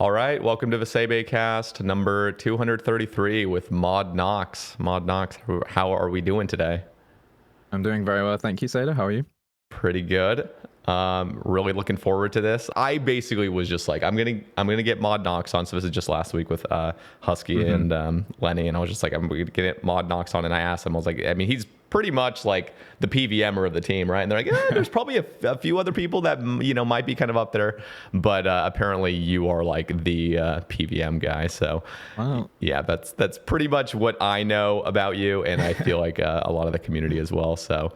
All right, welcome to the Sae Bae cast number 233 with Mod Knox. Mod Knox, how are we doing today? I'm doing very well, thank you, Sada. How are you? Pretty good. Really looking forward to this. I basically was just like, I'm gonna get Mod Knox on. So this is just last week with Husky and Lenny, and I was just like, I'm gonna get Mod Knox on, and I asked him, I was like, I mean, he's pretty much like the PvMer of the team, right? And they're like, there's probably a few other people that might be kind of up there, but apparently you are like the PvM guy. So Wow. yeah, that's pretty much what I know about you, and I feel like a lot of the community as well. So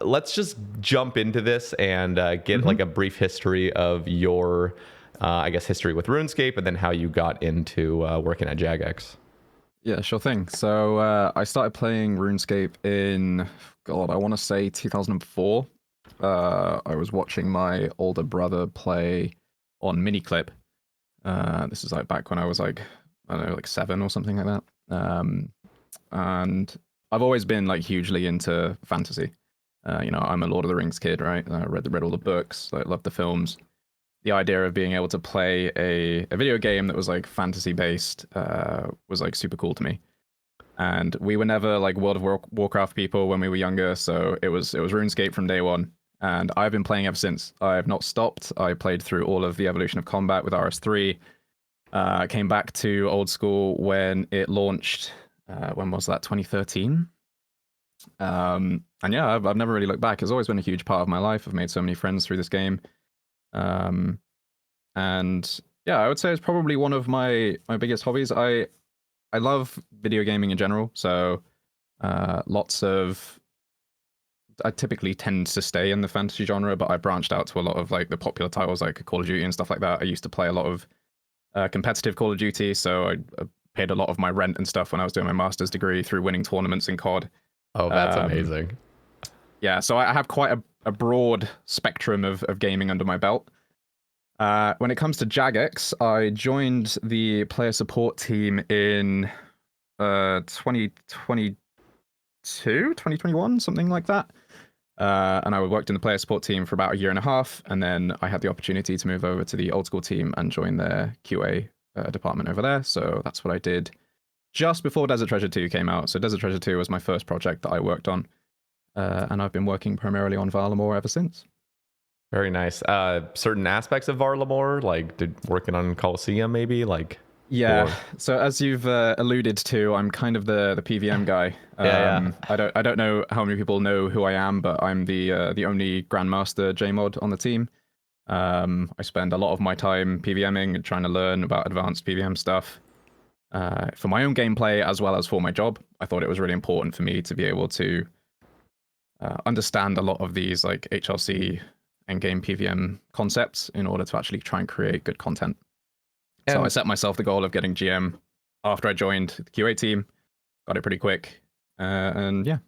let's just jump into this and get like a brief history of your, I guess, history with RuneScape, and then how you got into working at Jagex. Yeah, sure thing. So I started playing RuneScape in, God, I want to say 2004. I was watching my older brother play on Miniclip. This is like back when I was like, I don't know, like 7 or something like that. And I've always been like hugely into fantasy. I'm a Lord of the Rings kid, right? I read all the books, like loved the films. The idea of being able to play a video game that was like fantasy based was like super cool to me. And we were never like World of Warcraft people when we were younger, so it was RuneScape from day one. And I've been playing ever since. I have not stopped. I played through all of the Evolution of Combat with RS3. Came back to old school when it launched. When was that? 2013. And yeah, I've never really looked back. It's always been a huge part of my life. I've made so many friends through this game. And yeah, I would say it's probably one of my biggest hobbies. I love video gaming in general, so I typically tend to stay in the fantasy genre, but I branched out to a lot of like the popular titles like Call of Duty and stuff like that. I used to play a lot of competitive Call of Duty, so I paid a lot of my rent and stuff when I was doing my master's degree through winning tournaments in COD. Oh, that's amazing. Yeah, so I have quite a broad spectrum of gaming under my belt. When it comes to Jagex, I joined the player support team in 2022, 2021, something like that. And I worked in the player support team for about a year and a half, and then I had the opportunity to move over to the old school team and join their QA department over there. So that's what I did just before Desert Treasure 2 came out. So Desert Treasure 2 was my first project that I worked on, and I've been working primarily on Varlamore ever since. Very nice. Certain aspects of Varlamore, like working on Coliseum, maybe like. Yeah. Or... So as you've alluded to, I'm kind of the PVM guy. Yeah. I don't know how many people know who I am, but I'm the only Grandmaster JMod on the team. I spend a lot of my time PVMing and trying to learn about advanced PVM stuff for my own gameplay as well as for my job. I thought it was really important for me to be able to understand a lot of these like HLC and game PVM concepts in order to actually try and create good content. So I set myself the goal of getting GM after I joined the QA team, got it pretty quick, and yeah,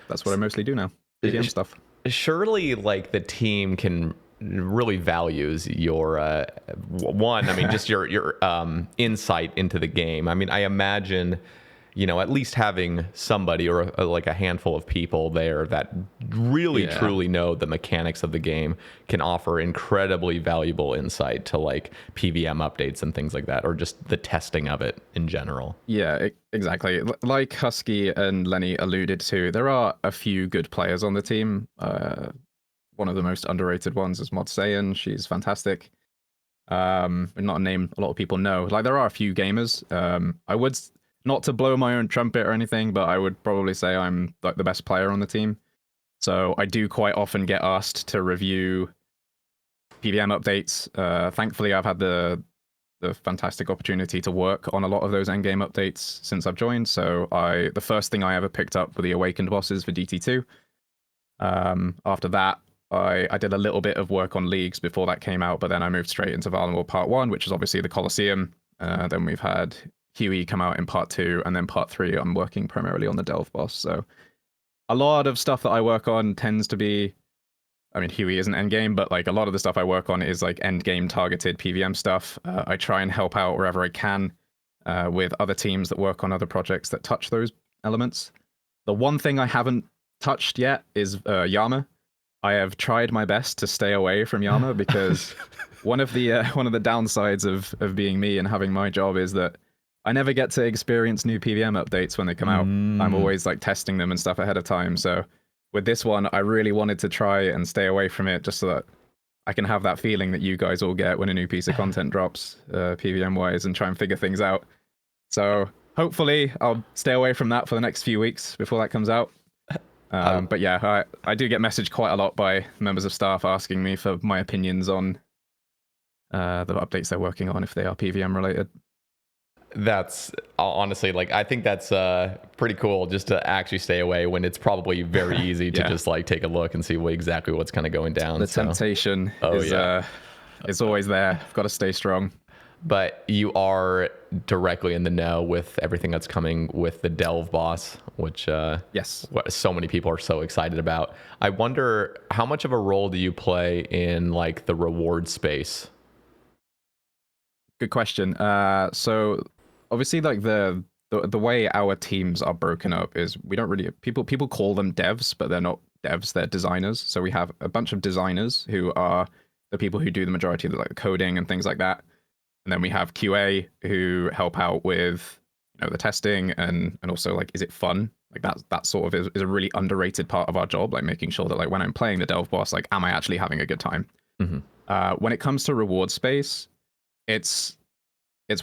that's what I mostly do now, PVM stuff. Surely, like, the team can really values your one. I mean, just your insight into the game. I mean, I imagine, at least having somebody or like a handful of people there that really truly know the mechanics of the game can offer incredibly valuable insight to like PvM updates and things like that, or just the testing of it in general. Yeah, exactly. Like Husky and Lenny alluded to, there are a few good players on the team. One of the most underrated ones is Mod Saiyan. She's fantastic. Not a name a lot of people know. Like, there are a few gamers. I would... Not to blow my own trumpet or anything, but I would probably say I'm like the best player on the team. So I do quite often get asked to review PvM updates. Thankfully, I've had the fantastic opportunity to work on a lot of those endgame updates since I've joined. So the first thing I ever picked up were the Awakened bosses for DT2. After that, I did a little bit of work on Leagues before that came out, but then I moved straight into Varlamore Part 1, which is obviously the Coliseum. Then we've had Huey come out in Part 2, and then Part 3 I'm working primarily on the Delve boss. So a lot of stuff that I work on tends to be, I mean, Huey isn't endgame, but like a lot of the stuff I work on is like endgame targeted PvM stuff. I try and help out wherever I can with other teams that work on other projects that touch those elements. The one thing I haven't touched yet is Yama. I have tried my best to stay away from Yama because one of the downsides of being me and having my job is that I never get to experience new PvM updates when they come out. I'm always like testing them and stuff ahead of time. So with this one, I really wanted to try and stay away from it just so that I can have that feeling that you guys all get when a new piece of content drops, PvM wise, and try and figure things out. So hopefully I'll stay away from that for the next few weeks before that comes out. But yeah, I do get messaged quite a lot by members of staff asking me for my opinions on the updates they're working on if they are PvM related. That's honestly, like, I think that's pretty cool just to actually stay away when it's probably very easy to just like take a look and see exactly what's kind of going down. The temptation is always there. I've got to stay strong. But you are directly in the know with everything that's coming with the Delve boss, which yes, so many people are so excited about. I wonder how much of a role do you play in like the reward space? Good question. So obviously, like the way our teams are broken up is we don't really people call them devs, but they're not devs. They're designers. So we have a bunch of designers who are the people who do the majority of the like coding and things like that. And then we have QA who help out with the testing and also like, is it fun? Like that sort of is a really underrated part of our job, like making sure that like when I'm playing the Delve boss, like am I actually having a good time? When it comes to reward space, it's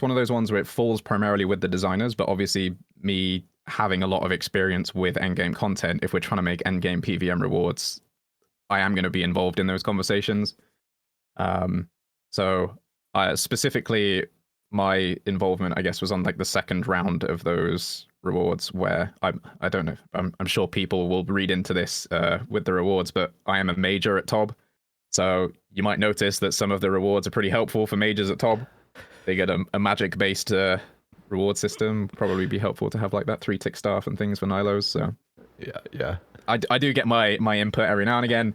one of those ones where it falls primarily with the designers, but obviously me having a lot of experience with endgame content, if we're trying to make endgame PvM rewards, I am going to be involved in those conversations. So specifically, my involvement, I guess, was on like the second round of those rewards where I don't know, I'm sure people will read into this with the rewards, but I am a major at TOB. So you might notice that some of the rewards are pretty helpful for majors at TOB. They get a magic-based reward system. Probably be helpful to have like that 3-tick staff and things for Nilos. So yeah. I do get my input every now and again.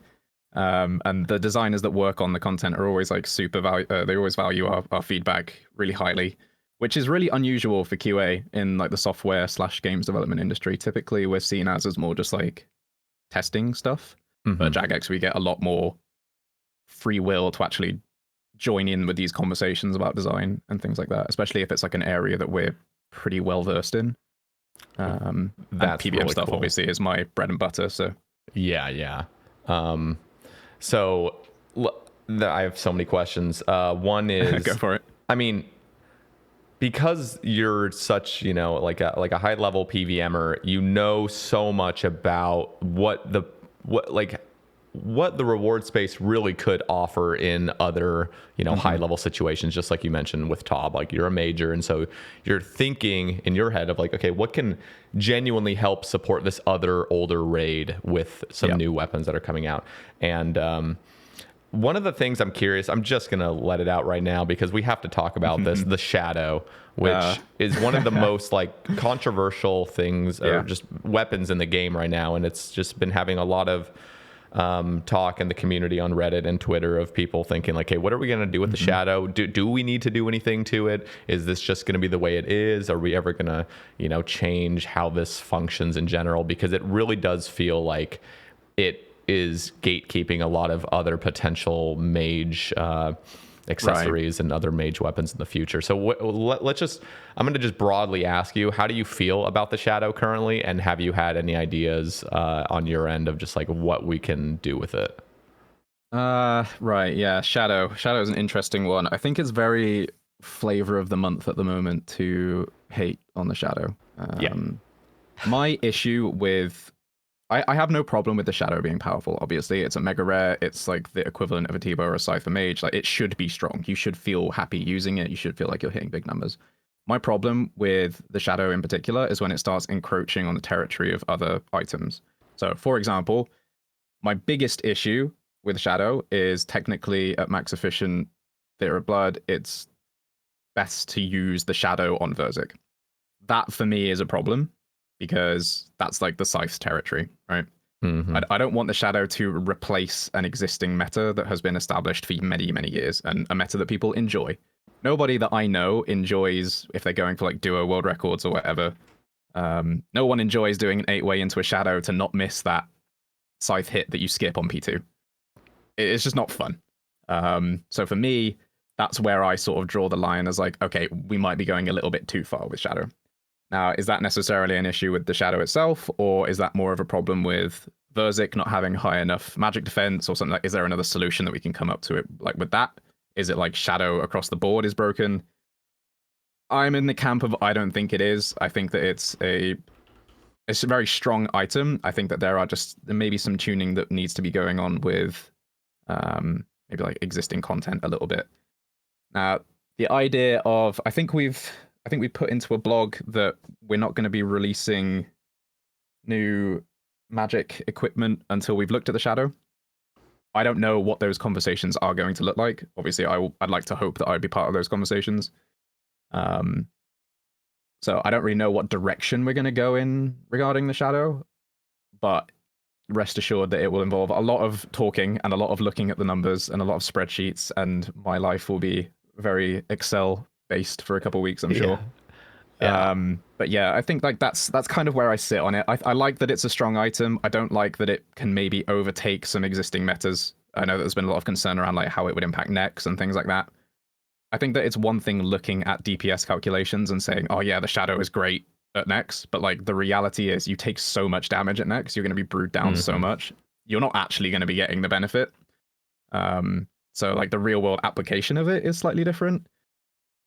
And the designers that work on the content are always like they always value our feedback really highly, which is really unusual for QA in like the software/games development industry. Typically, we're seen as more just like testing stuff. But at Jagex, we get a lot more free will to actually join in with these conversations about design and things like that, especially if it's like an area that we're pretty well versed in. That PvM really stuff cool. Obviously is my bread and butter. So yeah. So I have so many questions. One is go for it. I mean, because you're such, like a high level PvMer, you know so much about what the reward space really could offer in other, high level situations, just like you mentioned with TOB. Like you're a major, and so you're thinking in your head of like, okay, what can genuinely help support this other older raid with some new weapons that are coming out. And one of the things I'm curious, I'm just gonna let it out right now because we have to talk about this, the Shadow, which is one of the most like controversial things or just weapons in the game right now, and it's just been having a lot of talk in the community on Reddit and Twitter of people thinking like, hey, what are we going to do with the Shadow? Do we need to do anything to it? Is this just going to be the way it is? Are we ever going to, change how this functions in general? Because it really does feel like it is gatekeeping a lot of other potential mage accessories and other mage weapons in the future. So I'm going to just broadly ask you, how do you feel about the Shadow currently? And have you had any ideas on your end of just like what we can do with it? Right. Yeah. Shadow is an interesting one. I think it's very flavor of the month at the moment to hate on the Shadow. My issue with I have no problem with the Shadow being powerful. Obviously, it's a mega rare. It's like the equivalent of a T-Bow or a Cypher Mage. Like, it should be strong. You should feel happy using it. You should feel like you're hitting big numbers. My problem with the Shadow in particular is when it starts encroaching on the territory of other items. So, for example, my biggest issue with Shadow is technically at max efficient Theater of Blood, it's best to use the Shadow on Verzik. That, for me, is a problem, because that's like the Scythe's territory, right? I don't want the Shadow to replace an existing meta that has been established for many, many years, and a meta that people enjoy. Nobody that I know enjoys, if they're going for like duo world records or whatever, no one enjoys doing an 8-way into a Shadow to not miss that Scythe hit that you skip on P2. it's just not fun. So for me, that's where I sort of draw the line as like, okay, we might be going a little bit too far with Shadow. Now, is that necessarily an issue with the Shadow itself, or is that more of a problem with Verzik not having high enough magic defense or something? Like, is there another solution that we can come up to it like with that? Is it like Shadow across the board is broken? I'm in the camp of I don't think it is. I think that it's a very strong item. I think that there may be some tuning that needs to be going on with maybe like existing content a little bit. Now, the idea of I think we put into a blog that we're not going to be releasing new magic equipment until we've looked at the Shadow. I don't know what those conversations are going to look like. Obviously, I'd like to hope that I'd be part of those conversations. So I don't really know what direction we're going to go in regarding the Shadow, but rest assured that it will involve a lot of talking and a lot of looking at the numbers and a lot of spreadsheets, and my life will be very Excel based for a couple of weeks, I'm sure. Yeah. But yeah, I think like that's kind of where I sit on it. I like that it's a strong item. I don't like that it can maybe overtake some existing metas. I know that there's been a lot of concern around like how it would impact Nex and things like that. I think that it's one thing looking at DPS calculations and saying, oh yeah, the Shadow is great at Nex, but like the reality is you take so much damage at Nex, you're going to be brewed down so much. You're not actually going to be getting the benefit. So like the real world application of it is slightly different.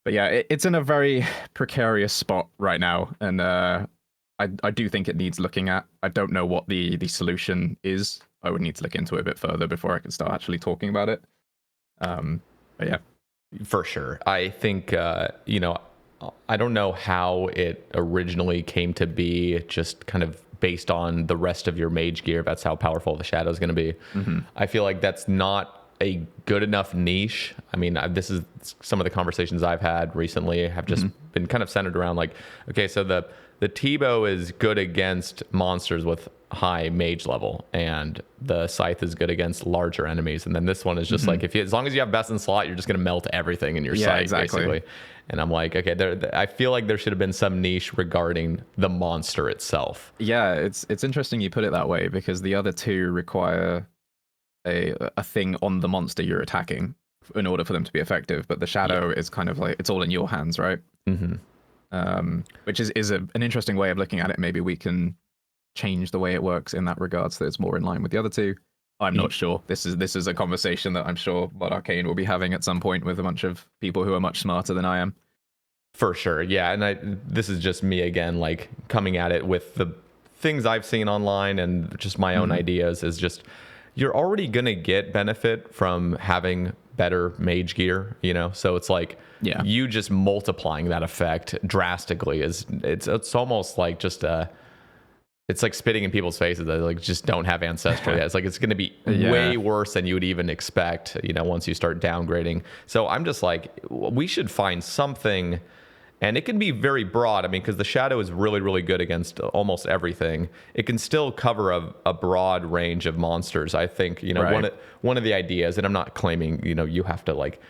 But yeah, it's in a very precarious spot right now, and I do think it needs looking at. I don't know what the solution is. I would need to look into it a bit further before I can start actually talking about it. But yeah. For sure. I think, I don't know how it originally came to be, just kind of based on the rest of your mage gear. That's how powerful the Shadow is going to be. I feel like that's not a good enough niche. I mean, this is some of the conversations I've had recently have just been kind of centered around like, okay, so the Tebow is good against monsters with high mage level, and the Scythe is good against larger enemies. And then this one is just like, as long as you have best in slot, you're just going to melt everything in your Scythe, basically. And I'm like, okay, I feel like there should have been some niche regarding the monster itself. Yeah, it's interesting you put it that way, because the other two require a thing on the monster you're attacking in order for them to be effective. But the Shadow is kind of like, it's all in your hands, right? Which is an interesting way of looking at it. Maybe we can change the way it works in that regard so that it's more in line with the other two. I'm not sure. This is a conversation that I'm sure Mod Arcane will be having at some point with a bunch of people who are much smarter than I am. For sure, yeah. And this is just me again, like coming at it with the things I've seen online and just my own ideas. Is just, you're already gonna get benefit from having better mage gear, so it's like, you just multiplying that effect drastically is it's almost like just it's like spitting in people's faces that like just don't have ancestral yet. It's like it's going to be way worse than you would even expect, once you start downgrading. So I'm just like, we should find something, and it can be very broad. I mean, because the Shadow is really, really good against almost everything. It can still cover a broad range of monsters. I think, one of the ideas, and I'm not claiming, you have to like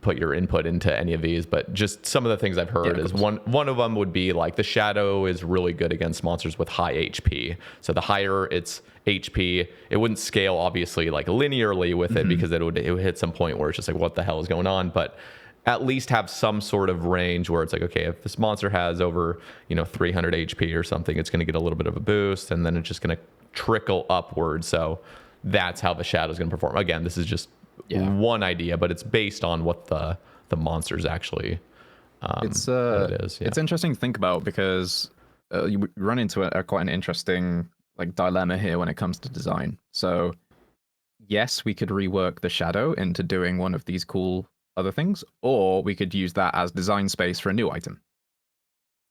put your input into any of these, but just some of the things I've heard is one of them would be like the Shadow is really good against monsters with high HP. So the higher its HP, it wouldn't scale obviously like linearly with it, because it would hit some point where it's just like, what the hell is going on? But at least have some sort of range where it's like, okay, if this monster has over 300 HP or something, it's going to get a little bit of a boost, and then it's just going to trickle upward. So that's how the Shadow is going to perform. Again, this is just one idea, but it's based on what the monsters actually it's what it is. It's interesting to think about, because you run into quite an interesting like dilemma here when it comes to design. So yes, we could rework the Shadow into doing one of these cool other things, or we could use that as design space for a new item.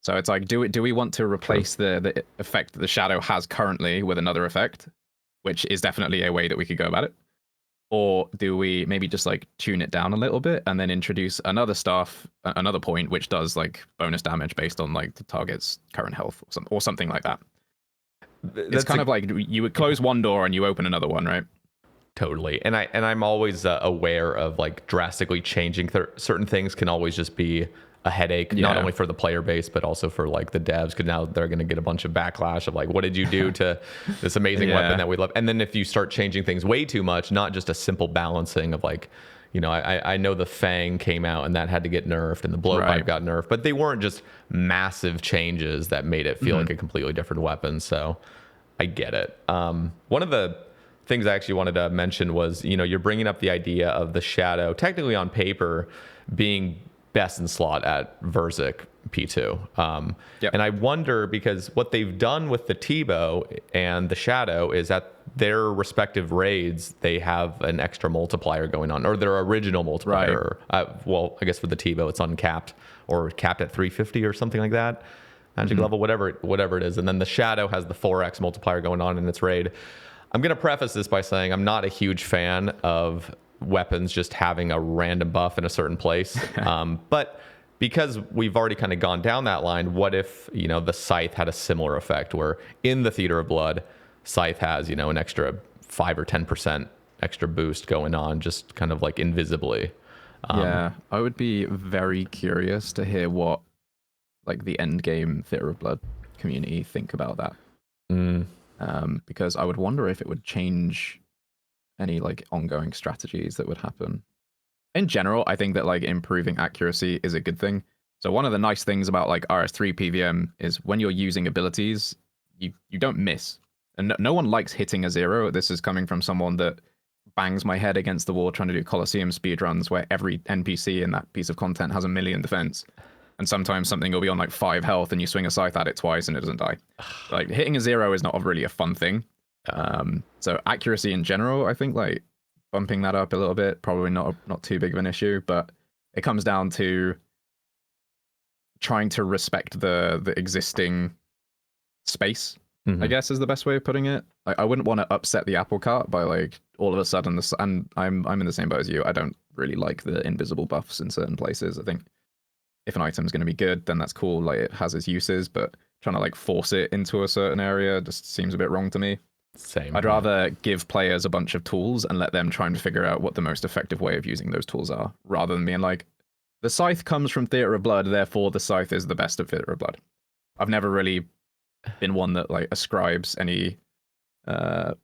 So it's like, do we want to replace the effect that the Shadow has currently with another effect, which is definitely a way that we could go about it? Or do we maybe just like tune it down a little bit and then introduce another point which does like bonus damage based on like the target's current health or something like that? It's kind of like you would close one door and you open another one, right? Totally. And I'm always aware of like drastically changing certain things can always just be a headache, not only for the player base, but also for like the devs, because now they're going to get a bunch of backlash of like, what did you do to this amazing weapon that we love? And then if you start changing things way too much, not just a simple balancing of like, you know, I know the Fang came out and that had to get nerfed and the blowpipe got nerfed, but they weren't just massive changes that made it feel like a completely different weapon. So I get it. One of the things I actually wanted to mention was, you know, you're bringing up the idea of the Shadow, technically on paper, being best in slot at Verzik P2. And I wonder, because what they've done with the T-Bow and the Shadow is at their respective raids, they have an extra multiplier going on, or their original multiplier. Well, I guess for the T-Bow, it's uncapped or capped at 350 or something like that. Magic level, whatever it is. And then the Shadow has the 4x multiplier going on in its raid. I'm going to preface this by saying I'm not a huge fan of weapons just having a random buff in a certain place. But because we've already kind of gone down that line, what if, you know, the Scythe had a similar effect where in the Theater of Blood, Scythe has, you know, an extra 5 or 10% extra boost going on, just kind of like invisibly. I would be very curious to hear what like the end game Theater of Blood community think about that. Because I would wonder if it would change any like ongoing strategies that would happen. In general, I think that like improving accuracy is a good thing. So one of the nice things about like RS3 PvM is when you're using abilities, you don't miss. And no one likes hitting a 0. This is coming from someone that bangs my head against the wall trying to do Colosseum speedruns where every NPC in that piece of content has 1,000,000 defense. And sometimes something will be on like 5 health and you swing a scythe at it twice and it doesn't die. Like hitting a 0 is not really a fun thing. So accuracy in general, I think like bumping that up a little bit, probably not too big of an issue, but it comes down to trying to respect the existing space, I guess is the best way of putting it. I wouldn't want to upset the apple cart by like all of a sudden and I'm in the same boat as you. I don't really like the invisible buffs in certain places. I think if an item's going to be good, then that's cool. Like it has its uses, but trying to like force it into a certain area just seems a bit wrong to me. Same. I'd rather give players a bunch of tools and let them try and figure out what the most effective way of using those tools are, rather than being like, the Scythe comes from Theater of Blood, therefore the Scythe is the best of Theater of Blood. I've never really been one that like ascribes any I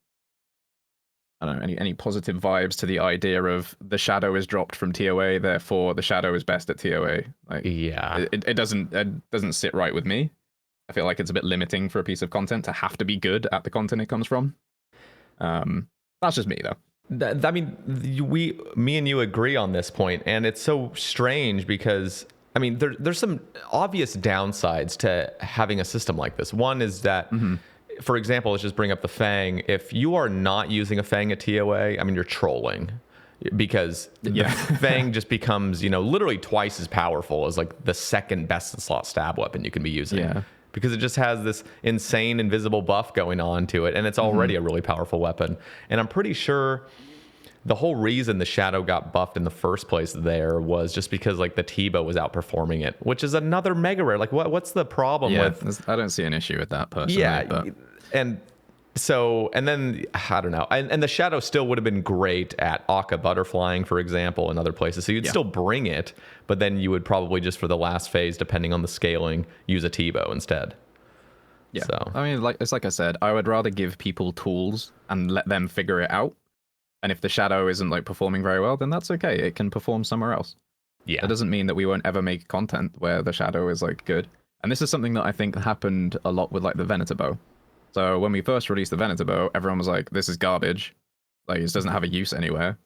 don't know, any positive vibes to the idea of the Shadow is dropped from TOA, therefore the Shadow is best at TOA. Like, it doesn't sit right with me. I feel like it's a bit limiting for a piece of content to have to be good at the content it comes from. That's just me, though. I mean, me and you agree on this point, and it's so strange because, I mean, there's some obvious downsides to having a system like this. One is that, for example, let's just bring up the Fang. If you are not using a Fang at TOA, I mean, you're trolling, because the Fang just becomes, you know, literally twice as powerful as like the second best in slot stab weapon you can be using. Yeah. Because it just has this insane invisible buff going on to it, and it's already a really powerful weapon. And I'm pretty sure the whole reason the Shadow got buffed in the first place there was just because like the T-Bow was outperforming it, which is another mega rare. Like what's the problem with? I don't see an issue with that personally. Yeah, but... and then I don't know, and the Shadow still would have been great at Akka butterflying, for example, and other places. So you'd still bring it, but then you would probably just for the last phase, depending on the scaling, use a T-Bow instead. Yeah, so I mean, like I said, I would rather give people tools and let them figure it out. And if the Shadow isn't like performing very well, then that's okay. It can perform somewhere else. Yeah, that doesn't mean that we won't ever make content where the Shadow is like good. And this is something that I think happened a lot with like the Venator bow. So when we first released the Venator bow, everyone was like, this is garbage. Like, it doesn't have a use anywhere.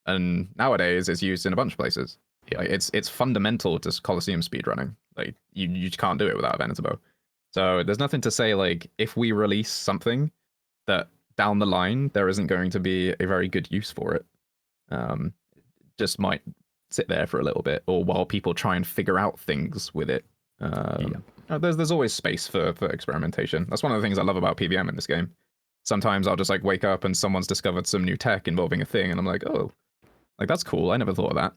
And nowadays, it's used in a bunch of places. Yeah. Like, it's fundamental to Colosseum speedrunning. Like, you can't do it without a Venator bow. So there's nothing to say, like, if we release something that down the line, there isn't going to be a very good use for it. Just might sit there for a little bit, or while people try and figure out things with it. There's always space for experimentation. That's one of the things I love about PvM in this game. Sometimes I'll just like wake up and someone's discovered some new tech involving a thing, and I'm like, oh, like that's cool. I never thought of that.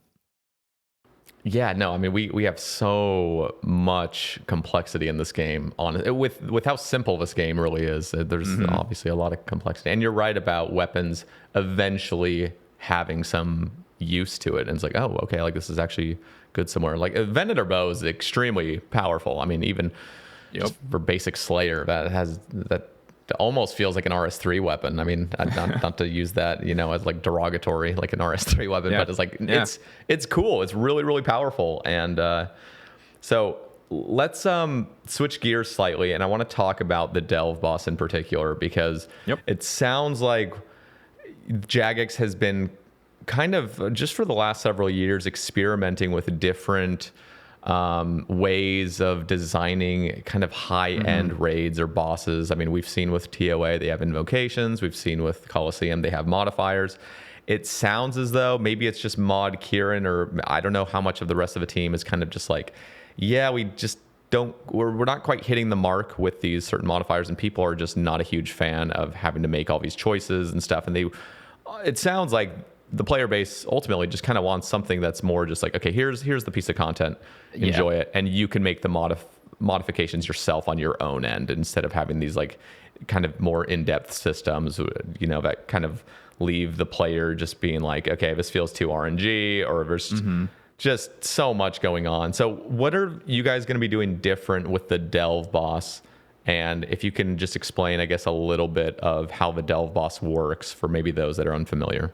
Yeah, no, I mean we have so much complexity in this game. With how simple this game really is, there's obviously a lot of complexity. And you're right about weapons eventually having some used to it, and it's like, oh, okay, like this is actually good somewhere. Like Venator bow is extremely powerful. I mean, even just for basic Slayer, that almost feels like an RS3 weapon. I mean, not to use that, as like derogatory, like an RS3 weapon, but it's like it's cool. It's really, really powerful. And so let's switch gears slightly, and I want to talk about the Delve boss in particular, because it sounds like Jagex has been kind of, just for the last several years, experimenting with different ways of designing kind of high-end raids or bosses. I mean, we've seen with TOA, they have invocations. We've seen with Coliseum, they have modifiers. It sounds as though maybe it's just Mod Kieran, or I don't know how much of the rest of the team is kind of just like, yeah, we just we're not quite hitting the mark with these certain modifiers, and people are just not a huge fan of having to make all these choices and stuff. And it sounds like the player base ultimately just kind of wants something that's more just like, okay, here's the piece of content, enjoy it, and you can make the modifications yourself on your own end, instead of having these like kind of more in-depth systems, that kind of leave the player just being like, okay, this feels too RNG, or there's just so much going on. So what are you guys going to be doing different with the Delve boss? And if you can just explain, I guess, a little bit of how the Delve boss works for maybe those that are unfamiliar.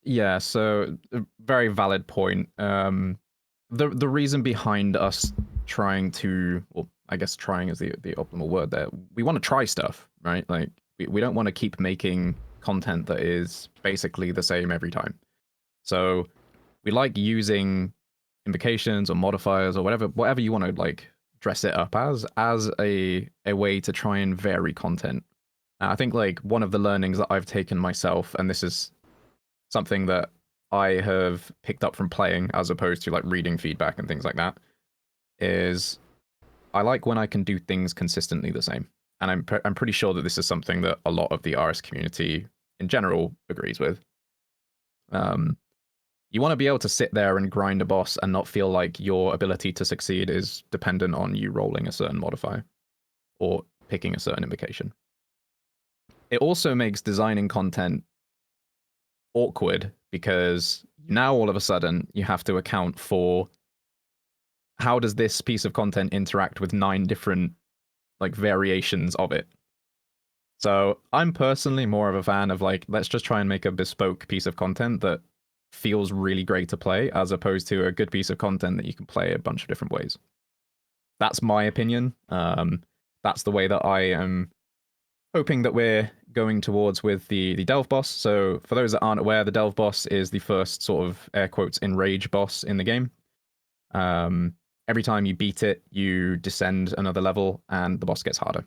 Yeah, so a very valid point. The reason behind us trying to, well, I guess trying is the optimal word there. We want to try stuff, right? Like we don't want to keep making content that is basically the same every time. So we like using invocations or modifiers or whatever you want to like dress it up as a way to try and vary content. I think like one of the learnings that I've taken myself, and this is something that I have picked up from playing as opposed to like reading feedback and things like that, is I like when I can do things consistently the same. And I'm pretty sure that this is something that a lot of the RS community in general agrees with. You want to be able to sit there and grind a boss and not feel like your ability to succeed is dependent on you rolling a certain modifier or picking a certain invocation. It also makes designing content awkward, because now all of a sudden you have to account for how does this piece of content interact with 9 different like variations of it. So I'm personally more of a fan of like, let's just try and make a bespoke piece of content that feels really great to play, as opposed to a good piece of content that you can play a bunch of different ways. That's my opinion. That's the way that I am hoping that we're going towards with the Delve boss. So for those that aren't aware, the Delve boss is the first sort of air quotes enrage boss in the game. Every time you beat it, you descend another level and the boss gets harder.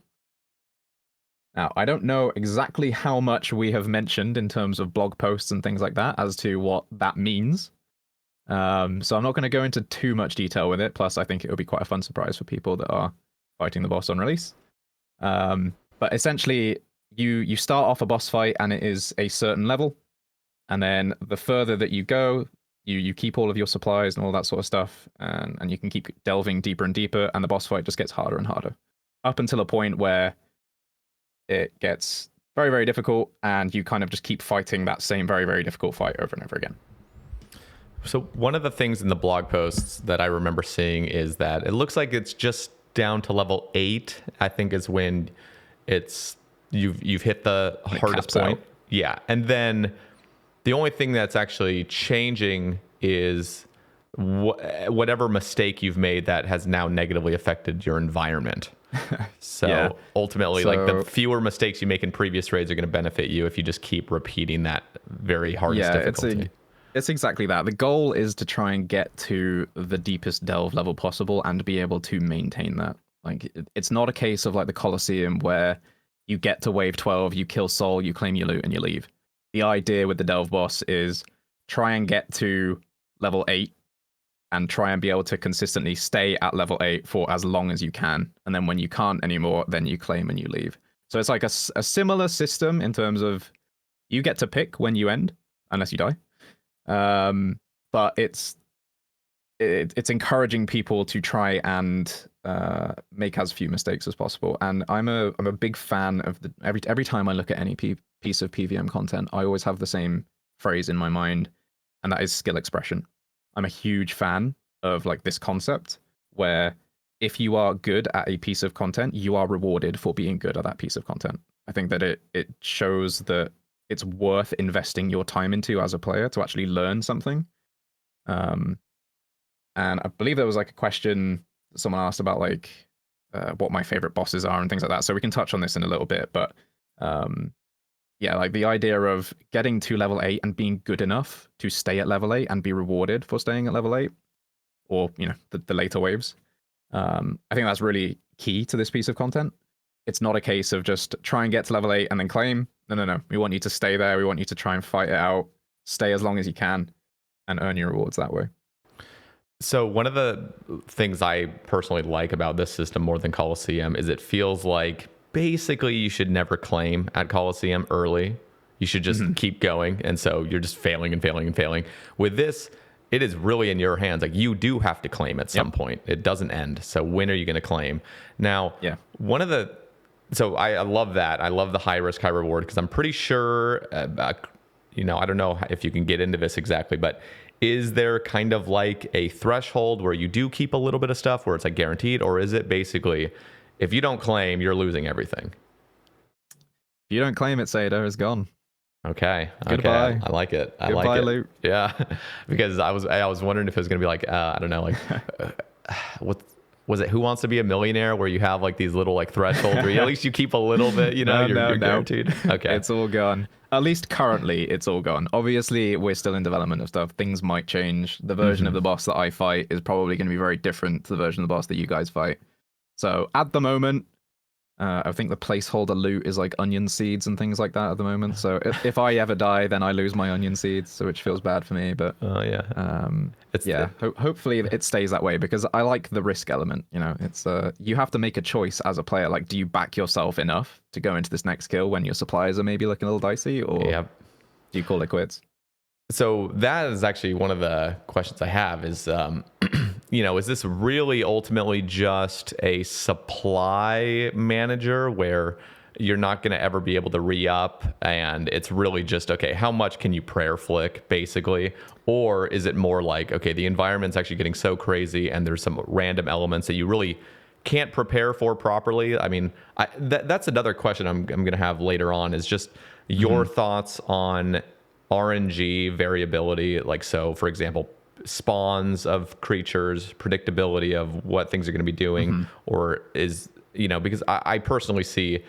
Now, I don't know exactly how much we have mentioned in terms of blog posts and things like that as to what that means. So I'm not going to go into too much detail with it. Plus, I think it will be quite a fun surprise for people that are fighting the boss on release. But essentially, you start off a boss fight and it is a certain level. And then the further that you go, you keep all of your supplies and all that sort of stuff. And you can keep delving deeper and deeper. And the boss fight just gets harder and harder. Up until a point where it gets very, very difficult. And you kind of just keep fighting that same very, very difficult fight over and over again. So one of the things in the blog posts that I remember seeing is that it looks like it's just down to level 8, I think, is when you've hit the hardest point. Out. Yeah. And then the only thing that's actually changing is whatever mistake you've made that has now negatively affected your environment. So ultimately, like the fewer mistakes you make in previous raids are going to benefit you if you just keep repeating that very hardest difficulty. It's exactly that. The goal is to try and get to the deepest delve level possible and be able to maintain that. Like, it's not a case of like the Coliseum where you get to wave 12, you kill Soul, you claim your loot, and you leave. The idea with the delve boss is try and get to level 8 and try and be able to consistently stay at level 8 for as long as you can. And then when you can't anymore, then you claim and you leave. So it's like a similar system in terms of you get to pick when you end, unless you die. But it's encouraging people to try and make as few mistakes as possible. And I'm a big fan of every time I look at any piece of PvM content, I always have the same phrase in my mind. and that is skill expression. I'm a huge fan of like this concept where if you are good at a piece of content, you are rewarded for being good at that piece of content. I think that it shows that it's worth investing your time into as a player to actually learn something. And I believe there was like a question someone asked about like what my favorite bosses are and things like that. So we can touch on this in a little bit, but yeah, like the idea of getting to level 8 and being good enough to stay at level 8 and be rewarded for staying at level 8, or you know the later waves. I think that's really key to this piece of content. It's not a case of just try and get to level 8 and then claim. No. We want you to stay there. We want you to try and fight it out, stay as long as you can, and earn your rewards that way. So one of the things I personally like about this system more than Coliseum is it feels like basically you should never claim at Coliseum early. You should just keep going. And so you're just failing and failing and failing. With this, it is really in your hands. Like you do have to claim at some point. It doesn't end. So when are you going to claim? Now, one of the... So I love that. I love the high risk, high reward because I'm pretty sure, you know, I don't know if you can get into this exactly, but is there kind of like a threshold where you do keep a little bit of stuff where it's like guaranteed, or is it basically if you don't claim, you're losing everything? If you don't claim it, Sae Bae is gone. Okay. Goodbye. Okay. I like it. I Goodbye, like it. Luke. Yeah. Because I was wondering if it was going to be like, I don't know, like what was it? Who Wants to Be a Millionaire? Where you have like these little like thresholds where at least you keep a little bit, you know, you're guaranteed. Okay. It's all gone. At least currently, it's all gone. Obviously, we're still in development of stuff. Things might change. The version of the boss that I fight is probably going to be very different to the version of the boss that you guys fight. So at the moment, I think the placeholder loot is like onion seeds and things like that at the moment. So if I ever die, then I lose my onion seeds, so which feels bad for me. But hopefully it stays that way because I like the risk element. You know, it's you have to make a choice as a player. Like, do you back yourself enough to go into this next kill when your supplies are maybe looking a little dicey, or do you call it quits? So that is actually one of the questions I have is, you know, is this really ultimately just a supply manager where you're not going to ever be able to re-up and it's really just, okay, how much can you prayer flick basically? Or is it more like, okay, the environment's actually getting so crazy and there's some random elements that you really can't prepare for properly? I mean, that's another question I'm going to have later on is just your thoughts on RNG variability. Like, so for example, spawns of creatures, predictability of what things are going to be doing, or is, you know, because I personally see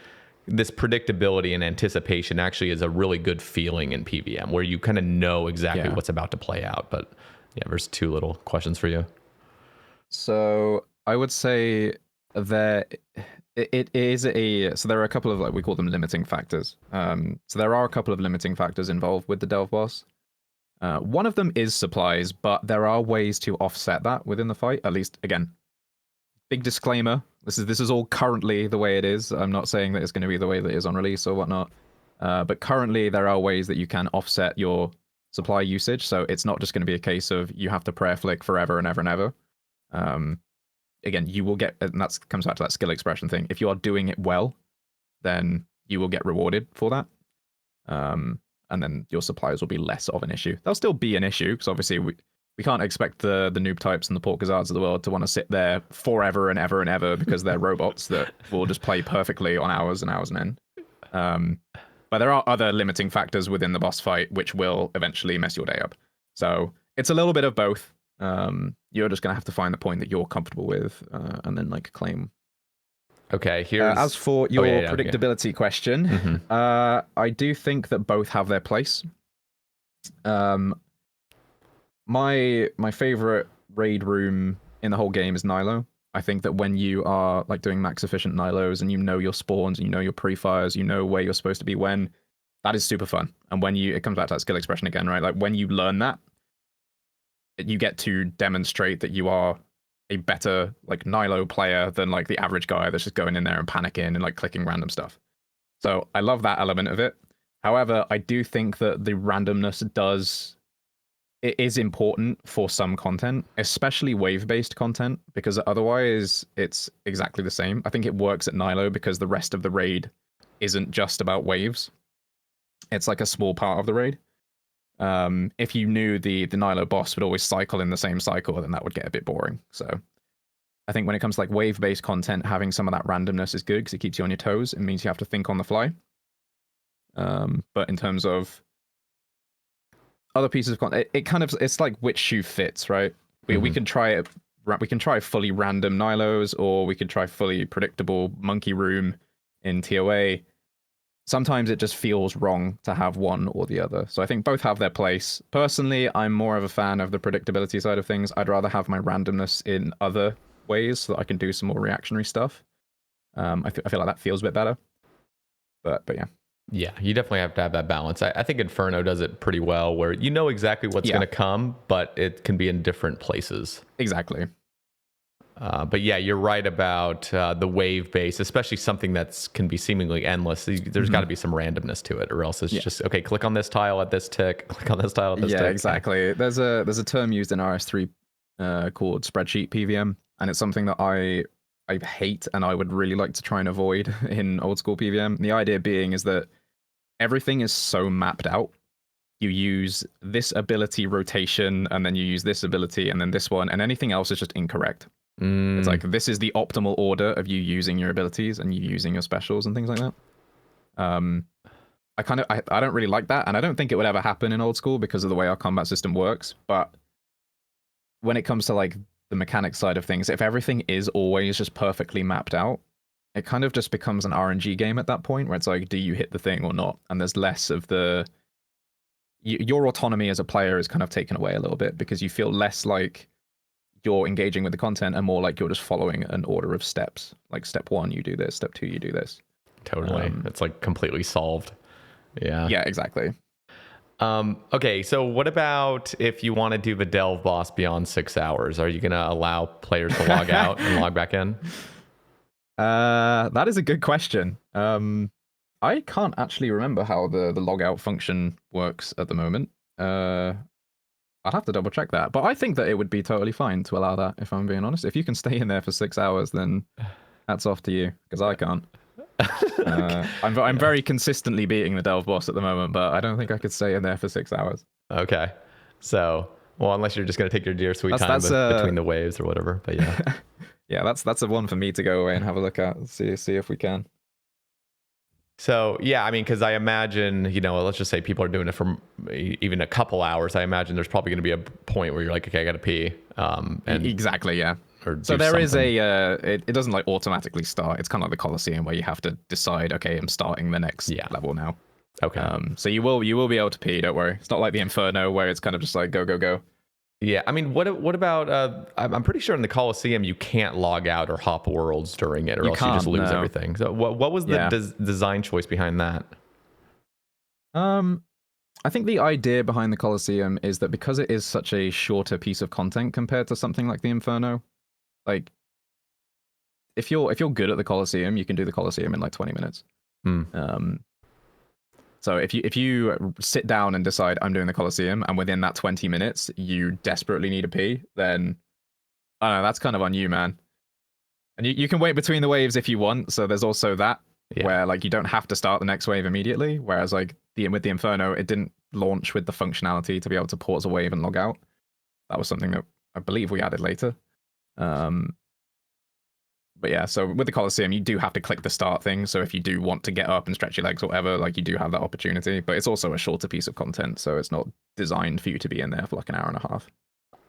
this predictability and anticipation actually is a really good feeling in PvM where you kind of know exactly what's about to play out. But yeah, there's two little questions for you. So I would say that it is so there are a couple of, like, we call them limiting factors. So there are a couple of limiting factors involved with the Delve boss. One of them is supplies, but there are ways to offset that within the fight. At least, again, big disclaimer: this is all currently the way it is. I'm not saying that it's going to be the way that it is on release or whatnot. But currently, there are ways that you can offset your supply usage. So it's not just going to be a case of you have to prayer flick forever and ever and ever. Again, you will get, and that comes back to that skill expression thing. If you are doing it well, then you will get rewarded for that. And then your supplies will be less of an issue. They'll still be an issue, because obviously we can't expect the noob types and the Port Gazards of the world to want to sit there forever and ever and ever because they're robots that will just play perfectly on hours and hours and end. But there are other limiting factors within the boss fight which will eventually mess your day up. So it's a little bit of both. You're just going to have to find the point that you're comfortable with and then like claim. Okay, here's... as for your predictability question, I do think that both have their place. My favorite raid room in the whole game is Nilo. I think that when you are like doing max efficient Nilos and you know your spawns and you know your pre-fires, you know where you're supposed to be when, that is super fun. And when it comes back to that skill expression again, right? Like when you learn that, you get to demonstrate that you are a better like Nilo player than like the average guy that's just going in there and panicking and like clicking random stuff. So I love that element of it. However, I do think that the randomness it is important for some content, especially wave-based content, because otherwise it's exactly the same. I think it works at Nilo because the rest of the raid isn't just about waves. It's like a small part of the raid. If you knew the Nilo boss would always cycle in the same cycle, then that would get a bit boring. So I think when it comes to like wave-based content, having some of that randomness is good because it keeps you on your toes. It means you have to think on the fly. But in terms of other pieces of content, it's like which shoe fits, right? We can try it. We can try fully random Nilos, or we can try fully predictable Monkey Room in TOA. Sometimes it just feels wrong to have one or the other. So I think both have their place. Personally, I'm more of a fan of the predictability side of things. I'd rather have my randomness in other ways so that I can do some more reactionary stuff. I feel like that feels a bit better. But yeah. Yeah, you definitely have to have that balance. I think Inferno does it pretty well, where you know exactly what's going to come, but it can be in different places. Exactly. But yeah, you're right about the wave base, especially something that can be seemingly endless. There's got to be some randomness to it, or else it's just, okay, click on this tile at this tick, click on this tile at this tick. Yeah, exactly. There's a term used in RS3 called spreadsheet PvM, and it's something that I hate and I would really like to try and avoid in old school PvM. The idea being is that everything is so mapped out. You use this ability rotation, and then you use this ability, and then this one, and anything else is just incorrect. It's like, this is the optimal order of you using your abilities and you using your specials and things like that. I don't really like that, and I don't think it would ever happen in old school because of the way our combat system works. But when it comes to like the mechanics side of things, if everything is always just perfectly mapped out, it kind of just becomes an RNG game at that point, where it's like, do you hit the thing or not? And there's less of the... Your autonomy as a player is kind of taken away a little bit, because you feel less like you're engaging with the content and more like you're just following an order of steps. Like, step 1, you do this. Step 2, you do this. Totally. It's like completely solved. Yeah. Yeah, exactly. Okay, so what about if you want to do the delve boss beyond 6 hours? Are you going to allow players to log out and log back in? That is a good question. I can't actually remember how the log out function works at the moment. I'll have to double check that. But I think that it would be totally fine to allow that, if I'm being honest. If you can stay in there for 6 hours, then hats off to you, because I can't. I'm very consistently beating the delve boss at the moment, but I don't think I could stay in there for 6 hours. Okay. So, well, unless you're just going to take your dear sweet time between the waves or whatever. But yeah. Yeah, that's a one for me to go away and have a look at, see if we can. So, yeah, I mean, because I imagine, let's just say people are doing it for even a couple hours. I imagine there's probably going to be a point where you're like, okay, I got to pee. And exactly, yeah. So there is it doesn't like automatically start. It's kind of like the Colosseum where you have to decide, okay, I'm starting the next level now. Okay. So you will be able to pee, don't worry. It's not like the Inferno where it's kind of just like go. Yeah, I mean, what about? I'm pretty sure in the Colosseum you can't log out or hop worlds during it, or else you just lose everything. So what was the design choice behind that? I think the idea behind the Colosseum is that because it is such a shorter piece of content compared to something like the Inferno, like if you're good at the Colosseum, you can do the Colosseum in like 20 minutes. So if you sit down and decide I'm doing the Colosseum, and within that 20 minutes you desperately need a pee, then I don't know, that's kind of on you, man. And you can wait between the waves if you want. So there's also that where like you don't have to start the next wave immediately. Whereas like with the Inferno, it didn't launch with the functionality to be able to pause a wave and log out. That was something that I believe we added later. But yeah, so with the Colosseum, you do have to click the start thing. So if you do want to get up and stretch your legs or whatever, like you do have that opportunity. But it's also a shorter piece of content, so it's not designed for you to be in there for like an hour and a half.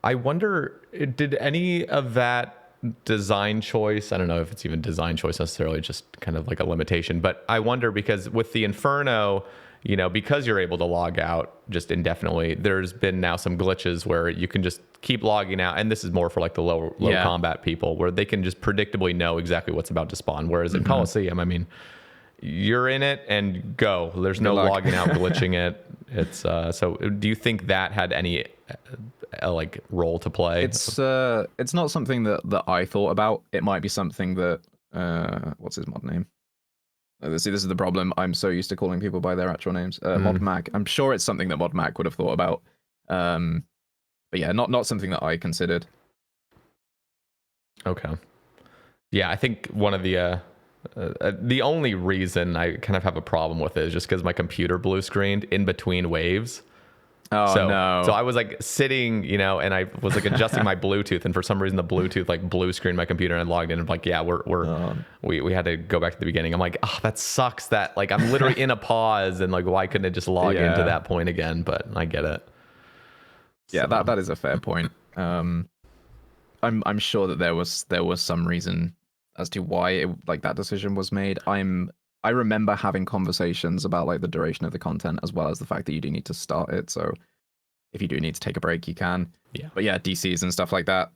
I wonder, did any of that design choice, I don't know if it's even design choice necessarily, just kind of like a limitation, but I wonder because with the Inferno, because you're able to log out just indefinitely, there's been now some glitches where you can just keep logging out. And this is more for like the low combat people, where they can just predictably know exactly what's about to spawn. Whereas in Colosseum, I mean, you're in it and go. There's no logging out, glitching it. It's so do you think that had any like role to play? It's not something that I thought about. It might be something that what's his mod name? See, this is the problem. I'm so used to calling people by their actual names. ModMac. I'm sure it's something that ModMac would have thought about. But yeah, not something that I considered. Okay. Yeah, I think one of the only reason I kind of have a problem with it is just because my computer blue screened in between waves. Oh So no. I was like sitting, you know, and I was like adjusting my Bluetooth, and for some reason the Bluetooth like blue screened my computer, and I logged in and I'm like, yeah, we had to go back to the beginning. I'm like, oh, that sucks. That like I'm literally in a pause, and like why couldn't it just log into that point again? But I get it. Yeah, So, that is a fair point. I'm sure that there was some reason as to why like that decision was made. I remember having conversations about like the duration of the content as well as the fact that you do need to start it. So if you do need to take a break, you can. yeah. But yeah, DCs and stuff like that,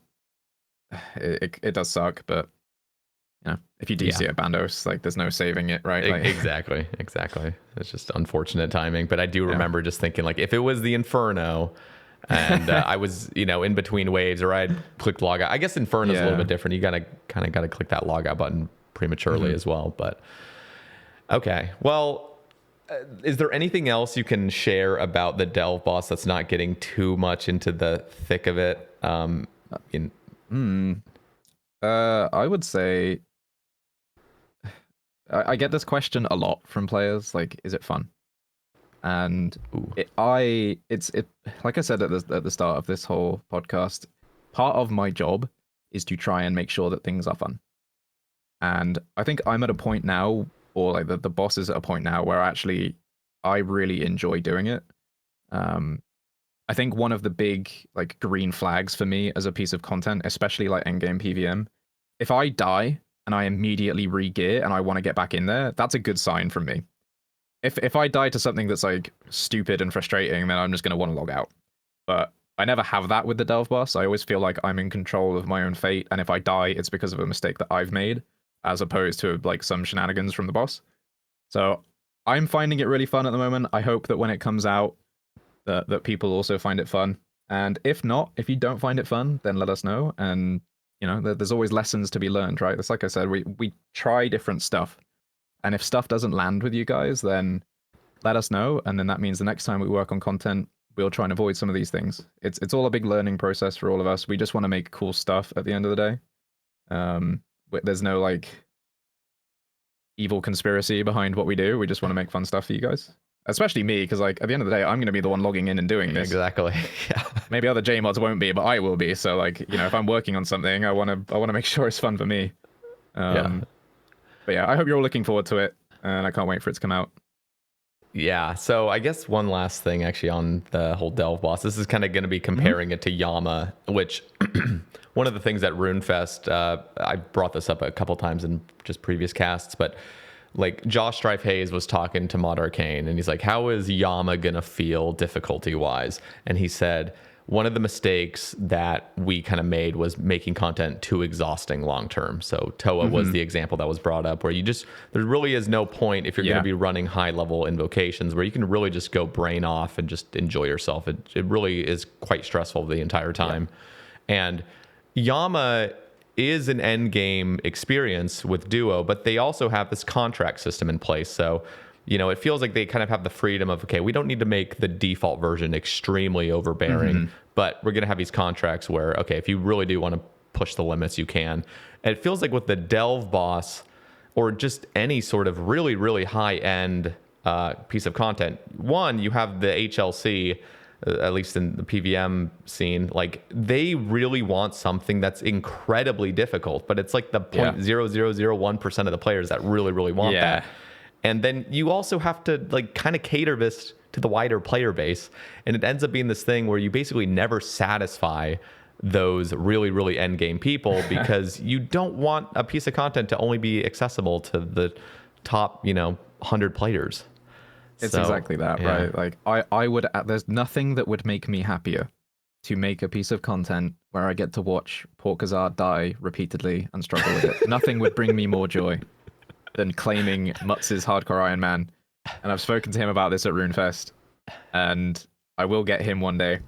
it does suck. But you know, if you DC at Bandos, like there's no saving it, right? Like, exactly. It's just unfortunate timing. But I do remember just thinking like if it was the Inferno. And I was, you know, in between waves, or I'd clicked log out. I guess Inferno's a little bit different. You kind of got to click that log out button prematurely as well. But okay, well, is there anything else you can share about the Delve boss that's not getting too much into the thick of it? I would say I get this question a lot from players. Like, is it fun? And it's like I said at the start of this whole podcast, part of my job is to try and make sure that things are fun. And I think I'm at a point now, or like the boss is at a point now where actually I really enjoy doing it. I think one of the big like green flags for me as a piece of content, especially like endgame PvM, if I die and I immediately re-gear and I want to get back in there, that's a good sign from me. If I die to something that's like stupid and frustrating, then I'm just going to want to log out. But I never have that with the Delve boss. I always feel like I'm in control of my own fate, and if I die, it's because of a mistake that I've made, as opposed to like some shenanigans from the boss. So I'm finding it really fun at the moment. I hope that when it comes out, that people also find it fun. And if not, if you don't find it fun, then let us know. And you know, there's always lessons to be learned, right? It's like I said, we try different stuff. And if stuff doesn't land with you guys, then let us know. And then that means the next time we work on content, we'll try and avoid some of these things. It's all a big learning process for all of us. We just want to make cool stuff at the end of the day. There's no like evil conspiracy behind what we do. We just want to make fun stuff for you guys. Especially me, because like at the end of the day, I'm going to be the one logging in and doing this. Exactly. Yeah. Maybe other JMods won't be, but I will be. So like, you know, if I'm working on something, I want to make sure it's fun for me. But yeah, I hope you're all looking forward to it, and I can't wait for it to come out. Yeah, so I guess one last thing actually on the whole Delve boss. This is kind of going to be comparing it to Yama, which one of the things at Runefest, I brought this up a couple times in just previous casts, but like Josh Strife Hayes was talking to Mod Arcane, and he's like, how is Yama going to feel difficulty-wise? And he said, one of the mistakes that we kind of made was making content too exhausting long term. So Toa was the example that was brought up, where there really is no point if you're going to be running high level invocations where you can really just go brain off and just enjoy yourself. It really is quite stressful the entire time. And Yama is an end game experience with Duo, but they also have this contract system in place. So you know, it feels like they kind of have the freedom of, okay, we don't need to make the default version extremely overbearing, but we're going to have these contracts where, okay, if you really do want to push the limits, you can. And it feels like with the Delve boss, or just any sort of really, really high-end piece of content, one, you have the HLC, at least in the PvM scene, like they really want something that's incredibly difficult, but it's like the 0.0001% of the players that really, really want that. And then you also have to like kind of cater this to the wider player base. And it ends up being this thing where you basically never satisfy those really, really end game people because you don't want a piece of content to only be accessible to the top, 100 players. It's exactly that, right? Like I would, there's nothing that would make me happier to make a piece of content where I get to watch Porkazar die repeatedly and struggle with it. Nothing would bring me more joy than claiming Mutz's Hardcore Iron Man. And I've spoken to him about this at Runefest, and I will get him one day.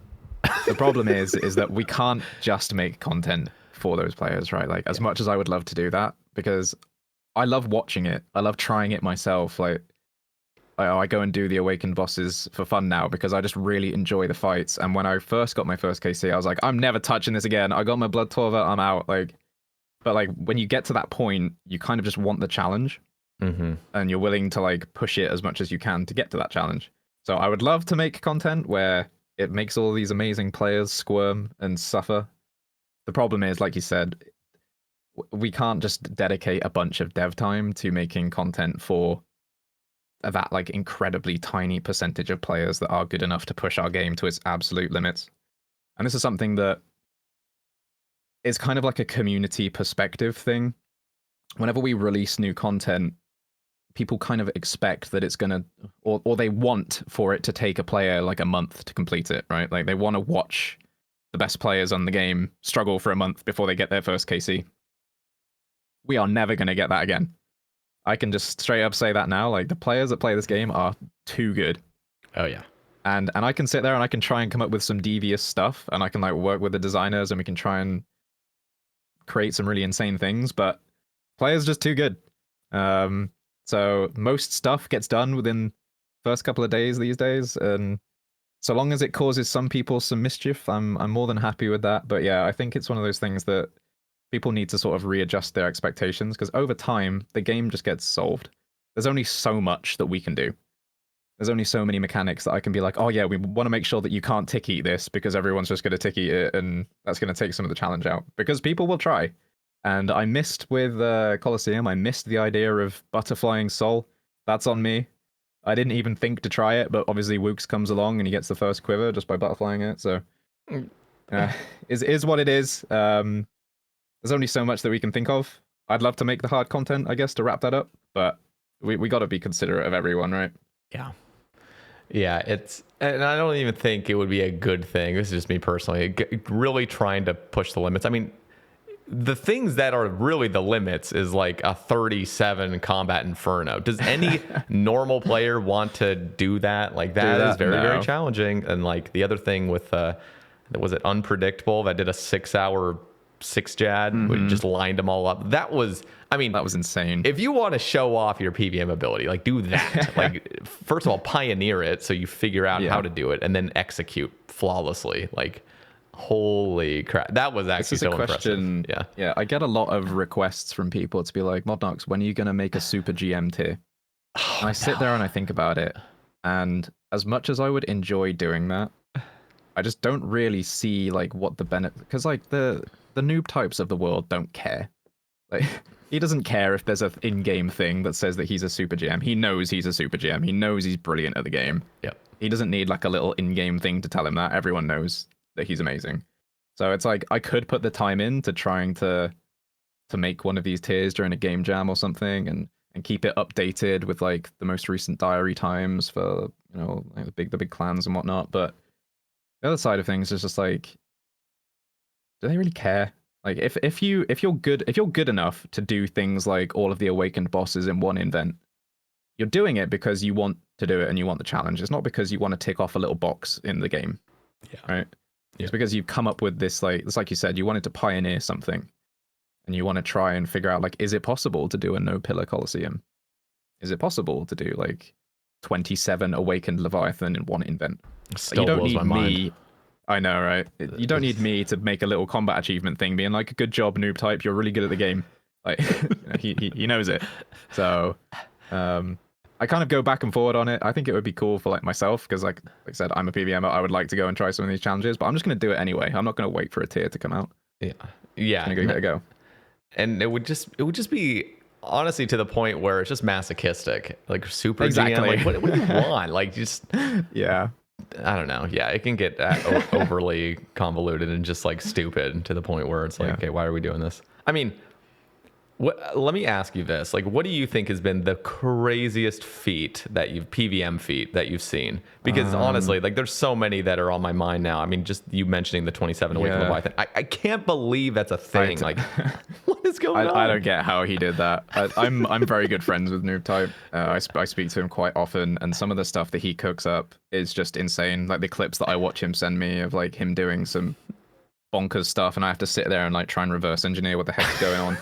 The problem is that we can't just make content for those players, right? Like, as much as I would love to do that, because I love watching it. I love trying it myself. Like, I go and do the Awakened bosses for fun now because I just really enjoy the fights. And when I first got my first KC, I was like, I'm never touching this again. I got my Blood Torva, I'm out. But like when you get to that point, you kind of just want the challenge, and you're willing to like push it as much as you can to get to that challenge. So I would love to make content where it makes all these amazing players squirm and suffer. The problem is, like you said, we can't just dedicate a bunch of dev time to making content for that like incredibly tiny percentage of players that are good enough to push our game to its absolute limits. And this is something that is kind of like a community perspective thing. Whenever we release new content, people kind of expect that it's gonna, or they want for it to take a player like a month to complete it, right? Like they want to watch the best players on the game struggle for a month before they get their first KC. We are never going to get that again. I can just straight up say that now. Like, the players that play this game are too good. Oh yeah. And I can sit there and I can try and come up with some devious stuff, and I can like work with the designers and we can try and create some really insane things, but players are just too good. So most stuff gets done within first couple of days these days, and so long as it causes some people some mischief, I'm more than happy with that. But yeah, I think it's one of those things that people need to sort of readjust their expectations, because over time the game just gets solved. There's only so much that we can do. There's only so many mechanics that I can be like, oh yeah, we want to make sure that you can't tick eat this because everyone's just going to tick eat it, and that's going to take some of the challenge out, because people will try. And I missed with Colosseum, I missed the idea of butterflying Soul. That's on me. I didn't even think to try it, but obviously Wooks comes along and he gets the first quiver just by butterflying it, so is what it is. There's only so much that we can think of. I'd love to make the hard content, I guess, to wrap that up, but we got to be considerate of everyone, right? Yeah. Yeah, and I don't even think it would be a good thing. This is just me personally, really trying to push the limits. I mean, the things that are really the limits is like a 37 combat Inferno. Does any normal player want to do that? Like that is very, very challenging. And like the other thing with, was it Unpredictable that did a 6-hour 6-Jad, we just lined them all up. That was, I mean, that was insane. If you want to show off your PvM ability, like do that. Like, first of all, pioneer it so you figure out how to do it, and then execute flawlessly. Like, holy crap, that was actually so impressive. Yeah, I get a lot of requests from people to be like, Modnox, when are you gonna make a super GM tier? And I sit there and I think about it, and as much as I would enjoy doing that, I just don't really see like what the benefit, because like the noob types of the world don't care. Like, he doesn't care if there's an in-game thing that says that he's a super GM. He knows he's a super GM. He knows he's brilliant at the game. Yep. He doesn't need like a little in-game thing to tell him that. Everyone knows that he's amazing. So it's like I could put the time into trying to make one of these tiers during a game jam or something, and keep it updated with like the most recent diary times for, you know, like the big clans and whatnot. But the other side of things is just like, do they really care? Like, if you're good enough to do things like all of the awakened bosses in one event, you're doing it because you want to do it and you want the challenge. It's not because you want to tick off a little box in the game. Yeah. Right? Yeah. It's because you've come up with this, like, it's like you said, you wanted to pioneer something, and you want to try and figure out, like, is it possible to do a no pillar Colosseum? Is it possible to do like 27 awakened Leviathan in one event? Still blows my mind. I know, right? You don't need me to make a little combat achievement thing being like, good job, noob type, you're really good at the game. Like, he knows it. So I kind of go back and forward on it. I think it would be cool for like myself, because like I said, I'm a PvMer. I would like to go and try some of these challenges, but I'm just going to do it anyway. I'm not going to wait for a tier to come out. Yeah. I'm going to go. And it would just be honestly to the point where it's just masochistic, like super exactly. GM. Like, what do you want? Like, just yeah. I don't know. Yeah, it can get overly convoluted and just like stupid to the point where it's like, okay, why are we doing this? I mean, let me ask you this. Like, what do you think has been the craziest PvM feat that you've seen? Because honestly, like, there's so many that are on my mind now. I mean, just you mentioning the 27 Awakened Leviathan. I can't believe that's a thing. Like, what is going on? I don't get how he did that. I'm very good friends with Noob Type. I speak to him quite often, and some of the stuff that he cooks up is just insane. Like the clips that I watch him send me of like him doing some bonkers stuff, and I have to sit there and like try and reverse engineer what the heck's going on.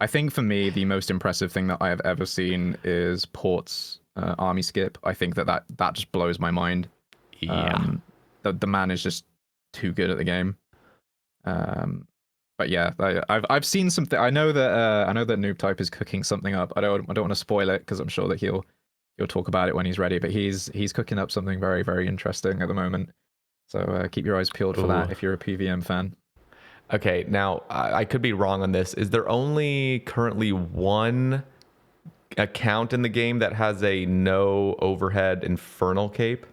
I think for me, the most impressive thing that I have ever seen is Port's army skip. I think that just blows my mind. Yeah. The man is just too good at the game. But yeah, I've seen something. I know that Noob Type is cooking something up. I don't want to spoil it because I'm sure that he'll he'll talk about it when he's ready. But he's cooking up something very, very interesting at the moment. So keep your eyes peeled for that if you're a PvM fan. Okay, now I could be wrong on this. Is there only currently one account in the game that has a no overhead infernal cape?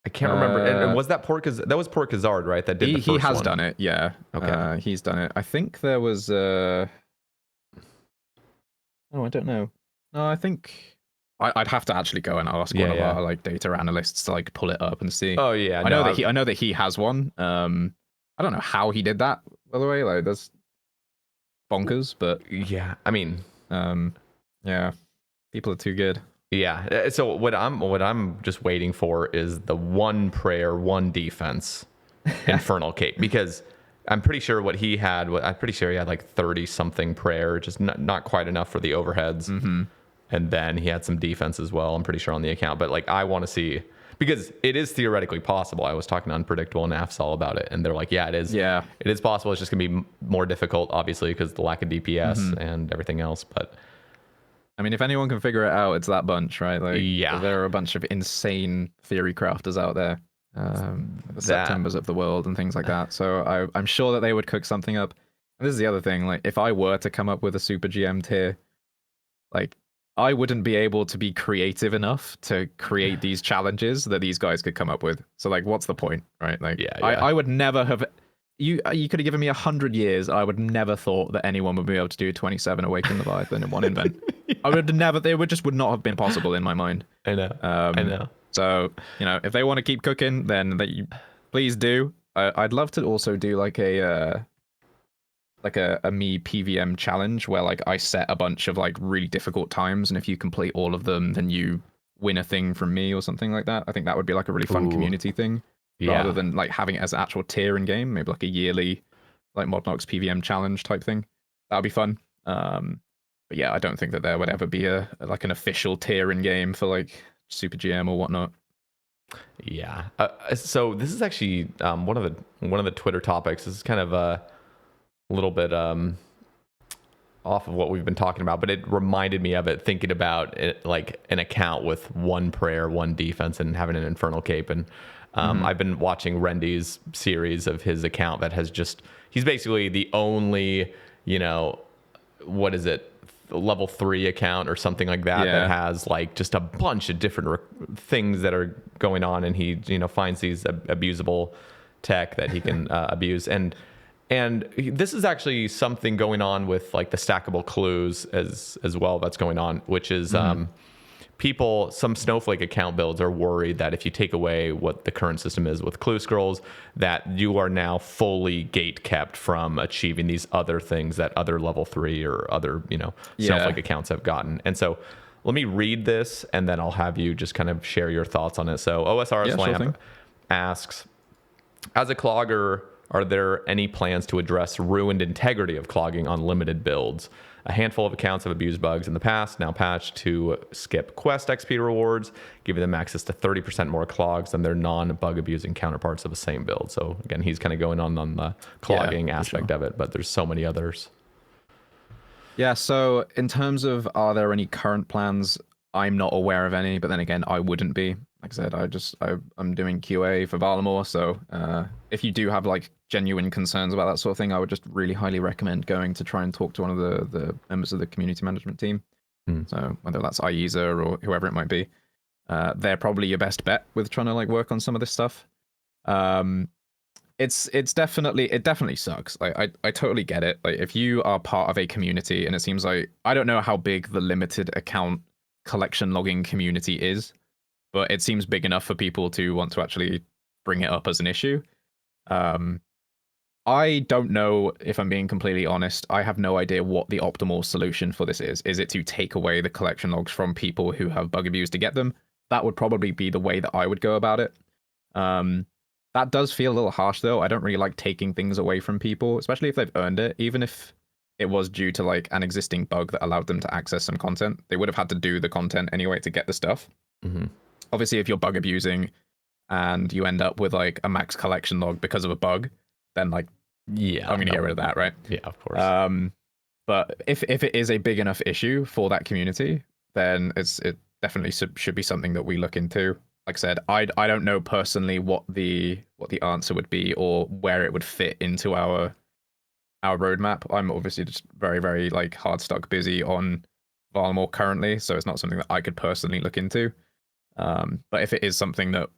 I can't remember. And was that that was Port Kazard, right? That did the first one. He has done it, yeah. Okay. He's done it. I think there was oh, I don't know. No, I think I'd have to actually go and ask one of our like data analysts to like pull it up and see. Oh yeah, I know that he has one. I don't know how he did that, by the way. Like that's bonkers, but yeah, I mean, yeah, people are too good. Yeah. So what I'm just waiting for is the one prayer, one defense infernal cape, because I'm pretty sure what he had. I'm pretty sure he had like 30 something prayer, just not quite enough for the overheads, and then he had some defense as well. I'm pretty sure on the account, but like I want to see. Because it is theoretically possible. I was talking to Unpredictable and Afsal about it, and they're like, yeah, it is. Yeah. It is possible. It's just going to be more difficult, obviously, because the lack of DPS and everything else. But I mean, if anyone can figure it out, it's that bunch, right? Like, there are a bunch of insane theory crafters out there. The Septembers of the world and things like that. So I'm sure that they would cook something up. And this is the other thing. Like, if I were to come up with a super GM tier, like, I wouldn't be able to be creative enough to create these challenges that these guys could come up with. So like, what's the point, right? Like, I would never have. You could have given me 100 years. I would never thought that anyone would be able to do 27 Awaken Leviathan in one invent. I would never. They would not have been possible in my mind. I know. I know. So if they want to keep cooking, then please do. I'd love to also do like a me PvM challenge where like I set a bunch of like really difficult times, and if you complete all of them, then you win a thing from me or something like that. I think that would be like a really fun community thing, rather than like having it as an actual tier in game. Maybe like a yearly like Modnox PvM challenge type thing. That would be fun. But yeah, I don't think that there would ever be like an official tier in game for like Super GM or whatnot. Yeah. So this is actually one of the Twitter topics. This is kind of a little bit off of what we've been talking about, but it reminded me of it thinking about it, like an account with one prayer, one defense, and having an infernal cape. And I've been watching Rendy's series of his account that has he's basically the only, what is it, level 3 account or something like that that has like just a bunch of different things that are going on, and he finds these abusable tech that he can abuse. And this is actually something going on with like the stackable clues as well that's going on, which is some Snowflake account builds are worried that if you take away what the current system is with clue scrolls, that you are now fully gate kept from achieving these other things that other level 3 or other Snowflake accounts have gotten. And so let me read this, and then I'll have you just kind of share your thoughts on it. So OSR's Lamp asks, as a clogger, are there any plans to address ruined integrity of clogging on limited builds? A handful of accounts have abused bugs in the past, now patched to skip quest XP rewards, giving them access to 30% more clogs than their non-bug abusing counterparts of the same build. So again, he's kind of going on the clogging aspect of it, but there's so many others. Yeah, so in terms of are there any current plans, I'm not aware of any, but then again, I wouldn't be. Like I said, I'm doing QA for Valamore, so if you do have like genuine concerns about that sort of thing, I would just really highly recommend going to try and talk to one of the members of the community management team. So whether that's Aiza or whoever it might be, they're probably your best bet with trying to like work on some of this stuff. It definitely sucks. Like I totally get it. Like if you are part of a community, and it seems like I don't know how big the limited account collection logging community is, but it seems big enough for people to want to actually bring it up as an issue. I don't know, if I'm being completely honest. I have no idea what the optimal solution for this is. Is it to take away the collection logs from people who have bug abused to get them? That would probably be the way that I would go about it. That does feel a little harsh, though. I don't really like taking things away from people, especially if they've earned it. Even if it was due to like an existing bug that allowed them to access some content, they would have had to do the content anyway to get the stuff. Obviously, if you're bug abusing and you end up with like a max collection log because of a bug, then like, I'm going to get rid of that, right? Yeah, of course. But if it is a big enough issue for that community, then definitely should be something that we look into. Like I said, I don't know personally what the answer would be or where it would fit into our roadmap. I'm obviously just very, very like hard stuck busy on Varlamore currently, so it's not something that I could personally look into. But if it is something that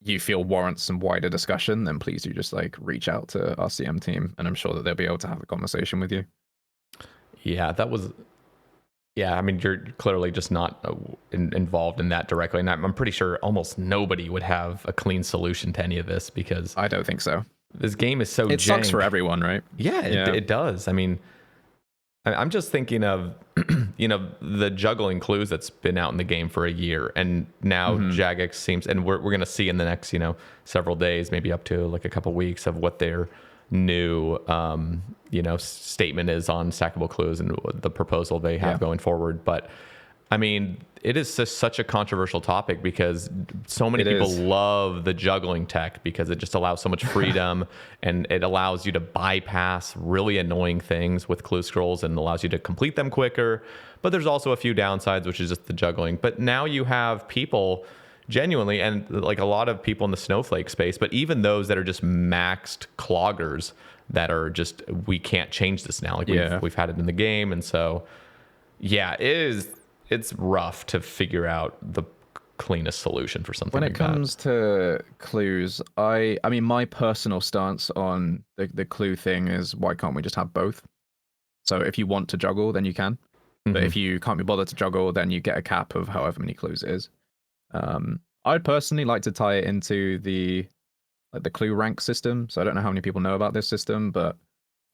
you feel warrants some wider discussion, then please do just like reach out to our CM team, and I'm sure that they'll be able to have a conversation with you. Yeah, that was. Yeah, I mean, you're clearly just not involved in that directly, and I'm pretty sure almost nobody would have a clean solution to any of this because I don't think so. this game is so It jank. sucks for everyone, right? Yeah, it does. I mean, I'm just thinking of, the juggling clues that's been out in the game for a year, and now Jagex seems, and we're going to see in the next, several days, maybe up to like a couple weeks, of what their new, statement is on stackable clues and the proposal they have going forward. But I mean, it is just such a controversial topic because so many people love the juggling tech because it just allows so much freedom and it allows you to bypass really annoying things with clue scrolls and allows you to complete them quicker. But there's also a few downsides, which is just the juggling. But now you have people genuinely, and like a lot of people in the snowflake space, but even those that are just maxed cloggers that are just, we can't change this now. Like we've had it in the game. And so, yeah, it's rough to figure out the cleanest solution for something when like it comes to clues. I mean, my personal stance on the clue thing is, why can't we just have both? So if you want to juggle, then you can. But if you can't be bothered to juggle, then you get a cap of however many clues it is. I'd personally like to tie it into the clue rank system. So I don't know how many people know about this system, but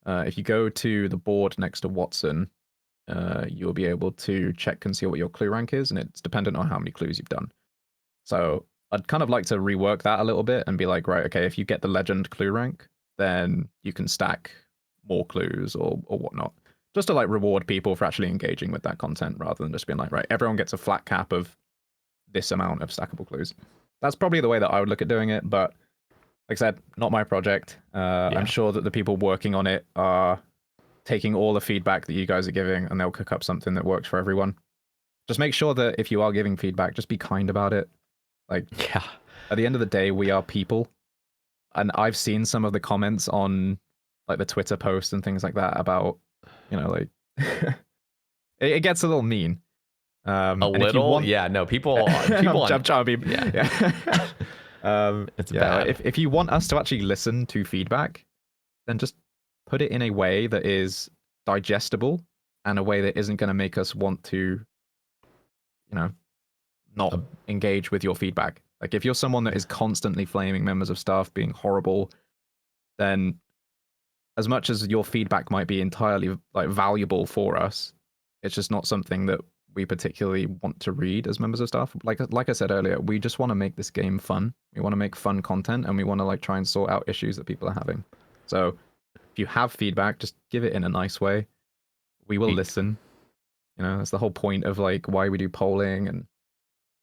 if you go to the board next to Watson, you'll be able to check and see what your clue rank is, and it's dependent on how many clues you've done. So I'd kind of like to rework that a little bit and be like, right, okay, if you get the legend clue rank, then you can stack more clues or whatnot, just to like reward people for actually engaging with that content rather than just being like, right, everyone gets a flat cap of this amount of stackable clues. That's probably the way that I would look at doing it, but like I said, not my project. I'm sure that the people working on it are taking all the feedback that you guys are giving, and they'll cook up something that works for everyone. Just make sure that if you are giving feedback, just be kind about it. Like, at the end of the day, we are people. And I've seen some of the comments on like the Twitter posts and things like that about, like it gets a little mean. A little? Yeah, no, people I'm trying to be, it's bad. If you want us to actually listen to feedback, then just put it in a way that is digestible and a way that isn't going to make us want to, not engage with your feedback. Like if you're someone that is constantly flaming members of staff, being horrible, then as much as your feedback might be entirely like valuable for us, it's just not something that we particularly want to read as members of staff. Like I said earlier, we just want to make this game fun. We want to make fun content, and we want to like try and sort out issues that people are having. So if you have feedback, just give it in a nice way. We will listen. That's the whole point of like why we do polling, and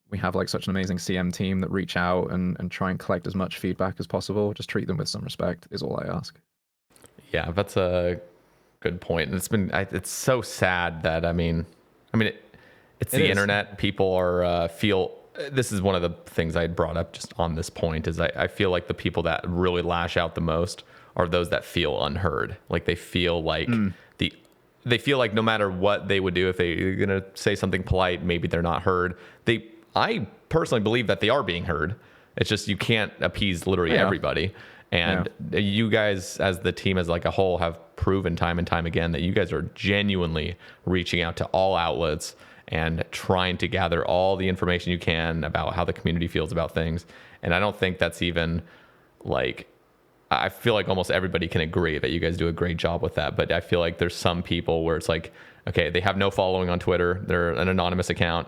we have like such an amazing CM team that reach out and try and collect as much feedback as possible. Just treat them with some respect is all I ask. Yeah, that's a good point. And it's so sad that it's the internet. People are feel. This is one of the things I had brought up just on this point is I feel like the people that really lash out the most are those that feel unheard. Like they feel like they feel like no matter what they would do, if they're gonna say something polite, maybe they're not heard. I personally believe that they are being heard. It's just you can't appease literally everybody. And you guys, as the team as like a whole, have proven time and time again that you guys are genuinely reaching out to all outlets and trying to gather all the information you can about how the community feels about things. And I don't think that's even like, I feel like almost everybody can agree that you guys do a great job with that. But I feel like there's some people where it's like, okay, they have no following on Twitter. They're an anonymous account.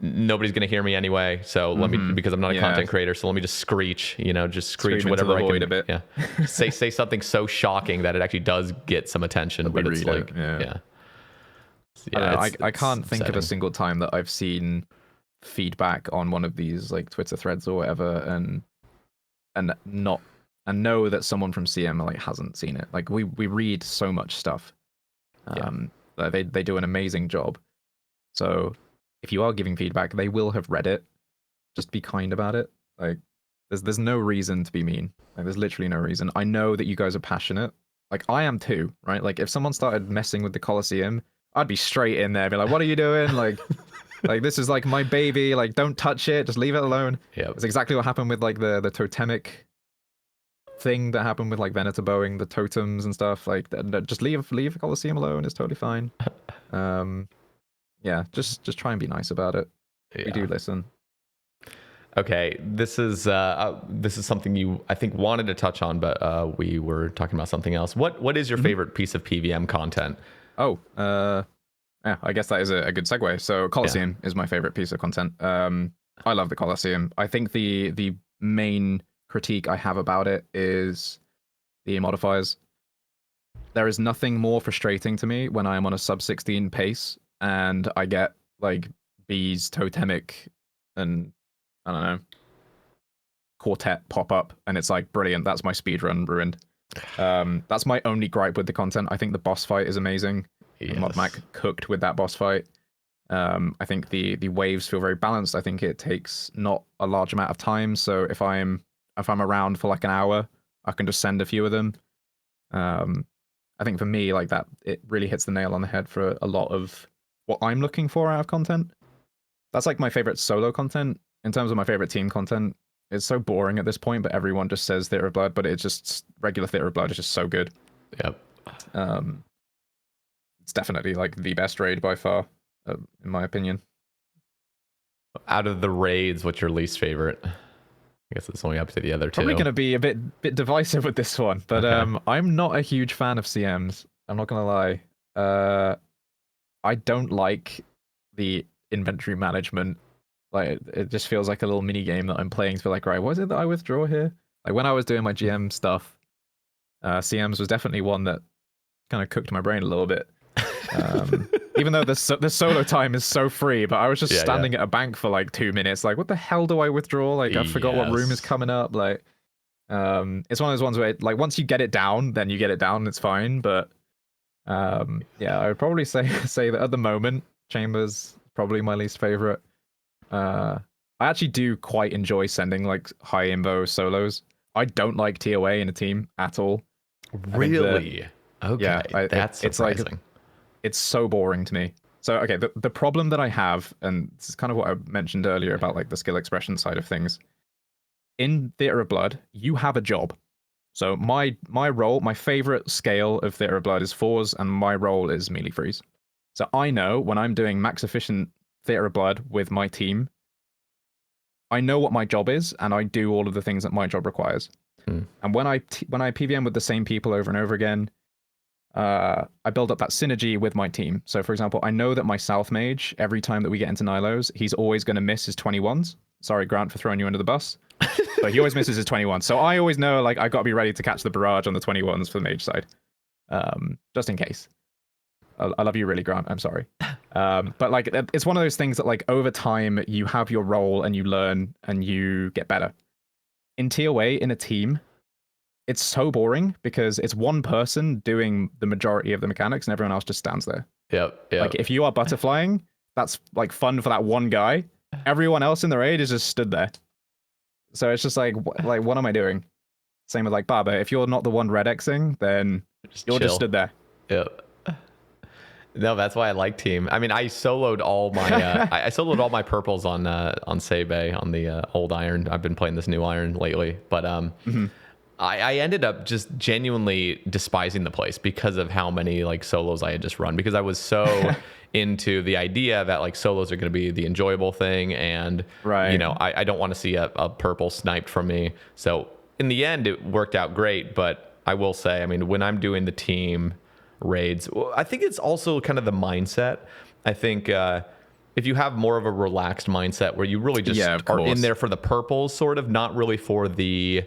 Nobody's going to hear me anyway. So let me, because I'm not a content creator. So let me just screech, just screech whatever I can. A bit. Yeah. say something so shocking that it actually does get some attention. But it's like, I can't think of a single time that I've seen feedback on one of these like Twitter threads or whatever and know that someone from CM like hasn't seen it. Like we read so much stuff. They do an amazing job. So if you are giving feedback, they will have read it. Just be kind about it. Like, there's no reason to be mean. Like, there's literally no reason. I know that you guys are passionate. Like, I am too, right? Like, if someone started messing with the Colosseum, I'd be straight in there, be like, "What are you doing?" Like this is like my baby. Like, don't touch it. Just leave it alone. Yeah. It's exactly what happened with like the totemic thing that happened with like Venator bowing the totems and stuff. Like, just leave the Colosseum alone. It's totally fine. Yeah, just try and be nice about it. Yeah. We do listen. Okay, this is something you I think wanted to touch on, but we were talking about something else. What is your favorite piece of PvM content? Oh, yeah, I guess that is a good segue. So Colosseum is my favorite piece of content. I love the Colosseum. I think the main critique I have about it is the modifiers. There is nothing more frustrating to me when I am on a sub 16 pace and I get like B's totemic and I don't know quartet pop up and it's like brilliant. That's my speedrun ruined. That's my only gripe with the content. I think the boss fight is amazing. Yes. ModMac cooked with that boss fight. I think the waves feel very balanced. I think it takes not a large amount of time. So if I'm around for like an hour, I can just send a few of them. I think for me, like that, it really hits the nail on the head for a lot of what I'm looking for out of content. That's like my favorite solo content. In terms of my favorite team content, it's so boring at this point, but everyone just says Theater of Blood, but it's just regular Theater of Blood is just so good. Yep. It's definitely like the best raid by far, in my opinion. Out of the raids, what's your least favorite? I guess it's only up to the other two. Probably going to be a bit divisive with this one, but okay. I'm not a huge fan of CMs. I'm not going to lie. I don't like the inventory management. Like, it just feels like a little mini game that I'm playing to be like, right, what is it that I withdraw here? Like, when I was doing my GM stuff, CMs was definitely one that kind of cooked my brain a little bit. Even though the solo time is so free, but I was just standing at a bank for like 2 minutes. Like, what the hell do I withdraw? Like, I forgot what room is coming up. Like, it's one of those ones where, like, once you get it down, then you get it down. It's fine. But yeah, I would probably say that at the moment, Chambers probably my least favorite. I actually do quite enjoy sending like high invo solos. I don't like TOA in a team at all. Really? Okay, yeah, that's surprising. It's like, it's so boring to me. So, okay, the problem that I have, and this is kind of what I mentioned earlier about like the skill expression side of things. In Theater of Blood, you have a job. So my role, my favorite scale of Theater of Blood is 4s, and my role is melee freeze. So I know when I'm doing max efficient Theater of Blood with my team, I know what my job is, and I do all of the things that my job requires. And when I PvM with the same people over and over again, I build up that synergy with my team. So, for example, I know that my South Mage, every time that we get into Nilos, he's always going to miss his 21s. Sorry, Grant, for throwing you under the bus. But he always misses his 21s. So I always know, like, I got to be ready to catch the barrage on the 21s for the Mage side. Just in case. I love you really, Grant. I'm sorry. But, like, it's one of those things that, like, over time, you have your role and you learn and you get better. In TOA, in a team, it's so boring because it's one person doing the majority of the mechanics and everyone else just stands there. Yep. Like, if you are butterflying, that's like fun for that one guy. Everyone else in the raid is just stood there. So it's just like what am I doing? Same with like Baba. If you're not the one red Xing, then you're just stood there. Yep. No, that's why I like team. I mean, I soloed all my I soloed all my purples on Sae Bae on the old iron. I've been playing this new iron lately, but I ended up just genuinely despising the place because of how many like solos I had just run, because I was so into the idea that like solos are going to be the enjoyable thing, and you know, I don't want to see a purple sniped from me. So in the end, it worked out great. But I will say, I mean, when I'm doing the team raids, I think it's also kind of the mindset. I think if you have more of a relaxed mindset where you really just are in there for the purples, sort of, not really for the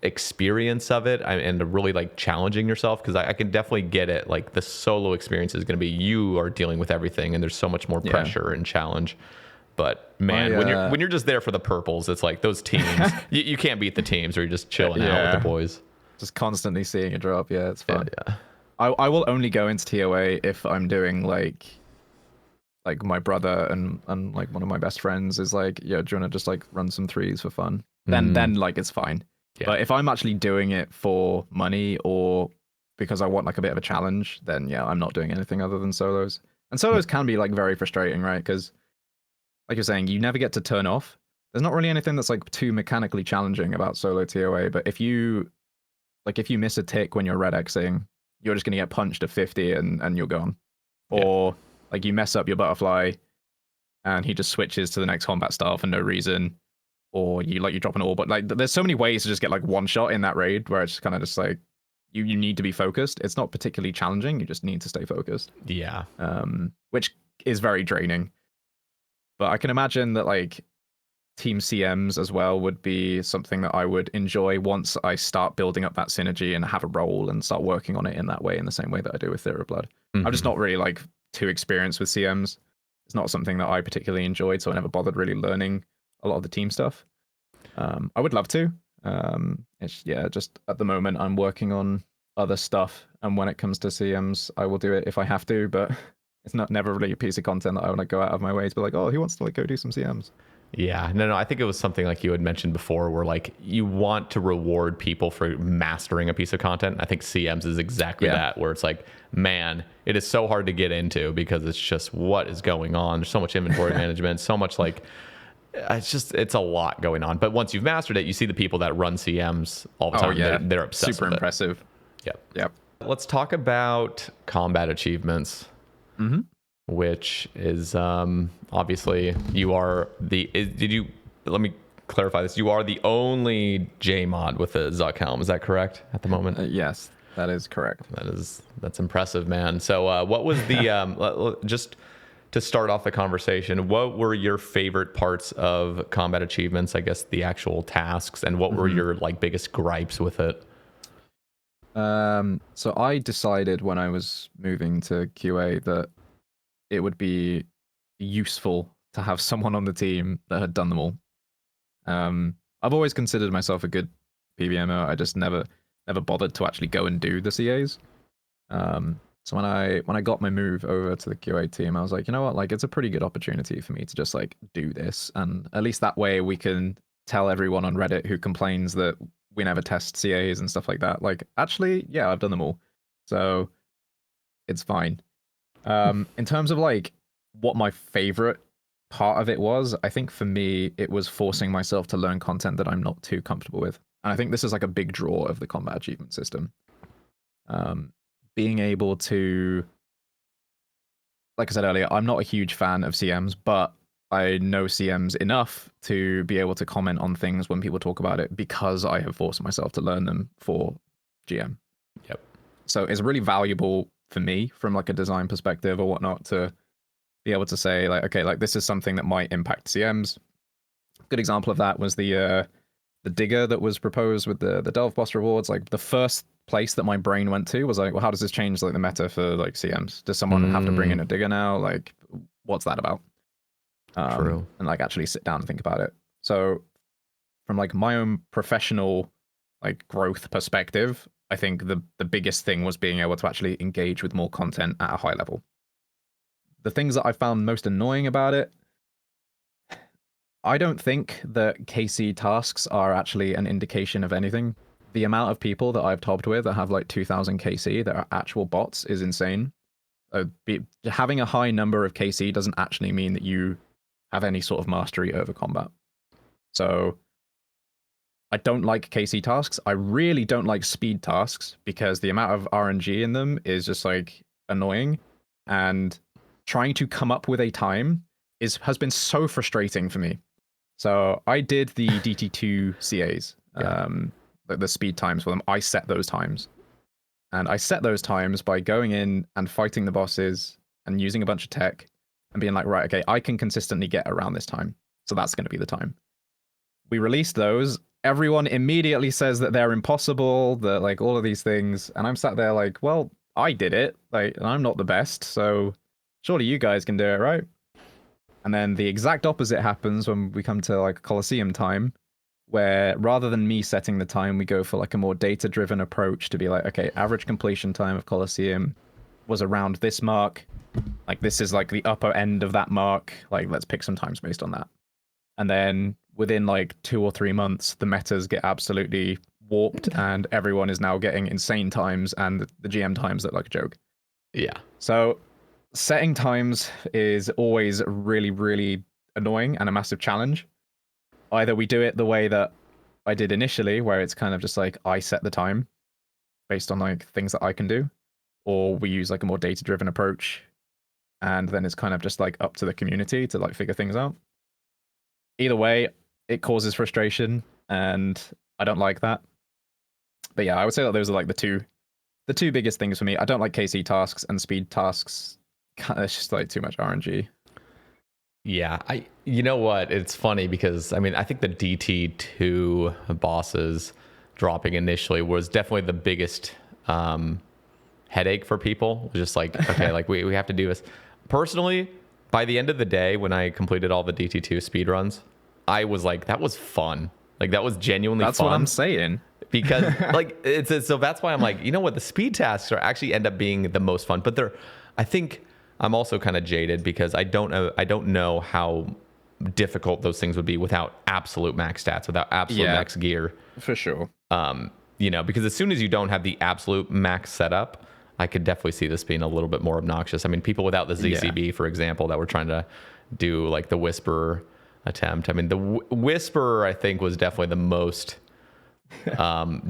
experience of it and really like challenging yourself, because I can definitely get it. Like, the solo experience is going to be you are dealing with everything, and there's so much more pressure and challenge. But man, when you're just there for the purples, it's like those teams. you can't beat the teams, or you're just chilling out with the boys. Just constantly seeing a drop. Yeah, it's fun. I will only go into TOA if I'm doing like like my brother and like one of my best friends is like, yeah, do you want to just like run some threes for fun? Then like it's fine. Yeah. But if I'm actually doing it for money or because I want like a bit of a challenge, then yeah, I'm not doing anything other than solos. And solos can be like very frustrating, right? Because like you're saying, you never get to turn off. There's not really anything that's like too mechanically challenging about solo TOA, but if you miss a tick when you're red Xing, you're just gonna get punched at 50 and you're gone. Or like you mess up your butterfly and he just switches to the next combat style for no reason. Or you drop an orb, but like there's so many ways to just get like one shot in that raid where it's kind of just like you need to be focused. It's not particularly challenging, you just need to stay focused. Yeah. Which is very draining. But I can imagine that like team CMs as well would be something that I would enjoy once I start building up that synergy and have a role and start working on it in that way, in the same way that I do with Theory of Blood. I'm just not really like too experienced with CMs. It's not something that I particularly enjoyed, so I never bothered really learning a lot of the team stuff. I would love to. It's just at the moment I'm working on other stuff, and when it comes to CMs, I will do it if I have to, but it's never really a piece of content that I want to go out of my way to be like, oh, who wants to like go do some CMs? Yeah, no, I think it was something like you had mentioned before where like you want to reward people for mastering a piece of content. I think CMs is exactly that, where it's like, man, it is so hard to get into because it's just what is going on. There's so much inventory management, so much like, it's a lot going on. But once you've mastered it, you see the people that run CMs all the time. Oh, yeah. They're obsessed Super with impressive. Yep. Let's talk about combat achievements. Which is obviously you are let me clarify this. You are the only JMod with a Zuck helm. Is that correct at the moment? Yes, that is correct. That's impressive, man. So what was the, just to start off the conversation, what were your favorite parts of combat achievements? I guess the actual tasks, and what were your like biggest gripes with it? So I decided when I was moving to QA that it would be useful to have someone on the team that had done them all. I've always considered myself a good PvMer. I just never bothered to actually go and do the CAs. So when I got my move over to the QA team, I was like, you know what, like it's a pretty good opportunity for me to just like do this, and at least that way we can tell everyone on Reddit who complains that we never test CAs and stuff like that, like, actually, yeah, I've done them all, so it's fine. In terms of like what my favorite part of it was, I think for me it was forcing myself to learn content that I'm not too comfortable with, and I think this is like a big draw of the combat achievement system. Being able to, like I said earlier, I'm not a huge fan of CMs, but I know CMs enough to be able to comment on things when people talk about it because I have forced myself to learn them for GM. Yep. So it's really valuable for me from like a design perspective or whatnot to be able to say like, okay, like this is something that might impact CMs. Good example of that was the digger that was proposed with the Delve Boss rewards. Like the first place that my brain went to was like, well, how does this change like the meta for like CMs? Does someone have to bring in a digger now? Like, what's that about? True. And like actually sit down and think about it. So from like my own professional like growth perspective, I think the biggest thing was being able to actually engage with more content at a high level. The things that I found most annoying about it, I don't think that KC tasks are actually an indication of anything. The amount of people that I've tobbed with that have like 2000 KC that are actual bots is insane. Having a high number of KC doesn't actually mean that you have any sort of mastery over combat. So I don't like KC tasks. I really don't like speed tasks because the amount of RNG in them is just like annoying, and trying to come up with a time has been so frustrating for me. So I did the DT2 CAs, the speed times for them. I set those times. And I set those times by going in and fighting the bosses and using a bunch of tech and being like, right, okay, I can consistently get around this time. So that's going to be the time. We released those. Everyone immediately says that they're impossible, that like all of these things. And I'm sat there like, well, I did it. Like, and I'm not the best. So surely you guys can do it, right? And then the exact opposite happens when we come to like Colosseum time, where rather than me setting the time, we go for like a more data-driven approach to be like, okay, average completion time of Colosseum was around this mark. like this is like the upper end of that mark. Like let's pick some times based on that. And then within like 2 or 3 months, the metas get absolutely warped, and everyone is now getting insane times, and the GM times look like a joke. Yeah. So setting times is always really, really annoying and a massive challenge. Either we do it the way that I did initially, where it's kind of just like I set the time based on like things that I can do, or we use like a more data-driven approach, and then it's kind of just like up to the community to like figure things out. Either way, it causes frustration, and I don't like that. But yeah, I would say that those are like the two biggest things for me. I don't like KC tasks and speed tasks. It's just like too much RNG. Yeah, you know what? It's funny because I mean, I think the DT2 bosses dropping initially was definitely the biggest headache for people. It was just like, okay, like we have to do this. Personally, by the end of the day, when I completed all the DT2 speedruns, I was like, that was fun. Like that was genuinely That's fun. what I'm saying. Because like it's so that's why I'm like, you know what? The speed tasks are actually end up being the most fun, but I think I'm also kind of jaded because I don't know how difficult those things would be without absolute max stats, without absolute max gear. For sure. You know, because as soon as you don't have the absolute max setup, I could definitely see this being a little bit more obnoxious. I mean, people without the ZCB, for example, that were trying to do like the Whisperer attempt. I mean, the Whisperer, I think, was definitely the most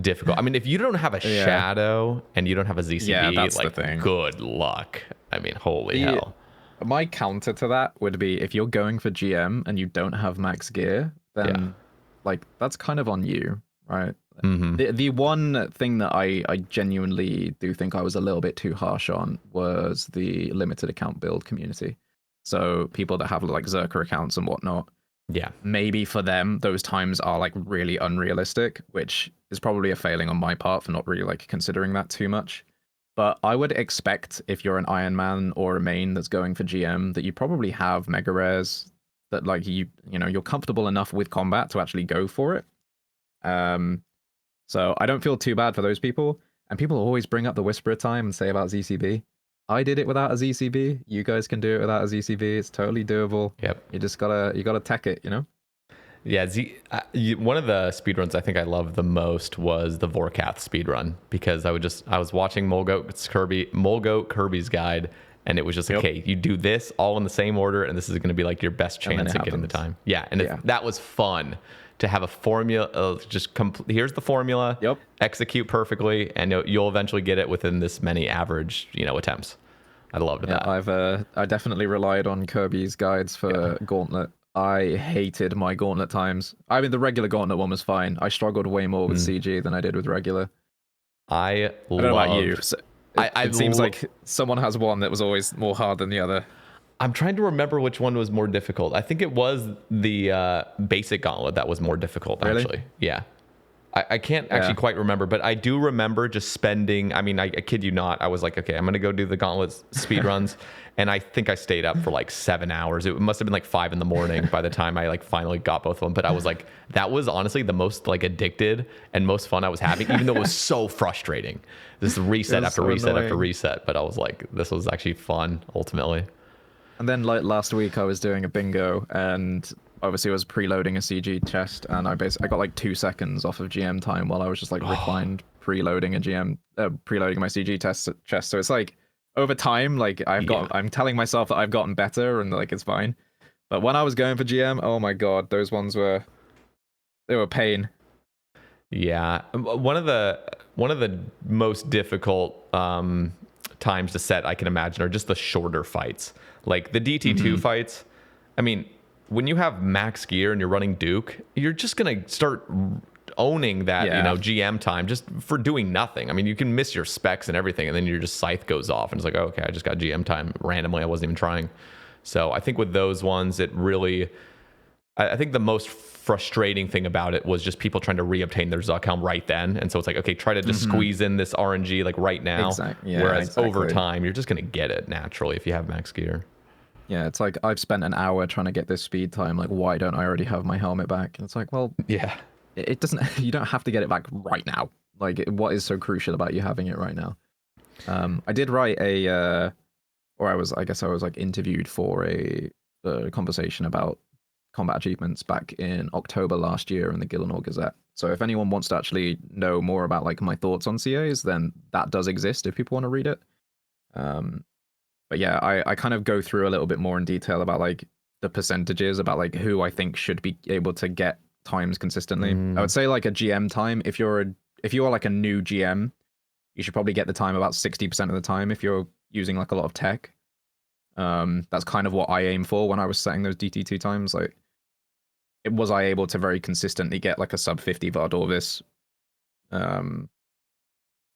difficult. I mean, if you don't have a shadow and you don't have a ZCB, that's like, the thing. Good luck. I mean, holy hell. My counter to that would be if you're going for GM and you don't have max gear, then like that's kind of on you, right? Mm-hmm. The one thing that I genuinely do think I was a little bit too harsh on was the limited account build community. So people that have like Zerker accounts and whatnot. Yeah. Maybe for them, those times are like really unrealistic, which is probably a failing on my part for not really like considering that too much. But I would expect if you're an Iron Man or a main that's going for GM that you probably have mega rares that like you know you're comfortable enough with combat to actually go for it. So I don't feel too bad for those people. And people always bring up the Whisperer time and say about ZCB. I did it without a ZCB. You guys can do it without a ZCB. It's totally doable. Yep. You just gotta tech it, you know. Yeah, one of the speedruns I think I loved the most was the Vorkath speedrun because I was watching Mulgoat Kirby's guide, and it was just okay, you do this all in the same order, and this is going to be like your best chance at getting the time. Yeah, and that was fun to have a formula. Here's the formula. Yep. Execute perfectly, and you'll eventually get it within this many average that. I loved that. I definitely relied on Kirby's guides for Gauntlet. I hated my Gauntlet times. I mean, the regular Gauntlet one was fine. I struggled way more with CG than I did with regular. I don't know about you. So it seems like someone has one that was always more hard than the other. I'm trying to remember which one was more difficult. I think it was the basic Gauntlet that was more difficult, actually. Yeah. I can't actually quite remember, but I do remember just spending, I mean, I kid you not, I was like, okay, I'm going to go do the Gauntlet speed runs. And I think I stayed up for like 7 hours. It must have been like 5 a.m. by the time I like finally got both of them. But I was like, that was honestly the most like addicted and most fun I was having, even though it was so frustrating. This reset after reset after reset. But I was like, this was actually fun ultimately. And then like last week I was doing a bingo and obviously I was preloading a CG chest and I got like 2 seconds off of GM time while I was just like reclined preloading preloading my CG chest. So it's like over time, like I'm telling myself that I've gotten better and like it's fine. But when I was going for GM, oh my god, those ones were pain. Yeah, one of the most difficult times to set I can imagine are just the shorter fights, like the DT2 fights. I mean, when you have max gear and you're running Duke, you're just gonna start owning that GM time just for doing nothing. I mean, you can miss your specs and everything, and then your just scythe goes off, and it's like, oh, okay, I just got GM time randomly. I wasn't even trying. So I think with those ones, it really, I think the most frustrating thing about it was just people trying to reobtain their Zuckhelm right then, and so it's like, okay, try to just squeeze in this RNG like right now. Whereas over time, you're just gonna get it naturally if you have max gear. Yeah, it's like I've spent an hour trying to get this speed time. Like, why don't I already have my helmet back? And it's like, well, yeah, it doesn't. You don't have to get it back right now. Like, what is so crucial about you having it right now? I did write I guess I was like interviewed for a conversation about combat achievements back in October last year in the Gillinor Gazette. So if anyone wants to actually know more about like my thoughts on CAs, then that does exist if people want to read it. But yeah, I kind of go through a little bit more in detail about like the percentages, about like who I think should be able to get times consistently. I would say like a GM time, if you are like a new GM, you should probably get the time about 60% of the time if you're using like a lot of tech. That's kind of what I aim for when I was setting those DT2 times. Like, was I able to very consistently get like a sub 50 Vardorvis? Like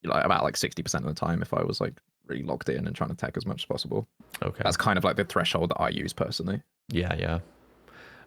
about like 60% of the time if I was like really locked in and trying to tech as much as possible. Okay. That's kind of like the threshold that I use personally. Yeah.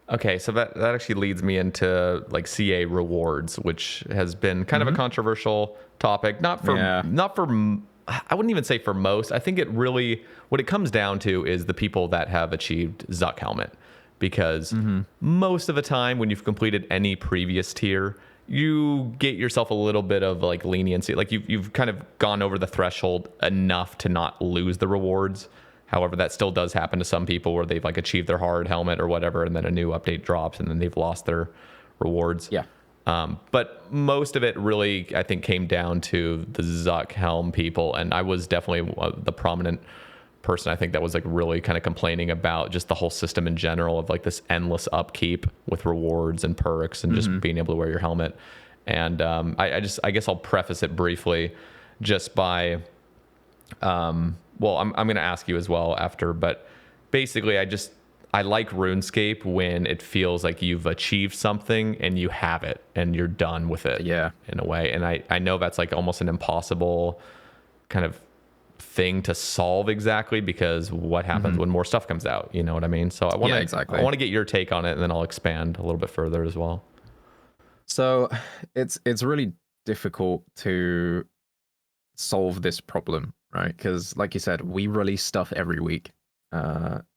Okay, so that actually leads me into like CA rewards, which has been kind of a controversial topic. Not for I wouldn't even say for most. I think it really, what it comes down to is the people that have achieved Zuck Helmet, because most of the time when you've completed any previous tier, you get yourself a little bit of like leniency. Like you've kind of gone over the threshold enough to not lose the rewards. However, that still does happen to some people where they've like achieved their hard helmet or whatever, and then a new update drops and then they've lost their rewards. Yeah. But most of it really, I think, came down to the Zuck Helm people. And I was definitely the prominent person, I think, that was like really kind of complaining about just the whole system in general of like this endless upkeep with rewards and perks and just being able to wear your helmet. And I guess I'll preface it briefly just by... well, I'm going to ask you as well after, but basically I like RuneScape when it feels like you've achieved something and you have it and you're done with it. Yeah. In a way. And I know that's like almost an impossible kind of thing to solve exactly, because what happens when more stuff comes out? You know what I mean? So I want to get your take on it, and then I'll expand a little bit further as well. So it's really difficult to solve this problem, right? Because like you said, we release stuff every week.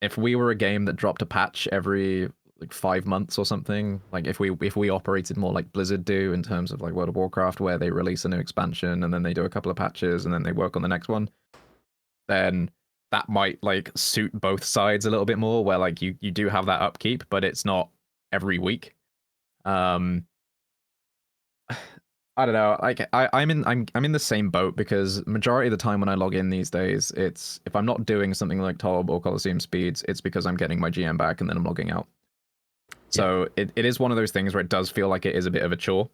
If we were a game that dropped a patch every like 5 months or something, like if we operated more like Blizzard do in terms of like World of Warcraft, where they release a new expansion and then they do a couple of patches and then they work on the next one, then that might like suit both sides a little bit more, where like you do have that upkeep, but it's not every week. I don't know. Like I'm in the same boat, because majority of the time when I log in these days, it's if I'm not doing something like Tob or Coliseum Speeds, it's because I'm getting my GM back and then I'm logging out. So it is one of those things where it does feel like it is a bit of a chore.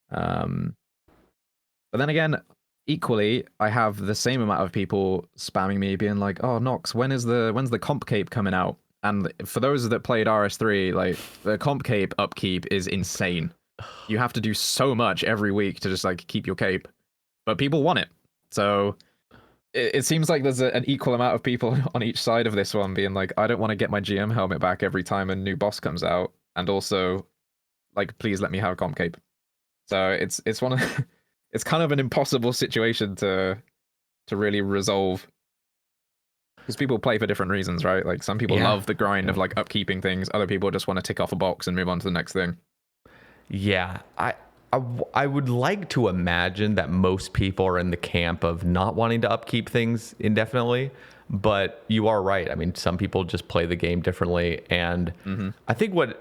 But then again, equally, I have the same amount of people spamming me, being like, "Oh, Nox, when's the comp cape coming out?" And for those that played RS3, like the comp cape upkeep is insane. You have to do so much every week to just like keep your cape, but people want it. So it seems like there's an equal amount of people on each side of this one being like, I don't want to get my GM helmet back every time a new boss comes out, and also like, please let me have comp cape. So it's one of it's kind of an impossible situation to really resolve, because people play for different reasons, right? Like some people love the grind of like upkeeping things, other people just want to tick off a box and move on to the next thing. Yeah, I would like to imagine that most people are in the camp of not wanting to upkeep things indefinitely, but you are right. I mean, some people just play the game differently, and I think when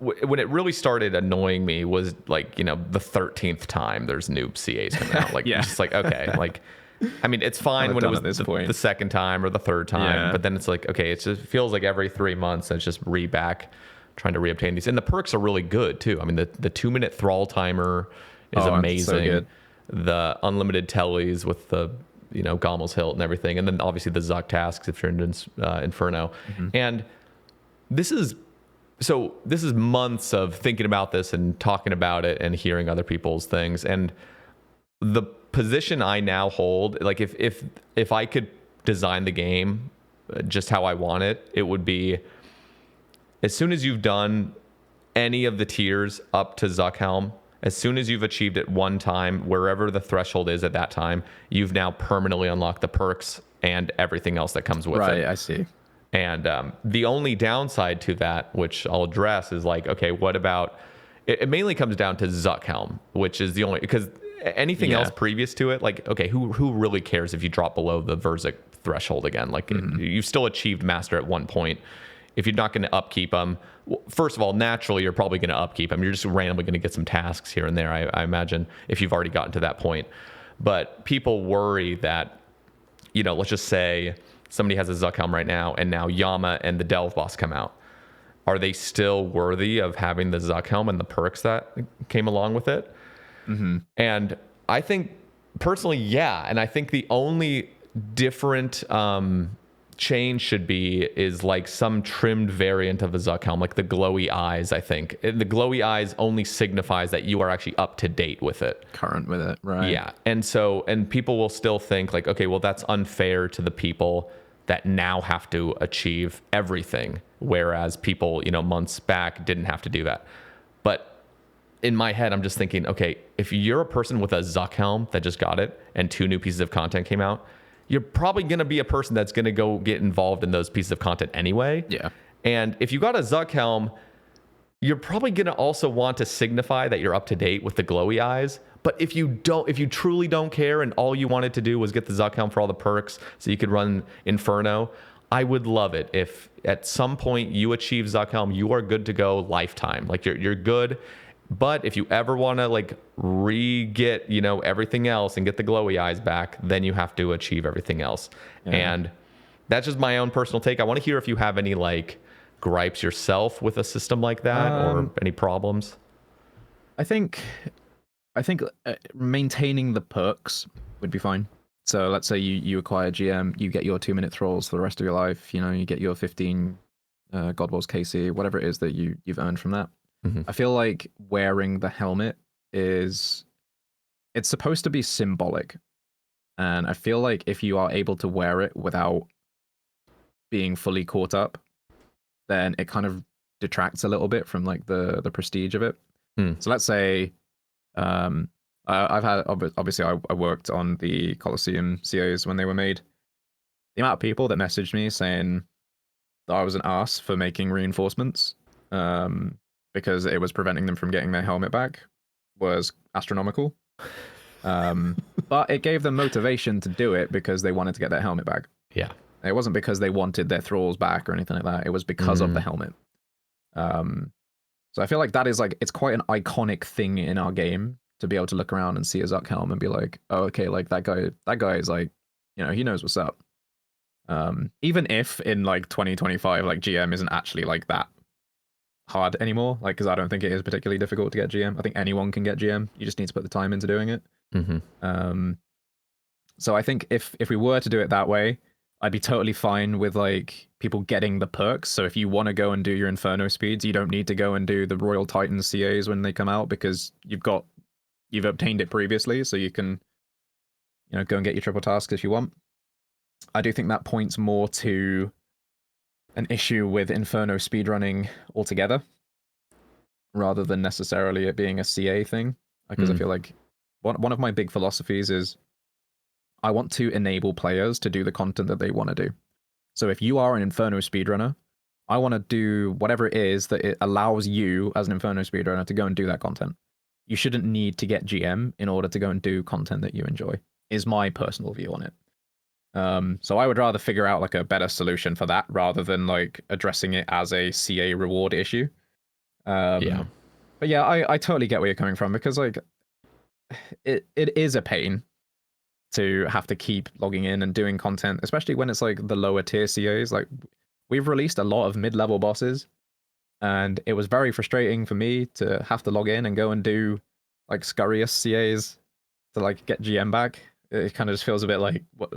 it really started annoying me was like, you know, the 13th time there's new CAs coming out. Like, just like, okay, like, I mean, it's fine when it was the second time or the third time, but then it's like, okay, it just feels like every 3 months and it's just back trying to reobtain these. And the perks are really good too. I mean, the 2-minute thrall timer is amazing. So good. The unlimited tellies with the, you know, Gommel's hilt and everything. And then obviously the Zuck tasks if you're in Inferno. And this is months of thinking about this and talking about it and hearing other people's things. And the position I now hold, like if I could design the game just how I want it, it would be, as soon as you've done any of the tiers up to Zuck Helm, as soon as you've achieved it one time, wherever the threshold is at that time, you've now permanently unlocked the perks and everything else that comes with it. Right, I see. And the only downside to that, which I'll address, is like, okay, what about... It mainly comes down to Zuck Helm, which is the only... Because anything else previous to it, like, okay, who really cares if you drop below the Verzik threshold again. Like you've still achieved master at one point. If you're not going to upkeep them, well, first of all, naturally, you're probably going to upkeep them. You're just randomly going to get some tasks here and there, I imagine, if you've already gotten to that point. But people worry that, let's just say somebody has a Zuck helm right now, and now Yama and the Delve boss come out. Are they still worthy of having the Zuck helm and the perks that came along with it? And I think, personally, yeah. And I think the only different change should be is like some trimmed variant of the Zuck helm, like the glowy eyes. I think the glowy eyes only signifies that you are actually up to date with it, current with it, right? Yeah. And people will still think like, okay, well, that's unfair to the people that now have to achieve everything, whereas people months back didn't have to do that. But in my head, I'm just thinking, okay, if you're a person with a Zuck helm that just got it and 2 new pieces of content came out, you're probably going to be a person that's going to go get involved in those pieces of content anyway. Yeah. And if you got a Zuck helm, you're probably going to also want to signify that you're up to date with the glowy eyes. But if you truly don't care and all you wanted to do was get the Zuck helm for all the perks so you could run Inferno, I would love it if at some point you achieve Zuck helm, you are good to go lifetime. Like you're good. But if you ever want to like re-get, everything else and get the glowy eyes back, then you have to achieve everything else. Yeah. And that's just my own personal take. I want to hear if you have any like gripes yourself with a system like that or any problems. I think maintaining the perks would be fine. So let's say you acquire GM, you get your 2-minute thralls for the rest of your life. You get your 15 God Wars KC, whatever it is that you've earned from that. I feel like wearing the helmet it's supposed to be symbolic. And I feel like if you are able to wear it without being fully caught up, then it kind of detracts a little bit from like the prestige of it. So let's say I've had, obviously I worked on the Colosseum CAs when they were made. The amount of people that messaged me saying that I was an ass for making reinforcements because it was preventing them from getting their helmet back was astronomical. But it gave them motivation to do it because they wanted to get their helmet back. Yeah. It wasn't because they wanted their thralls back or anything like that. It was because of the helmet. So I feel like that is like, it's quite an iconic thing in our game to be able to look around and see a Zuck helm and be like, oh, okay, like that guy is like, he knows what's up. Even if in like 2025, like GM isn't actually like that hard anymore, like, because I don't think it is particularly difficult to get GM. I think anyone can get GM. You just need to put the time into doing it. So I think if we were to do it that way, I'd be totally fine with like people getting the perks. So if you want to go and do your Inferno speeds, you don't need to go and do the Royal Titans CAs when they come out because you've obtained it previously, so you can go and get your triple tasks if you want. I do think that points more to an issue with Inferno speedrunning altogether, rather than necessarily it being a CA thing. Because I feel like one of my big philosophies is I want to enable players to do the content that they want to do. So if you are an Inferno speedrunner, I want to do whatever it is that it allows you as an Inferno speedrunner to go and do that content. You shouldn't need to get GM in order to go and do content that you enjoy, is my personal view on it. So I would rather figure out like a better solution for that rather than like addressing it as a CA reward issue. But yeah, I totally get where you're coming from, because like it is a pain to have to keep logging in and doing content, especially when it's like the lower tier CAs. Like we've released a lot of mid-level bosses, and it was very frustrating for me to have to log in and go and do like scurrious CAs to like get GM back. It kind of just feels a bit like what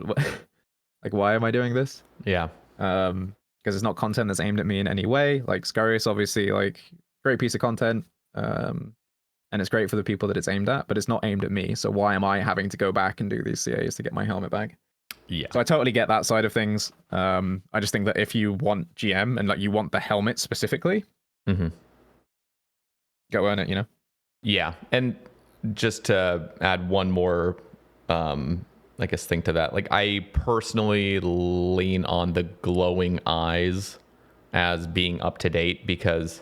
like why am I doing this? Yeah. Because it's not content that's aimed at me in any way. Like scurrious, obviously, like great piece of content. And it's great for the people that it's aimed at, but it's not aimed at me. So why am I having to go back and do these CAs to get my helmet back? Yeah. So I totally get that side of things. I just think that if you want GM and like you want the helmet specifically, go earn it, Yeah. And just to add one more, I guess, thing to that, like I personally lean on the glowing eyes as being up to date, because,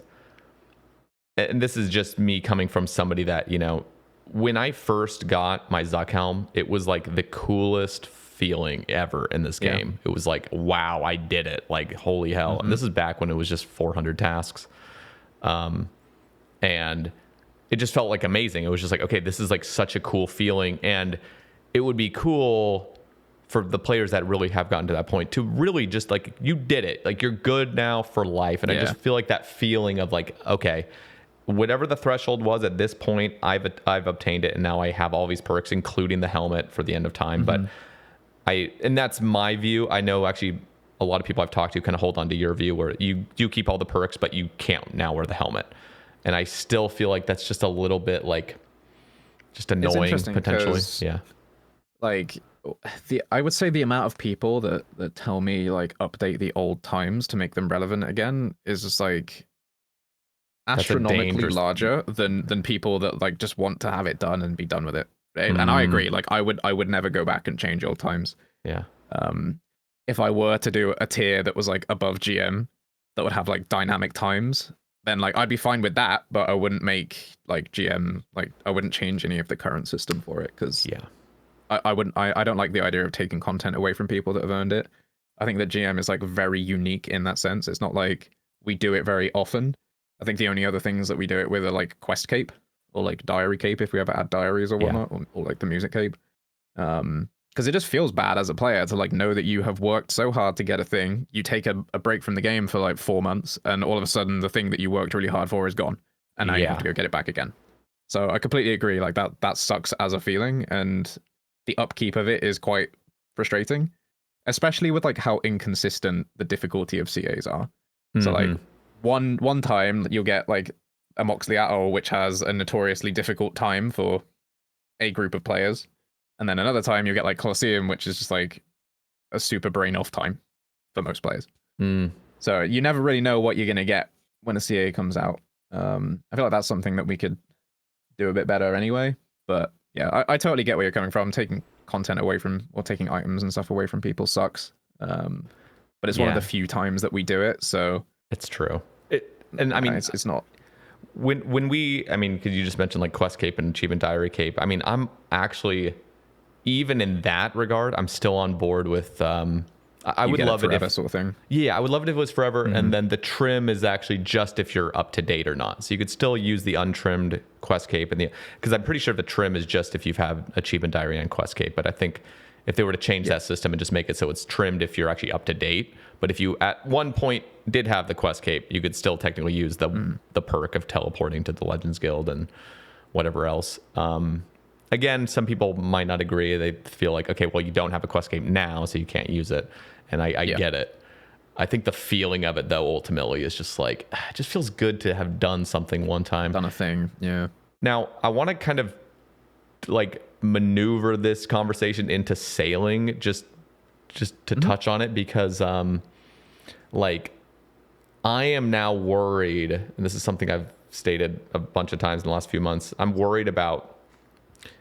and this is just me coming from somebody that, when I first got my Zuck helm, it was like the coolest feeling ever in this game. It was like, wow, I did it. Like, holy hell. And this is back when it was just 400 tasks. And it just felt like amazing. It was just like, okay, this is like such a cool feeling. And it would be cool for the players that really have gotten to that point to really just like, you did it. Like, you're good now for life. And I just feel like that feeling of like, okay, whatever the threshold was at this point, I've obtained it. And now I have all these perks, including the helmet for the end of time. But and that's my view. I know actually a lot of people I've talked to kind of hold on to your view where you do keep all the perks, but you can't now wear the helmet. And I still feel like that's just a little bit like just annoying potentially. Yeah. Like I would say the amount of people that tell me like update the old times to make them relevant again is just like astronomically larger than people that like just want to have it done and be done with it. And I agree. Like I would never go back and change old times. Yeah. If I were to do a tier that was like above GM that would have like dynamic times, then like I'd be fine with that, but I wouldn't make like GM, like I wouldn't change any of the current system for it because I don't like the idea of taking content away from people that have earned it. I think that GM is like very unique in that sense. It's not like we do it very often. I think the only other things that we do it with are like quest cape or like diary cape if we ever add diaries or whatnot, or like the music cape. Because it just feels bad as a player to like know that you have worked so hard to get a thing, you take a break from the game for like 4 months, and all of a sudden the thing that you worked really hard for is gone, and now you have to go get it back again. So I completely agree. Like that sucks as a feeling, and the upkeep of it is quite frustrating, especially with like how inconsistent the difficulty of CAs are. So like one time you'll get like a Moxley Atoll, which has a notoriously difficult time for a group of players. And then another time you get like Colosseum, which is just like a super brain off time for most players. So you never really know what you're going to get when a CA comes out. I feel like that's something that we could do a bit better anyway. But yeah, I totally get where you're coming from. Taking content away from, or taking items and stuff away from people sucks. But it's one of the few times that we do it. So it's true. And I mean, it's not. When we, I mean, because you just mentioned like quest cape and achievement diary cape. I mean, I'm actually, even in that regard, I'm still on board with. I would love it if sort of thing. Yeah, I would love it if it was forever, and then the trim is actually just if you're up to date or not. So you could still use the untrimmed quest cape and because I'm pretty sure the trim is just if you've had achievement diary and quest cape. But I think if they were to change that system and just make it so it's trimmed if you're actually up to date, but if you at one point did have the quest cape, you could still technically use the perk of teleporting to the Legends Guild and whatever else. Again, some people might not agree. They feel like, okay, well, you don't have a quest cape now, so you can't use it. And I get it. I think the feeling of it, though, ultimately is just like, it just feels good to have done something one time. Done a thing, yeah. Now, I want to kind of like maneuver this conversation into sailing, just to touch on it, because like I am now worried, and this is something I've stated a bunch of times in the last few months. I'm worried about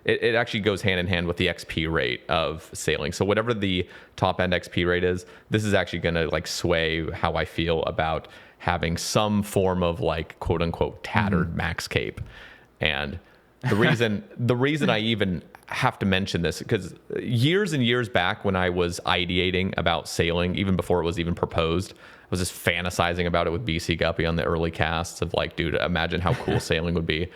it actually goes hand in hand with the XP rate of sailing. So whatever the top end XP rate is, this is actually going to like sway how I feel about having some form of like quote unquote tattered max cape. And the reason I even have to mention this, because years and years back when I was ideating about sailing, even before it was even proposed, I was just fantasizing about it with BC Guppy on the early casts of like, dude, imagine how cool sailing would be.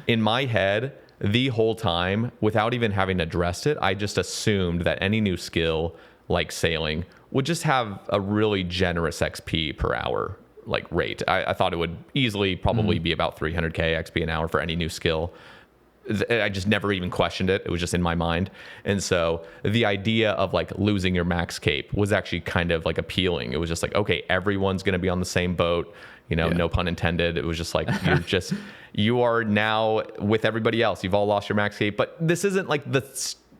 In my head, the whole time, without even having addressed it, I just assumed that any new skill like sailing would just have a really generous XP per hour like rate. I thought it would easily probably be about 300k XP an hour for any new skill. I just never even questioned it. It was just in my mind. And so the idea of like losing your max cape was actually kind of like appealing. It was just like, okay, everyone's going to be on the same boat, no pun intended. It was just like, you are now with everybody else. You've all lost your max cape, but this isn't like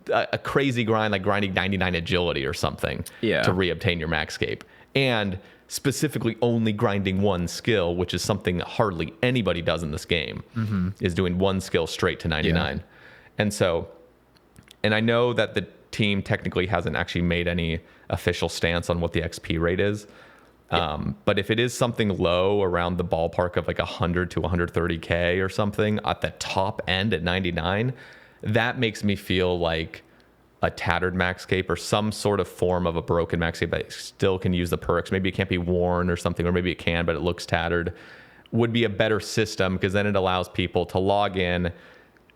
a crazy grind, like grinding 99 agility or something to reobtain your max cape. And specifically only grinding one skill, which is something hardly anybody does in this game, is doing one skill straight to 99. And I know that the team technically hasn't actually made any official stance on what the XP rate is. But if it is something low around the ballpark of like 100 to 130k or something at the top end at 99, that makes me feel like a tattered max cape or some sort of form of a broken max cape that still can use the perks. Maybe it can't be worn or something, or maybe it can, but it looks tattered, would be a better system, because then it allows people to log in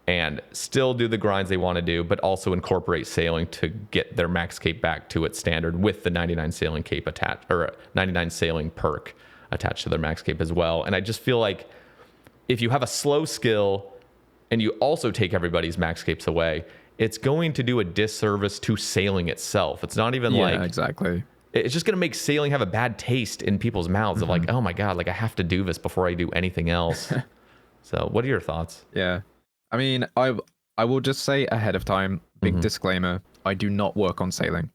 and still do the grinds they want to do, but also incorporate sailing to get their max cape back to its standard with the 99 sailing cape attached, or 99 sailing perk attached to their max cape as well. And I just feel like if you have a slow skill and you also take everybody's max capes away, it's going to do a disservice to sailing itself. It's not even like... exactly. It's just going to make sailing have a bad taste in people's mouths of like, oh my God, like I have to do this before I do anything else. So what are your thoughts? Yeah. I mean, I will just say ahead of time, big disclaimer, I do not work on sailing.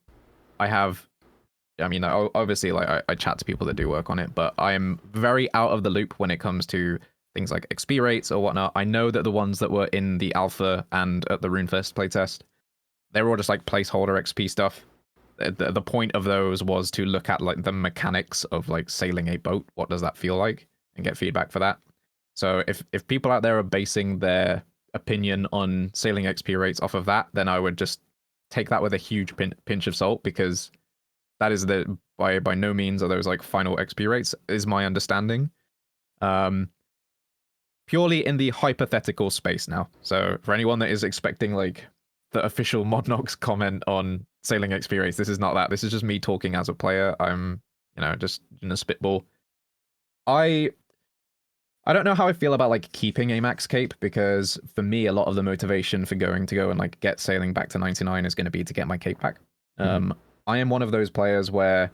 Obviously, like I chat to people that do work on it, but I am very out of the loop when it comes to things like XP rates or whatnot. I know that the ones that were in the alpha and at the Runefest playtest, they were all just like placeholder XP stuff. The point of those was to look at like the mechanics of like sailing a boat. What does that feel like? And get feedback for that. So if people out there are basing their opinion on sailing XP rates off of that, then I would just take that with a huge pinch of salt, because that is by no means are those like final XP rates, is my understanding. Purely in the hypothetical space now. So for anyone that is expecting like the official Modnox comment on sailing XP rates, this is not that. This is just me talking as a player. I'm, just in a spitball. I don't know how I feel about like keeping a max cape, because for me, a lot of the motivation for going and like get sailing back to 99 is going to be to get my cape back. I am one of those players where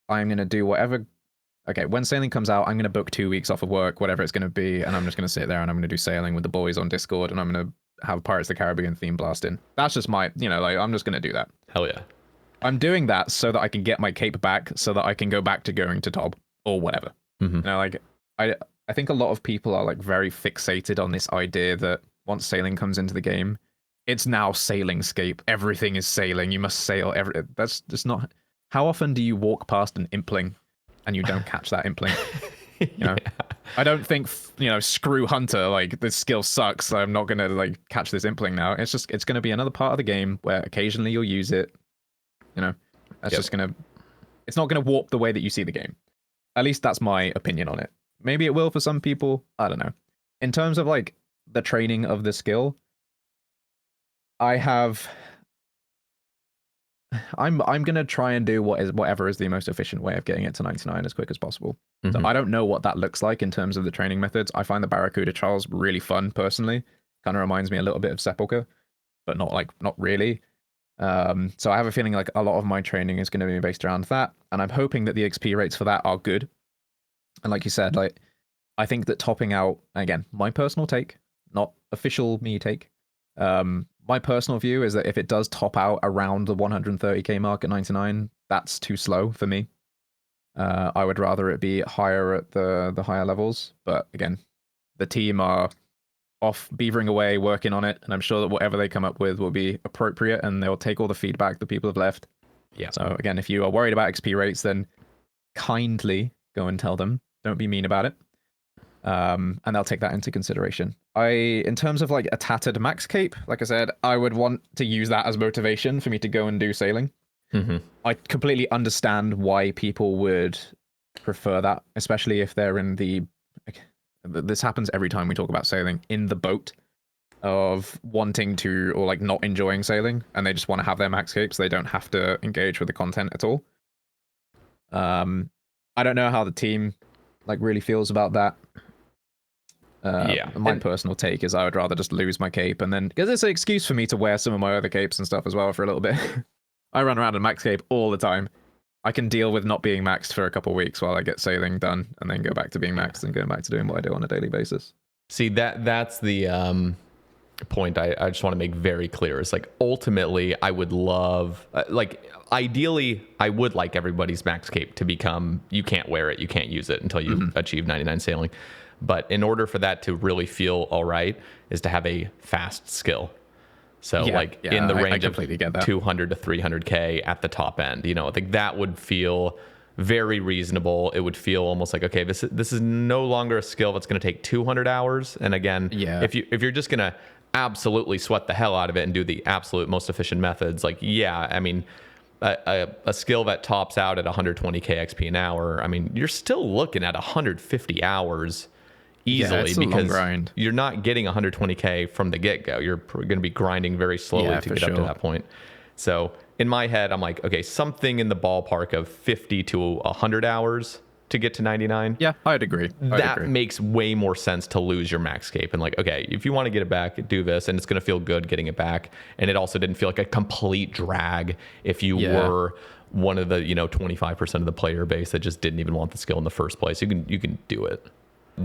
I'm going to do whatever. Okay, when sailing comes out, I'm going to book 2 weeks off of work, whatever it's going to be, and I'm just going to sit there and I'm going to do sailing with the boys on Discord, and I'm going to have Pirates of the Caribbean theme blasting. That's just my, like I'm just going to do that. Hell yeah. I'm doing that so that I can get my cape back, so that I can go back to going to Tob or whatever. I think a lot of people are like very fixated on this idea that once sailing comes into the game, it's now sailing scape. Everything is sailing. You must sail. That's just not. How often do you walk past an impling and you don't catch that impling? I don't think screw Hunter, like this skill sucks, so I'm not gonna like catch this impling now. It's gonna be another part of the game where occasionally you'll use it. It's not gonna warp the way that you see the game. At least that's my opinion on it. Maybe it will for some people. I don't know. In terms of like the training of the skill, I'm gonna try and do whatever is the most efficient way of getting it to 99 as quick as possible. So I don't know what that looks like in terms of the training methods. I find the Barracuda Trials really fun personally. Kind of reminds me a little bit of Sepulchre, but not really. So I have a feeling like a lot of my training is going to be based around that, and I'm hoping that the XP rates for that are good. And like you said, like I think that topping out, again, my personal take, not official me take. My personal view is that if it does top out around the 130k mark at 99, that's too slow for me. I would rather it be higher at the higher levels. But again, the team are off beavering away, working on it, and I'm sure that whatever they come up with will be appropriate, and they'll take all the feedback that people have left. Yeah. So again, if you are worried about XP rates, then kindly go and tell them. Don't be mean about it. And they'll take that into consideration. In terms of like a tattered max cape, like I said, I would want to use that as motivation for me to go and do sailing. I completely understand why people would prefer that, especially if they're in the... This happens every time we talk about sailing, in the boat of wanting to, or like not enjoying sailing, and they just want to have their max capes. They don't have to engage with the content at all. I don't know how the team like really feels about that. My personal take is I would rather just lose my cape, and then, because it's an excuse for me to wear some of my other capes and stuff as well for a little bit. I run around in max cape all the time. I can deal with not being maxed for a couple of weeks while I get sailing done, and then go back to being maxed and going back to doing what I do on a daily basis. See, that's the point I just want to make very clear. It's like, ultimately, I would love, ideally, I would like everybody's max cape to become, you can't wear it, you can't use it until you achieve 99 sailing. But in order for that to really feel all right, is to have a fast skill. So in the range of 200 to 300k at the top end, I think that would feel very reasonable. It would feel almost like, okay, this is no longer a skill that's going to take 200 hours. And again, if you're just going to absolutely sweat the hell out of it and do the absolute most efficient methods, like, yeah, I mean, a skill that tops out at 120k XP an hour, I mean, you're still looking at 150 hours easily, it's a long because grind. you're not getting 120k from the get-go. You're going to be grinding very slowly to get up to that point. So in my head, I'm like, okay, something in the ballpark of 50 to 100 hours to get to 99. Yeah, I'd agree. That makes way more sense to lose your max cape and like, okay, if you want to get it back, do this, and it's going to feel good getting it back. And it also didn't feel like a complete drag if you were one of the 25% of the player base that just didn't even want the skill in the first place. You can do it.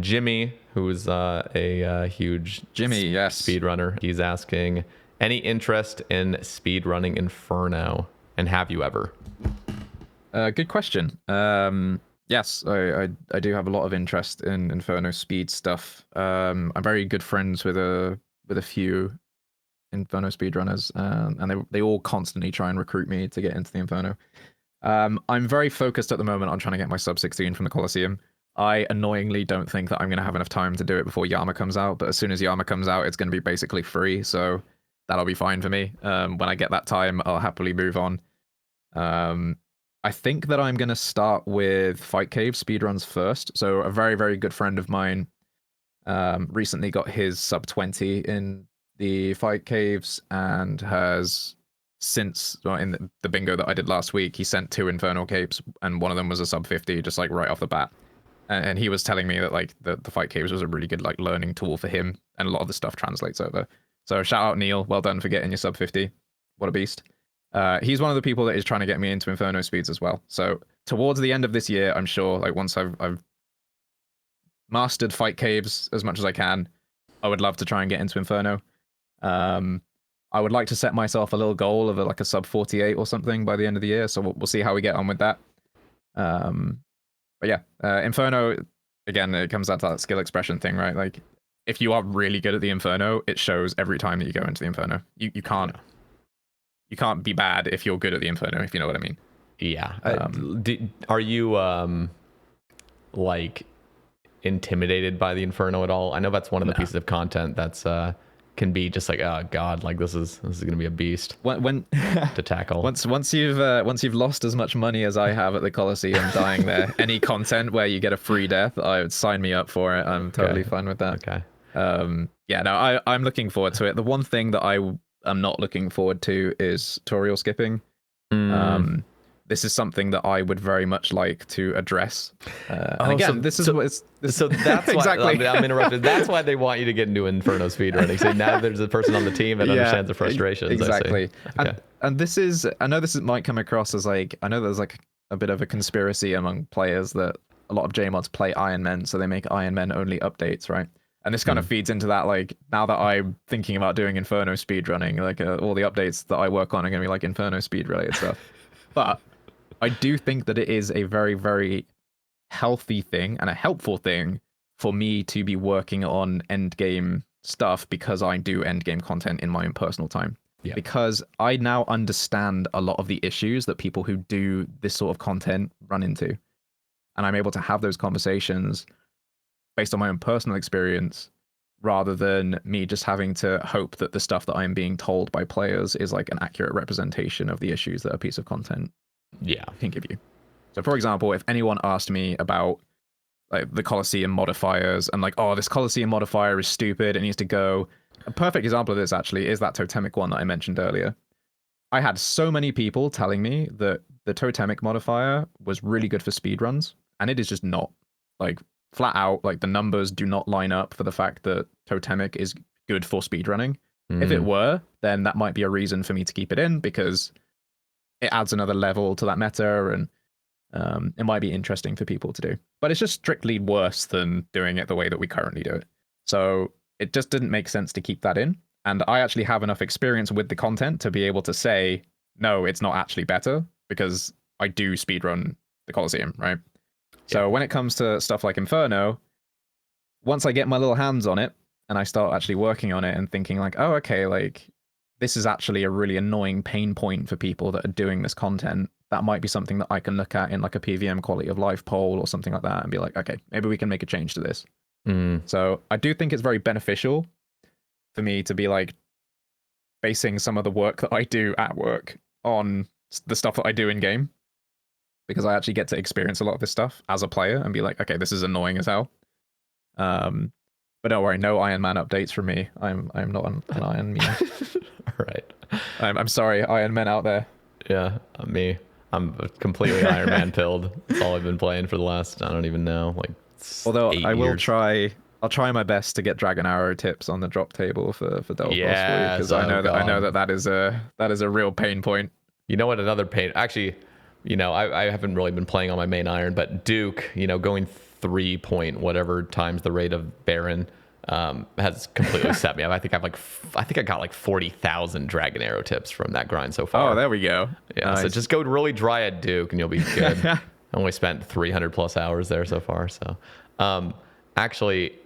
Jimmy, who's a huge speedrunner, he's asking, any interest in speedrunning Inferno, and have you ever? Good question. Yes, I do have a lot of interest in Inferno speed stuff. I'm very good friends with a few Inferno speedrunners, and they all constantly try and recruit me to get into the Inferno. I'm very focused at the moment on trying to get my sub 16 from the Coliseum. I annoyingly don't think that I'm going to have enough time to do it before Yama comes out, but as soon as Yama comes out, it's going to be basically free, so that'll be fine for me. When I get that time, I'll happily move on. I think that I'm going to start with Fight Cave speedruns first. So a very, very good friend of mine recently got his sub 20 in the Fight Caves, and has since, well, in the bingo that I did last week, he sent 2 Infernal Capes, and one of them was a sub 50, just like right off the bat. And he was telling me that like the Fight Caves was a really good like learning tool for him, and a lot of the stuff translates over. So shout out Neil, well done for getting your sub 50. What a beast. He's one of the people that is trying to get me into Inferno speeds as well. So towards the end of this year, I'm sure, like once I've mastered Fight Caves as much as I can, I would love to try and get into Inferno. I would like to set myself a little goal of like a sub 48 or something by the end of the year. So we'll see how we get on with that. But yeah, Inferno, again, it comes down to that skill expression thing, right? Like if you are really good at the Inferno, it shows every time that you go into the Inferno. You can't be bad if you're good at the Inferno, if you know what I mean. Yeah. Are you like intimidated by the Inferno at all? I know that's one of the pieces of content that's can be just like, oh god, like this is gonna be a beast when to tackle. Once you've lost as much money as I have at the Coliseum dying there, any content where you get a free death, I would sign me up for it. I'm totally fine with that. Okay. Yeah, no, I'm looking forward to it. The one thing that I'm not looking forward to is tutorial skipping. This is something that I would very much like to address. And again, so that's why exactly. I'm interrupted. That's why they want you to get into Inferno speedrunning. So now there's a person on the team that understands the frustrations. Exactly. Okay. And this is, I know this might come across as like, I know there's like a bit of a conspiracy among players that a lot of JMods play Iron Men, so they make Iron Men only updates, right? And this kind of feeds into that, like, now that I'm thinking about doing Inferno speedrunning, like, all the updates that I work on are going to be, like, Inferno speed-related stuff. But I do think that it is a very, very healthy thing and a helpful thing for me to be working on endgame stuff, because I do endgame content in my own personal time. Yeah. Because I now understand a lot of the issues that people who do this sort of content run into. And I'm able to have those conversations based on my own personal experience, rather than me just having to hope that the stuff that I'm being told by players is like an accurate representation of the issues that a piece of content can give you. So for example, if anyone asked me about like the Coliseum modifiers and like, oh, this Coliseum modifier is stupid, it needs to go. A perfect example of this actually is that totemic one that I mentioned earlier. I had so many people telling me that the totemic modifier was really good for speedruns, and it is just not. Like, flat out, like the numbers do not line up for the fact that totemic is good for speedrunning. If it were, then that might be a reason for me to keep it in, because it adds another level to that meta, and it might be interesting for people to do. But it's just strictly worse than doing it the way that we currently do it. So it just didn't make sense to keep that in. And I actually have enough experience with the content to be able to say, no, it's not actually better, because I do speedrun the Coliseum, right? So when it comes to stuff like Inferno, once I get my little hands on it and I start actually working on it and thinking like, oh, okay, like this is actually a really annoying pain point for people that are doing this content, that might be something that I can look at in like a PvM quality of life poll or something like that and be like, okay, maybe we can make a change to this. So I do think it's very beneficial. for me to be like basing some of the work that I do at work on the stuff that I do in game, because I actually get to experience a lot of this stuff as a player and be like, okay, this is annoying as hell. But don't worry, no Iron Man updates from me. I'm not an Iron Man. All right. I'm sorry, Iron Men out there. Yeah, me. I'm completely Iron Man pilled. That's all I've been playing for the last, I don't even know, like Although 8 I will years. I'll try my best to get Dragon Arrow tips on the drop table for Delphos, Yes, because I know that is a real pain point. You know what? Another pain. Actually, I haven't really been playing on my main iron, but Duke, going 3 point whatever times the rate of Baron has completely set me up. I think I got like 40,000 Dragon Arrow tips from that grind so far. Oh, there we go. Yeah, Nice. so just go really dry at Duke and you'll be good. I only spent 300 plus hours there so far. So, actually,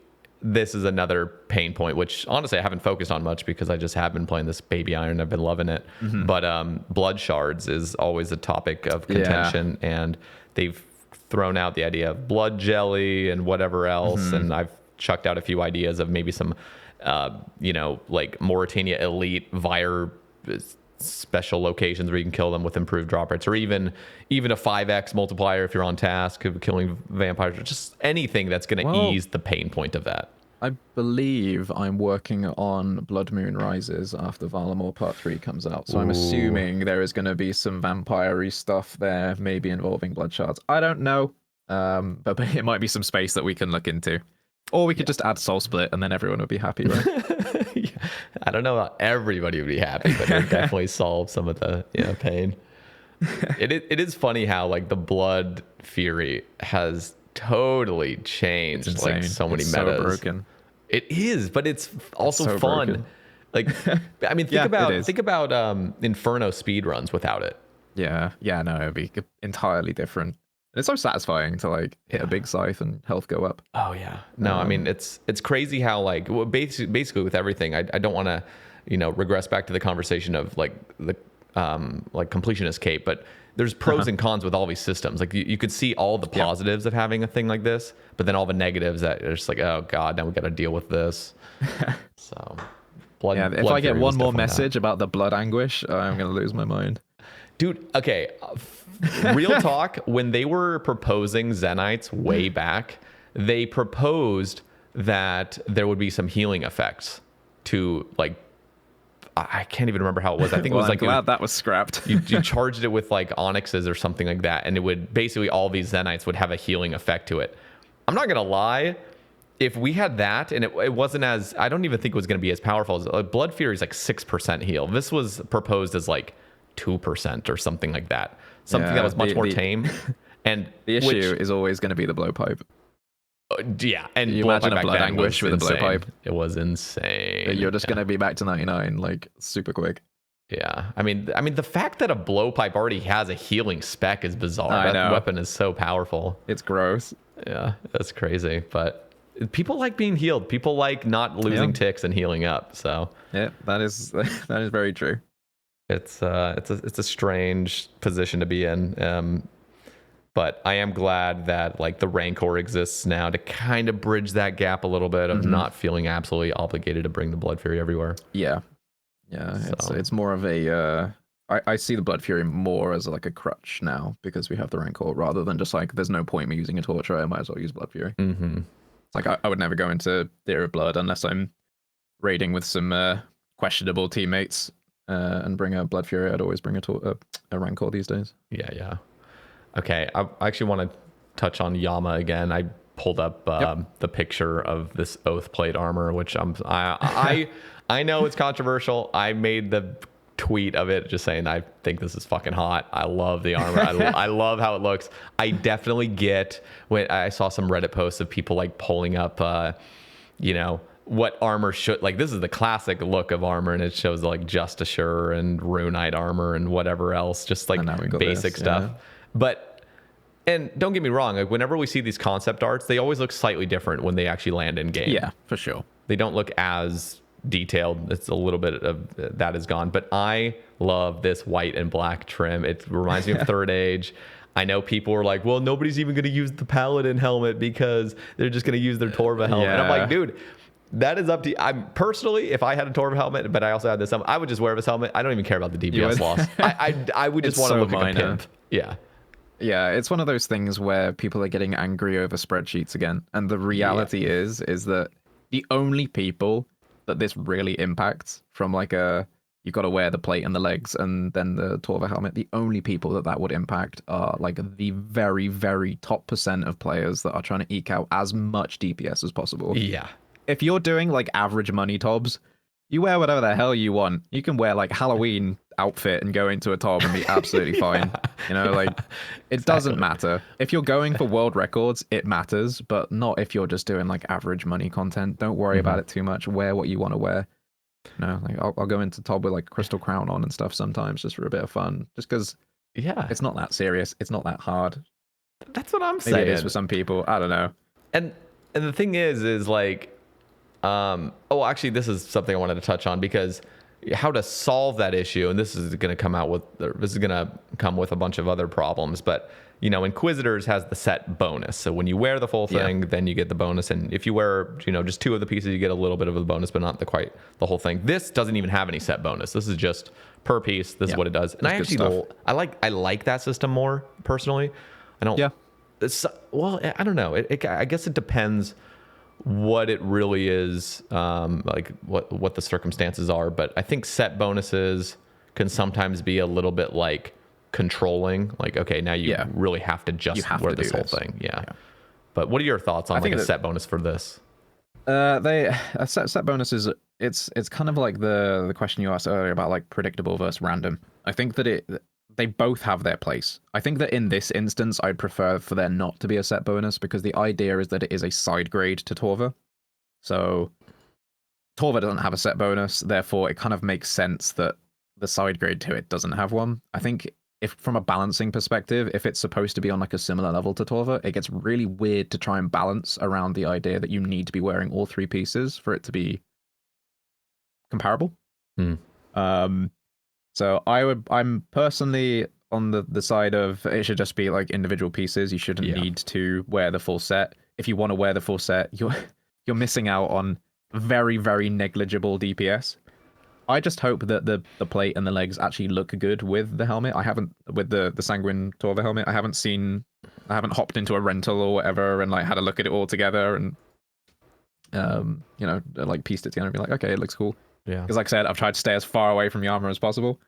this is another pain point, which honestly I haven't focused on much because I just have been playing this baby iron. I've been loving it. But blood shards is always a topic of contention, and they've thrown out the idea of blood jelly and whatever else. And I've chucked out a few ideas of maybe some, like Mauritania elite Vire special locations where you can kill them with improved drop rates, or even a 5x multiplier if you're on task of killing vampires, or just anything that's going to ease the pain point of that. I believe I'm working on Blood Moon Rises after Valamore Part 3 comes out, so I'm assuming there is going to be some vampire-y stuff there, maybe involving blood shards. I don't know, but it might be some space that we can look into. Or we could just add Soul Split and then everyone would be happy, right? I don't know about everybody would be happy, but it would definitely solve some of the pain. It is funny how like the Blood Fury has totally changed like so many metas. So broken. It is, but it's also so fun. Broken. Like, I mean, think about Inferno speedruns without it. Yeah, no, it'd be entirely different. It's so satisfying to like hit a big scythe and health go up. Oh yeah. No, I mean it's crazy how like basically with everything. I don't want to regress back to the conversation of like the like completionist cape, but there's pros and cons with all these systems. Like you could see all the positives of having a thing like this, but then all the negatives that are just like, oh god, now we got to deal with this. So blood. Yeah, if I get one more message about the blood anguish, I'm gonna lose my mind. Dude, okay, real talk, when they were proposing Zenites way back, they proposed that there would be some healing effects to, like, I can't even remember how it was. I think it was like... I'm glad that was scrapped. you charged it with, like, onyxes or something like that, and it would, basically all these Zenites would have a healing effect to it. I'm not going to lie, if we had that, and it wasn't as... I don't even think it was going to be as powerful as... Like, Blood Fury is, like, 6% heal. This was proposed as, like, 2% or something like that. Something that was much more tame. And the issue is always going to be the blowpipe. Yeah, and you imagine a blood anguish with a blowpipe. It was insane. You're just going to be back to 99 like super quick. Yeah, I mean the fact that a blowpipe already has a healing spec is bizarre. That weapon is so powerful. It's gross. Yeah, that's crazy. But people like being healed. People like not losing ticks and healing up. So yeah, that is very true. It's a strange position to be in, but I am glad that like the Rancor exists now to kind of bridge that gap a little bit of not feeling absolutely obligated to bring the Blood Fury everywhere. Yeah, it's more of a I see the Blood Fury more as like a crutch now because we have the Rancor rather than just like there's no point me using a Torture, I might as well use Blood Fury. It's like I would never go into Theory of Blood unless I'm raiding with some questionable teammates. And bring a Blood Fury. I'd always bring a Rancor these days. Yeah. Okay, I actually want to touch on Yama again. I pulled up the picture of this Oath Plate armor, which I know it's controversial. I made the tweet of it just saying I think this is fucking hot. I love the armor. I love how it looks. I definitely get when I saw some Reddit posts of people like pulling up, what armor should, like, this is the classic look of armor, and it shows like Just Assure and Runite armor and whatever else, just like basic stuff. But, and don't get me wrong, like whenever we see these concept arts, they always look slightly different when they actually land in game. Yeah, for sure. They don't look as detailed. It's a little bit of that is gone, but I love this white and black trim. It reminds me of Third Age. I know people were like, well, nobody's even going to use the Paladin helmet because they're just going to use their Torva helmet. And I'm like, dude, That is up to you. I'm personally, if I had a Torv helmet, but I also had this helmet, I would just wear this helmet. I don't even care about the DPS loss. I would just want to look like a pimp. Yeah. Yeah, it's one of those things where people are getting angry over spreadsheets again. And the reality is that the only people that this really impacts from like you've got to wear the plate and the legs and then the Torva helmet, the only people that would impact are like the very, very top % of players that are trying to eke out as much DPS as possible. Yeah. If you're doing like average money tobs, you wear whatever the hell you want. You can wear like Halloween outfit and go into a tob and be absolutely fine. You know, like it doesn't matter. If you're going for world records, it matters, but not if you're just doing like average money content. Don't worry about it too much. Wear what you want to wear. No, like I'll go into tob with like Crystal Crown on and stuff sometimes just for a bit of fun. Just because it's not that serious. It's not that hard. That's what I'm saying. Maybe it is for some people. I don't know. And the thing is like, actually, this is something I wanted to touch on because how to solve that issue, and this is going to come with a bunch of other problems, but you know, Inquisitors has the set bonus. So when you wear the full thing, then you get the bonus, and if you wear, you know, just 2 of the pieces, you get a little bit of a bonus, but not quite the whole thing. This doesn't even have any set bonus. This is just per piece. This is what it does, and I like that system more personally. I don't. Yeah. Well, I don't know. I guess it depends what it really is, like what the circumstances are, but I think set bonuses can sometimes be a little bit like controlling, like, okay, now you really have to wear this whole thing. Yeah. But what are your thoughts on like a set bonus for this? Set bonuses, it's kind of like the question you asked earlier about like predictable versus random. I think that they both have their place. I think that in this instance, I'd prefer for there not to be a set bonus because the idea is that it is a side grade to Torva. So Torva doesn't have a set bonus, therefore it kind of makes sense that the side grade to it doesn't have one. I think if from a balancing perspective, if it's supposed to be on like a similar level to Torva, it gets really weird to try and balance around the idea that you need to be wearing all 3 pieces for it to be comparable. So I'm personally on the side of it should just be like individual pieces. You shouldn't need to wear the full set. If you want to wear the full set, you're missing out on very, very negligible DPS. I just hope that the plate and the legs actually look good with the helmet. I haven't with the Sanguine Torva helmet. I haven't hopped into a rental or whatever and like had a look at it all together and you know, like pieced it together and be like, okay, it looks cool. Yeah. Because like I said, I've tried to stay as far away from Yama as possible.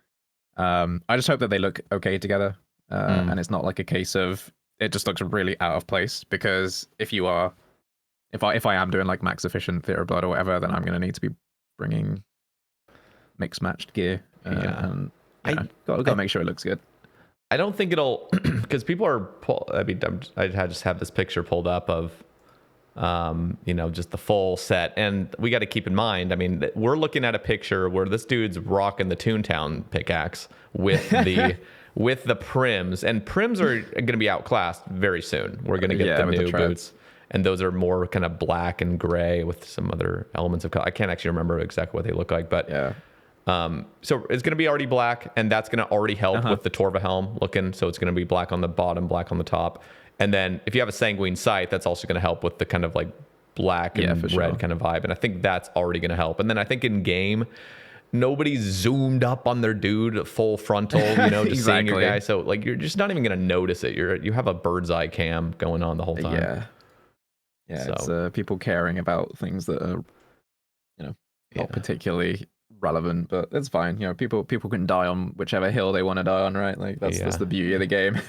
I just hope that they look okay together. And it's not like a case of it just looks really out of place, because if I am doing like max efficient Theater of Blood or whatever, then I'm going to need to be bringing mixed matched gear. And gotta make sure it looks good. I don't think it'll, because people are, I just have this picture pulled up of, you know, just the full set. And we got to keep in mind, I mean, we're looking at a picture where this dude's rocking the Toontown pickaxe with the with the prims, and prims are going to be outclassed very soon. We're going to get the new boots, and those are more kind of black and gray with some other elements of color. I can't actually remember exactly what they look like, but so it's going to be already black, and that's going to already help with the Torva helm looking. So it's going to be black on the bottom, black on the top. And then if you have a Sanguine sight, that's also going to help with the kind of like black and red kind of vibe. And I think that's already going to help. And then I think in game, nobody's zoomed up on their dude full frontal, you know, just seeing your guy. So like, you're just not even going to notice it. You have a bird's eye cam going on the whole time. Yeah. So. It's people caring about things that are, you know, not particularly relevant, but it's fine. You know, people can die on whichever hill they want to die on, right? Like that's the beauty of the game.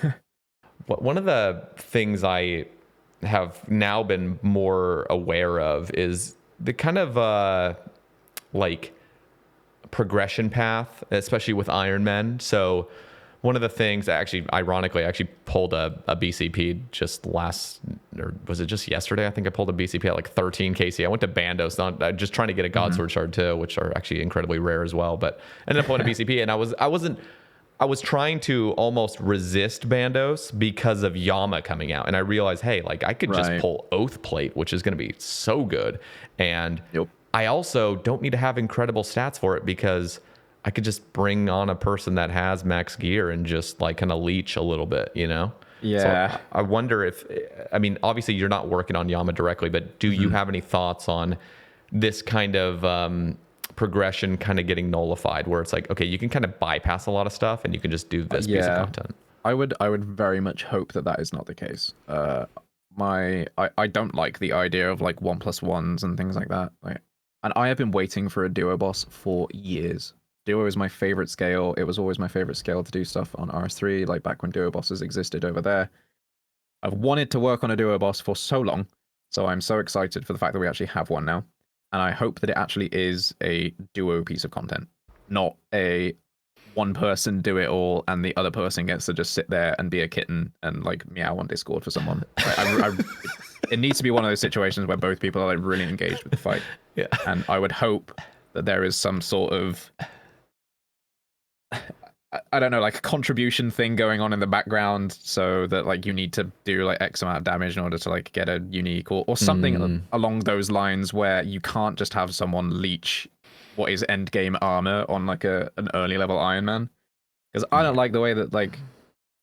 One of the things I have now been more aware of is the kind of like progression path, especially with Iron Men. So one of the things, ironically, I actually pulled a BCP just or was it just yesterday? I think I pulled a BCP at like 13 KC. I went to Bandos, just trying to get a Godsword Shard too, which are actually incredibly rare as well. But ended up pulling a BCP, and I was trying to almost resist Bandos because of Yama coming out. And I realized, hey, like I could just pull Oath Plate, which is going to be so good. And I also don't need to have incredible stats for it, because I could just bring on a person that has max gear and just like kind of leech a little bit, you know? Yeah. So I wonder if, I mean, obviously you're not working on Yama directly, but do you have any thoughts on this kind of progression kind of getting nullified, where it's like, okay, you can kind of bypass a lot of stuff and you can just do this piece of content. I would very much hope that is not the case. I don't like the idea of like 1+1s and things like that. And I have been waiting for a duo boss for years. Duo is my favorite scale. It was always my favorite scale to do stuff on RS3, like back when duo bosses existed over there. I've wanted to work on a duo boss for so long, so I'm so excited for the fact that we actually have one now. And I hope that it actually is a duo piece of content, not a one person do it all and the other person gets to just sit there and be a kitten and like meow on Discord for someone. It needs to be one of those situations where both people are like really engaged with the fight. Yeah. And I would hope that there is some sort of, I don't know, like a contribution thing going on in the background, so that like you need to do like X amount of damage in order to like get a unique or something along those lines, where you can't just have someone leech what is end game armor on like an early level Iron Man. Because I don't like the way that like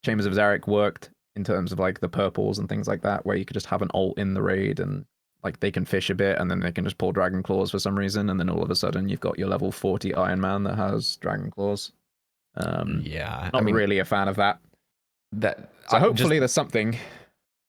Chambers of Zarek worked in terms of like the purples and things like that, where you could just have an ult in the raid and like they can fish a bit and then they can just pull Dragon Claws for some reason, and then all of a sudden you've got your level 40 Iron Man that has Dragon Claws. Not really a fan of that. So hopefully there's something.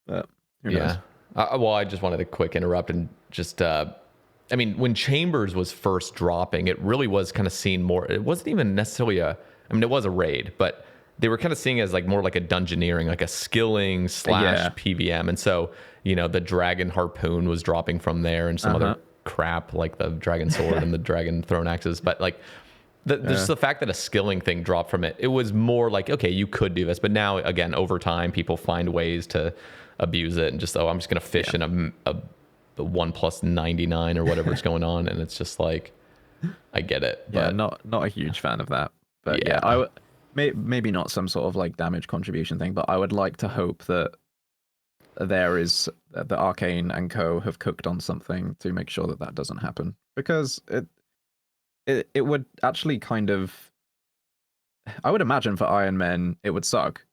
But who knows? Well, I just wanted to quick interrupt and just I mean, when Chambers was first dropping, it really was kind of seen more. It wasn't even necessarily it was a raid, but they were kind of seeing it as like more like a dungeoneering, like a skilling / PvM. And so, the Dragon Harpoon was dropping from there and some other crap like the Dragon Sword and the Dragon Throne Axes. But like just the fact that a skilling thing dropped from it, it was more like, okay, you could do this. But now, again, over time, people find ways to abuse it and just, I'm just going to fish in a 1+99 or whatever's going on, and it's just like, I get it. But not a huge fan of that. But I would maybe not some sort of like damage contribution thing, but I would like to hope that there is the Arcane and Co have cooked on something to make sure that doesn't happen, because it would actually kind of, I would imagine for Iron Men it would suck,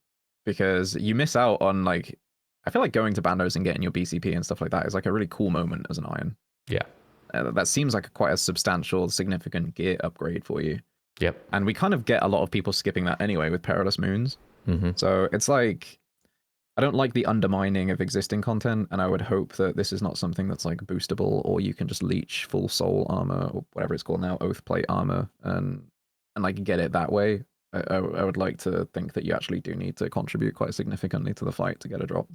because you miss out on like, I feel like going to Bandos and getting your BCP and stuff like that is like a really cool moment as an Iron. Yeah. That seems like quite a substantial, significant gear upgrade for you. Yep. And we kind of get a lot of people skipping that anyway with Perilous Moons. Mm-hmm. So it's like, I don't like the undermining of existing content, and I would hope that this is not something that's like boostable, or you can just leech full soul armor or whatever it's called now, oath plate armor, and like get it that way. I would like to think that you actually do need to contribute quite significantly to the fight to get a drop.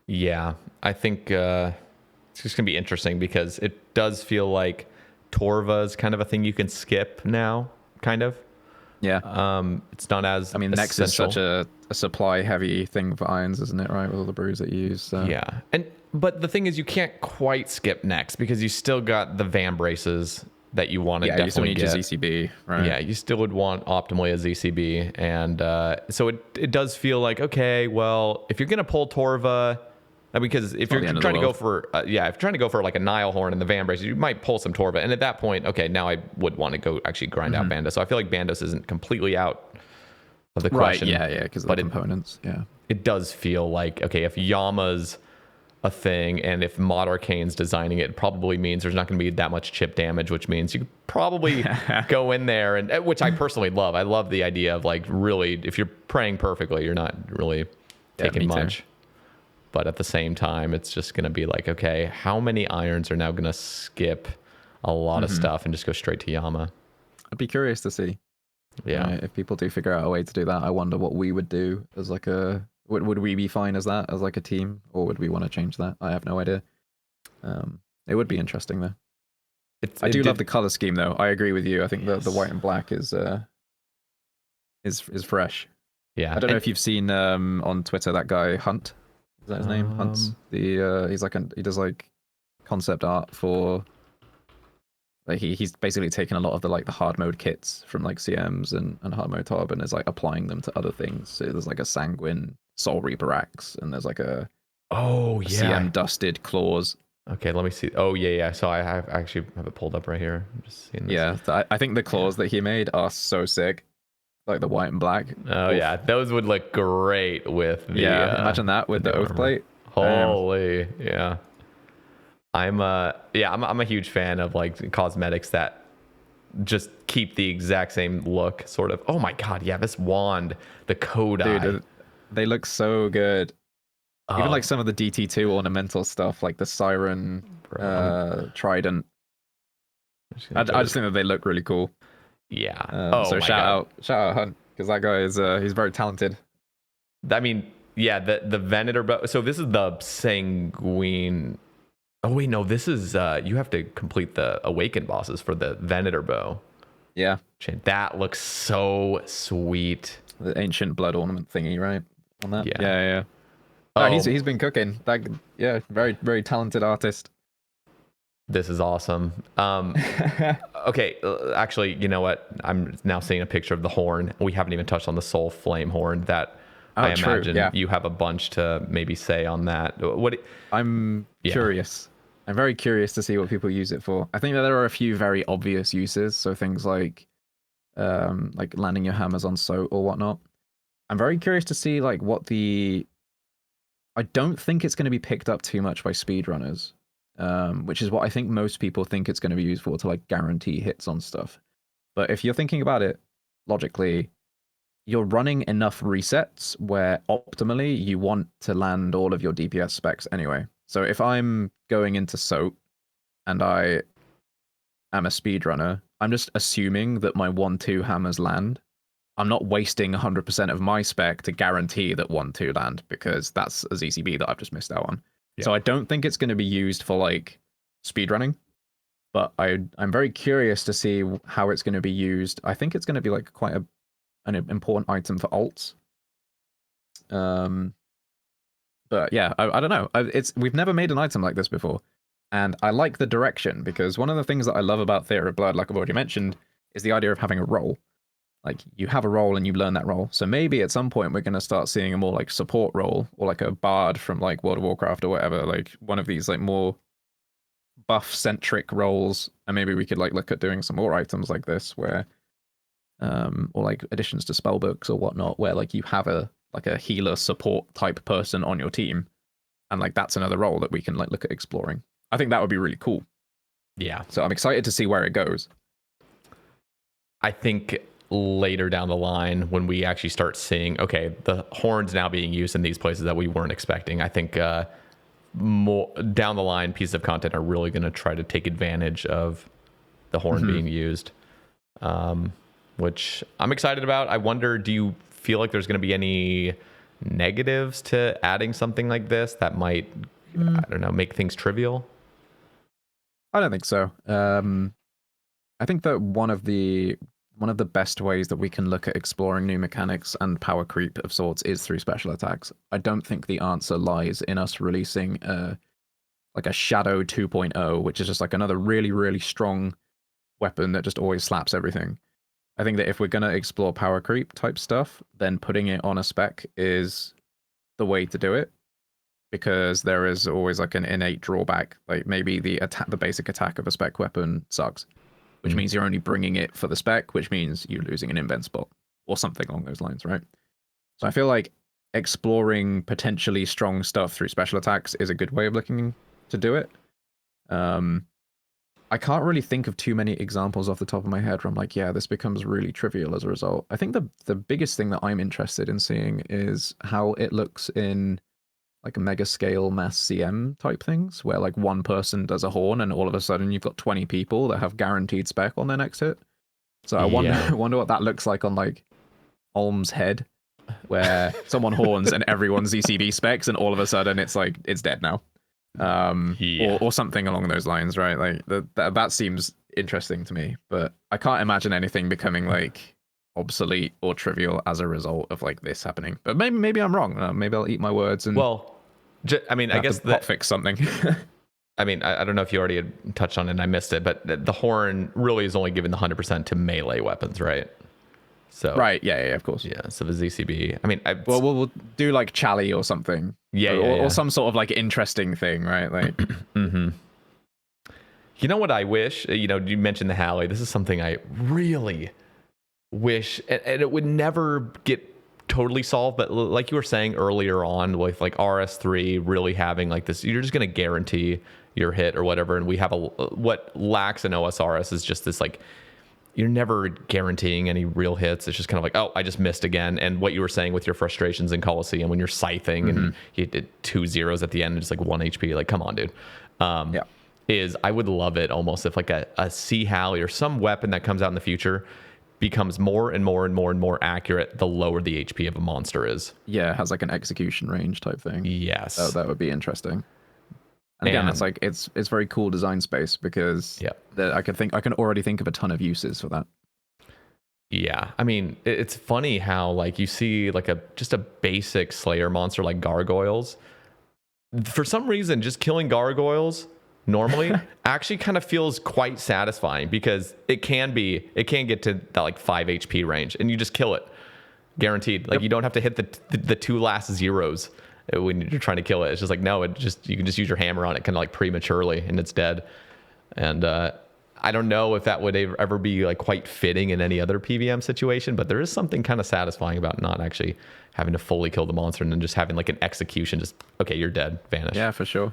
Yeah, I think it's just going to be interesting, because it does feel like Torva is kind of a thing you can skip now, kind of. Yeah. It's not as Nex is such a supply-heavy thing for irons, isn't it, right, with all the brews that you use? So. Yeah, but the thing is, you can't quite skip Nex, because you still got the Van Braces that you want to definitely you still need get. your ZCB, right? Yeah, you still would want optimally a ZCB, and so it does feel like, okay, well, if you're going to pull Torva, because if you're trying to go for if you're trying to go for like a Nile Horn and the Van Braces, you might pull some Torva, and at that point, okay, now I would want to go actually grind out Bandos. So I feel like Bandos isn't completely out of the question. Right, yeah, because of the components. It does feel like, okay, if Yama's a thing, and if Mod Arcane's designing it, probably means there's not going to be that much chip damage, which means you could probably go in there, and which I personally love. I love the idea of like, really, if you're praying perfectly, you're not really taking much. But at the same time, it's just going to be like, okay, how many irons are now going to skip a lot of stuff and just go straight to Yama? I'd be curious to see. Yeah. If people do figure out a way to do that, I wonder what we would do as like a... Would we be fine as that, as like a team? Or would we want to change that? I have no idea. It would be interesting, though. I do love the color scheme, though. I agree with you. I think the white and black is fresh. Yeah. I don't know if you've seen on Twitter that guy, Hunt. Is that his name? Hunt's he's like he does like concept art for like he's basically taken a lot of the like the hard mode kits from like CMs and hard mode Tob and is like applying them to other things. So there's like a Sanguine Soul Reaper axe, and there's like a CM dusted claws. Okay, let me see. Oh yeah. So I actually have it pulled up right here. I'm just seeing this. Yeah, I think the claws that he made are so sick. Like the white and black. Oh, yeah. Those would look great with the... Yeah, imagine that with the oath plate. Holy, yeah. I'm a huge fan of like cosmetics that just keep the exact same look, sort of. Oh my god, yeah, this wand, the Kodai. Dude, they look so good. Even like some of the DT2 ornamental stuff, like the Siren Trident. I just think that they look really cool. Yeah. So shout out Hunt, because that guy is he's very talented. I mean, yeah, the Venator bow. So this is the Sanguine. Oh wait, no, this is you have to complete the Awakened bosses for the Venator bow. Yeah. That looks so sweet. The ancient blood ornament thingy, right? On that. Yeah. Yeah. No, he's been cooking. Very, very talented artist. This is awesome. Okay, actually, you know what? I'm now seeing a picture of the horn. We haven't even touched on the Soul Flame horn that I imagine you have a bunch to maybe say on that. I'm curious. I'm very curious to see what people use it for. I think that there are a few very obvious uses. So things like landing your hammers on Soat or whatnot. I'm very curious to see like what the... I don't think it's going to be picked up too much by speedrunners, which is what I think most people think it's going to be used for, to like guarantee hits on stuff. But if you're thinking about it logically, you're running enough resets where optimally you want to land all of your DPS specs anyway. So if I'm going into Soat and I am a speedrunner, I'm just assuming that my 1-2 hammers land. I'm not wasting 100% of my spec to guarantee that 1-2 land, because that's a ZCB that I've just missed out on. Yeah. So I don't think it's going to be used for like speedrunning, but I'm very curious to see how it's going to be used. I think it's going to be like quite an important item for alts. But yeah, I don't know. We've never made an item like this before, and I like the direction, because one of the things that I love about Theatre of Blood, like I've already mentioned, is the idea of having a role. Like, you have a role and you learn that role. So maybe at some point we're going to start seeing a more like support role, or like a bard from like World of Warcraft or whatever, like one of these like more buff centric roles. And maybe we could like look at doing some more items like this where or like additions to spell books or whatnot, where like you have a healer support type person on your team, and like that's another role that we can like look at exploring. I think that would be really cool. Yeah. So I'm excited to see where it goes. I think later down the line, when we actually start seeing, okay, the horns now being used in these places that we weren't expecting, I think more down the line pieces of content are really going to try to take advantage of the horn being used, which I'm excited about. I wonder, do you feel like there's going to be any negatives to adding something like this that might, I don't know, make things trivial? I don't think so. I think that one of the best ways that we can look at exploring new mechanics and power creep of sorts is through special attacks. I don't think the answer lies in us releasing like a Shadow 2.0, which is just like another really, really strong weapon that just always slaps everything. I think that if we're going to explore power creep type stuff, then putting it on a spec is the way to do it, because there is always like an innate drawback. Like maybe the basic attack of a spec weapon sucks, which means you're only bringing it for the spec, which means you're losing an invent spot or something along those lines, right? So I feel like exploring potentially strong stuff through special attacks is a good way of looking to do it. I can't really think of too many examples off the top of my head where I'm like, yeah, this becomes really trivial as a result. I think the biggest thing that I'm interested in seeing is how it looks in like a mega scale mass CM type things, where like one person does a horn and all of a sudden you've got 20 people that have guaranteed spec on their next hit. So I wonder what that looks like on like Olm's head, where someone horns and everyone's ZCB specs and all of a sudden it's like it's dead now. Or something along those lines, right? Like that seems interesting to me, but I can't imagine anything becoming like obsolete or trivial as a result of like this happening. But maybe I'm wrong. Maybe I'll eat my words and I guess that fix something. I mean, I don't know if you already had touched on it and I missed it, but the horn really is only given the 100% to melee weapons, right? So right, yeah, of course. Yeah, so the ZCB. I mean, we'll do like Chally or something. Or some sort of like interesting thing, right? Like, You know what I wish? You mentioned the Halley. This is something I really wish, and it would never get totally solve, but like you were saying earlier on with like RS3 really having like this, you're just going to guarantee your hit or whatever. And we have what lacks in OSRS is just this like, you're never guaranteeing any real hits. It's just kind of like, oh, I just missed again. And what you were saying with your frustrations in Coliseum when you're scything and you did 2 zeros at the end and just like 1 HP, like, come on, dude. Is I would love it almost if like a Sea Halley or some weapon that comes out in the future becomes more and more and more and more accurate the lower the HP of a monster is. Yeah, it has like an execution range type thing. Yes. Oh, that would be interesting. And again, it's like it's very cool design space because I can already think of a ton of uses for that. Yeah, I mean, it's funny how like you see like just a basic Slayer monster like gargoyles. For some reason, just killing gargoyles normally actually kind of feels quite satisfying because it can get to that like 5 HP range and you just kill it, guaranteed. Like you don't have to hit the 2 last zeros when you're trying to kill it. It's just like, no, you can just use your hammer on it kind of like prematurely and it's dead. And I don't know if that would ever be like quite fitting in any other PvM situation, but there is something kind of satisfying about not actually having to fully kill the monster and then just having like an execution, just, okay, you're dead, vanish. Yeah, for sure.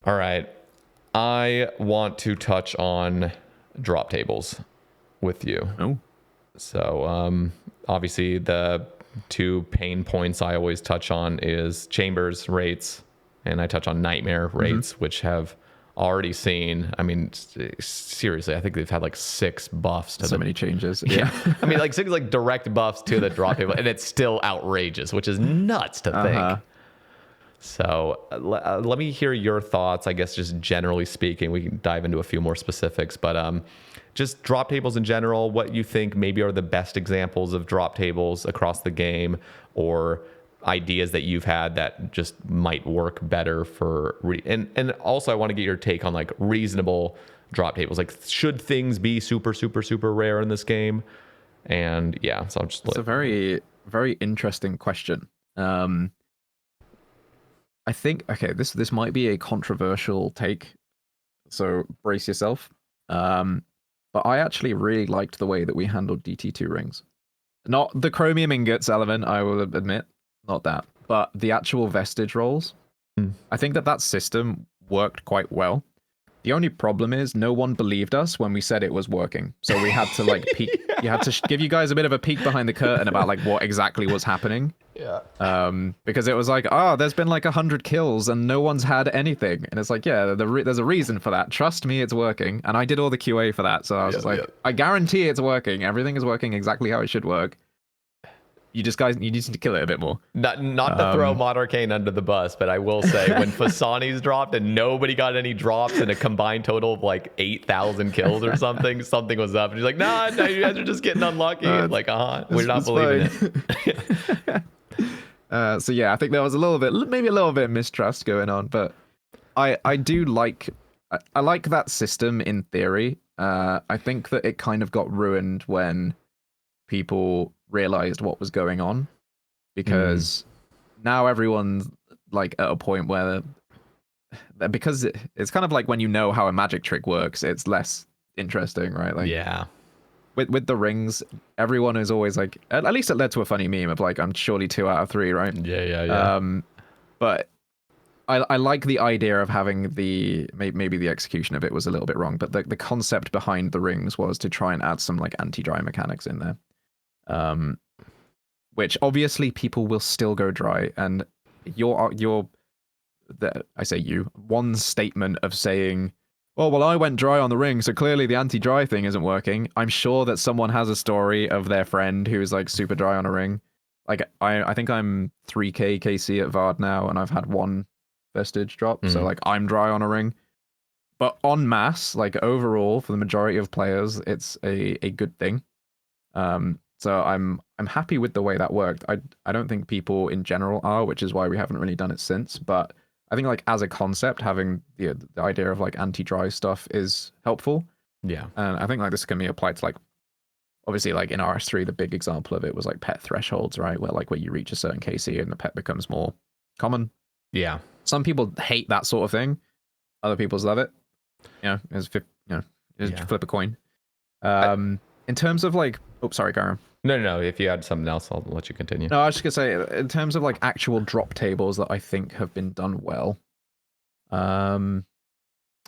All right. I want to touch on drop tables with you. Oh. So obviously the 2 pain points I always touch on is Chambers rates, and I touch on Nightmare rates, which have already seen, I mean, seriously, I think they've had like 6 buffs to so many changes. Yeah. I mean, like 6 like direct buffs to the drop table, and it's still outrageous, which is nuts to think. So let me hear your thoughts, I guess, just generally speaking. We can dive into a few more specifics, but just drop tables in general, what you think maybe are the best examples of drop tables across the game, or ideas that you've had that just might work better for and also I want to get your take on like reasonable drop tables. Like, should things be super, super, super rare in this game? And yeah, so I'm just it's a very, very interesting question. I think, okay, this might be a controversial take, so brace yourself. But I actually really liked the way that we handled DT2 rings. Not the chromium ingots element, I will admit, not that, but the actual vestige rolls. I think that system worked quite well. The only problem is no one believed us when we said it was working. So we had to like peek. You had to give you guys a bit of a peek behind the curtain about like what exactly was happening. Yeah. Because it was like, there's been like 100 kills and no one's had anything. And it's like, yeah, there's a reason for that. Trust me, it's working. And I did all the QA for that. So I was I guarantee it's working. Everything is working exactly how it should work. You just need to kill it a bit more. Not to throw Mod Arcane under the bus, but I will say when Fasani's dropped and nobody got any drops and a combined total of like 8,000 kills or something was up. And he's like, nah, you guys are just getting unlucky. Like, we're not believing it. So yeah, I think there was maybe a little bit of mistrust going on, but I do like that system in theory. I think that it kind of got ruined when people realized what was going on, because now everyone's like at a point where because it's kind of like when you know how a magic trick works, it's less interesting, right? Like, yeah, with the rings, everyone is always like, at least it led to a funny meme of like, I'm surely 2 out of 3, right? Yeah. But I like the idea of having maybe the execution of it was a little bit wrong, but the concept behind the rings was to try and add some like anti-dry mechanics in there. Which obviously people will still go dry, and one statement of saying, oh well, I went dry on the ring, so clearly the anti-dry thing isn't working. I'm sure that someone has a story of their friend who's like super dry on a ring. Like I think I'm 3k KC at Vard now, and I've had 1 vestige drop, so like I'm dry on a ring. But en masse, like overall, for the majority of players, it's a good thing. So I'm happy with the way that worked. I don't think people in general are, which is why we haven't really done it since. But I think like as a concept, having the idea of like anti-dry stuff is helpful. Yeah. And I think like this can be applied to like, obviously like in RS3, the big example of it was like pet thresholds, right? Where you reach a certain KC and the pet becomes more common. Yeah. Some people hate that sort of thing. Other people love it. Flip a coin. In terms of like, sorry, Garam. No. If you had something else, I'll let you continue. No, I was just gonna say, in terms of like actual drop tables that I think have been done well,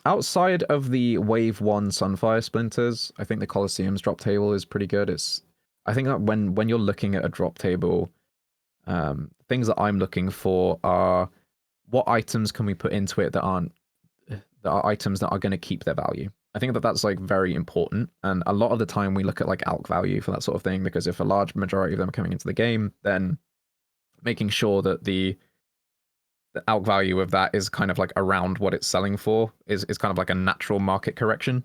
outside of the Wave 1 Sunfire Splinters, I think the Colosseum's drop table is pretty good. I think that when you're looking at a drop table, things that I'm looking for are what items can we put into it that are items that are going to keep their value. I think that that's like very important, and a lot of the time we look at like alk value for that sort of thing, because if a large majority of them are coming into the game, then making sure that the alk value of that is kind of like around what it's selling for is kind of like a natural market correction,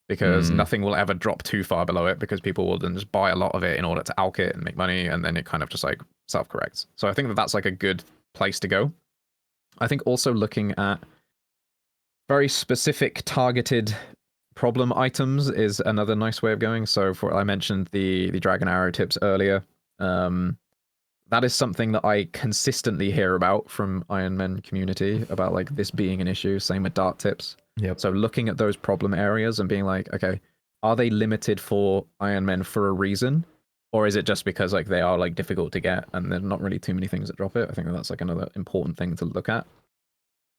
because nothing will ever drop too far below it, because people will then just buy a lot of it in order to alk it and make money, and then it kind of just like self-corrects. So I think that that's like a good place to go. I think also looking at very specific targeted problem items is another nice way of going. So I mentioned the dragon arrow tips earlier. That is something that I consistently hear about from Iron Men community, about like this being an issue. Same with dart tips. Yep. So looking at those problem areas and being like, okay, are they limited for Iron Men for a reason? Or is it just because like they are like difficult to get and there's not really too many things that drop it? I think that's like another important thing to look at.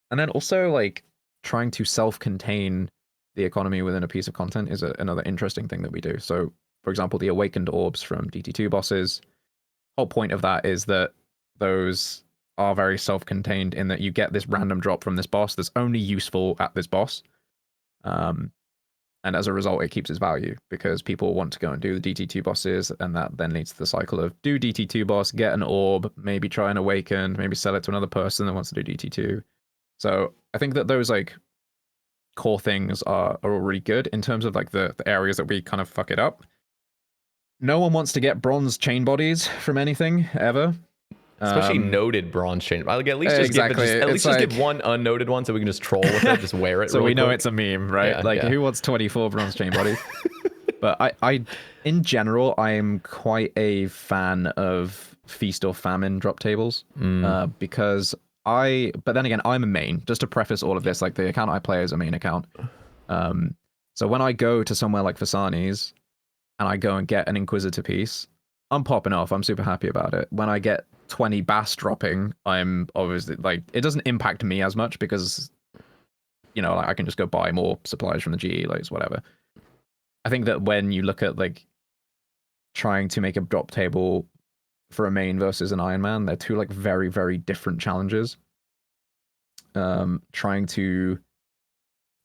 And then also like trying to self-contain the economy within a piece of content is another interesting thing that we do. So, for example, the awakened orbs from DT2 bosses, whole point of that is that those are very self-contained in that you get this random drop from this boss that's only useful at this boss. And as a result, it keeps its value because people want to go and do the DT2 bosses, and that then leads to the cycle of do DT2 boss, get an orb, maybe try and awaken, maybe sell it to another person that wants to do DT2. So I think that those like core things are all really good. In terms of like the areas that we kind of fuck it up, no one wants to get bronze chain bodies from anything ever, especially noted bronze chain. Like at least just give one unnoted one so we can just troll with it, just wear it. So we know quick. It's a meme, right? Who wants 24 bronze chain bodies? But I in general, I am quite a fan of feast or famine drop tables, because but then again, I'm a main. Just to preface all of this, like the account I play is a main account. So when I go to somewhere like Fasani's and I go and get an Inquisitor piece, I'm popping off. I'm super happy about it. When I get 20 bass dropping, I'm obviously like, it doesn't impact me as much because, like, I can just go buy more supplies from the GE, like whatever. I think that when you look at like trying to make a drop table for a main versus an Iron Man, they're two like very, very different challenges.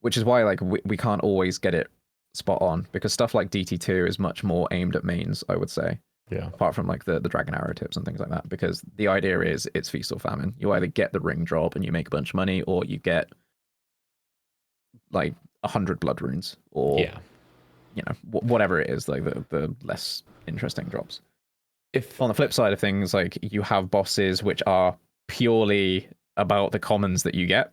Which is why like we can't always get it spot on, because stuff like DT2 is much more aimed at mains, I would say. Yeah. Apart from like the dragon arrow tips and things like that, because the idea is it's feast or famine. You either get the ring drop and you make a bunch of money, or you get like 100 blood runes, or whatever it is, like the less interesting drops. If on the flip side of things, like you have bosses which are purely about the commons that you get,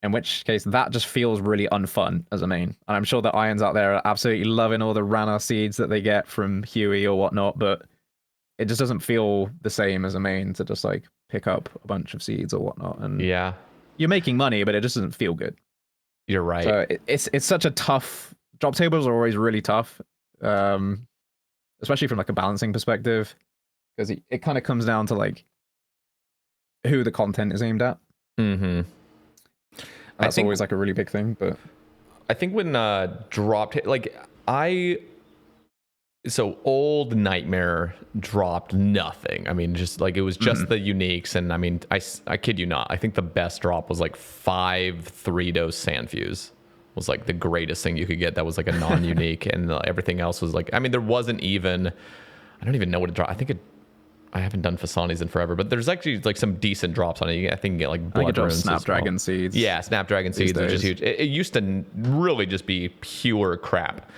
in which case that just feels really unfun as a main. And I'm sure that Irons out there are absolutely loving all the Rana seeds that they get from Huey or whatnot, but it just doesn't feel the same as a main to just like pick up a bunch of seeds or whatnot. And yeah, you're making money, but it just doesn't feel good. You're right. So it's such a tough, drop tables are always really tough. Especially from like a balancing perspective, because it kind of comes down to like who the content is aimed at. Mm-hmm. That's always like a really big thing. But I think when dropped, like so old Nightmare dropped nothing. I mean, just like it was just the uniques, and I mean, I kid you not, I think the best drop was like 5 3-dose Sandfuse. Was like the greatest thing you could get that was like a non-unique, and everything else was like, I mean, there wasn't even, I don't even know what to drop. I haven't done Fasani's in forever, but there's actually like some decent drops on it. I think you can get like blood runes. Snapdragon seeds. Yeah, Snapdragon seeds are just huge. It used to really just be pure crap.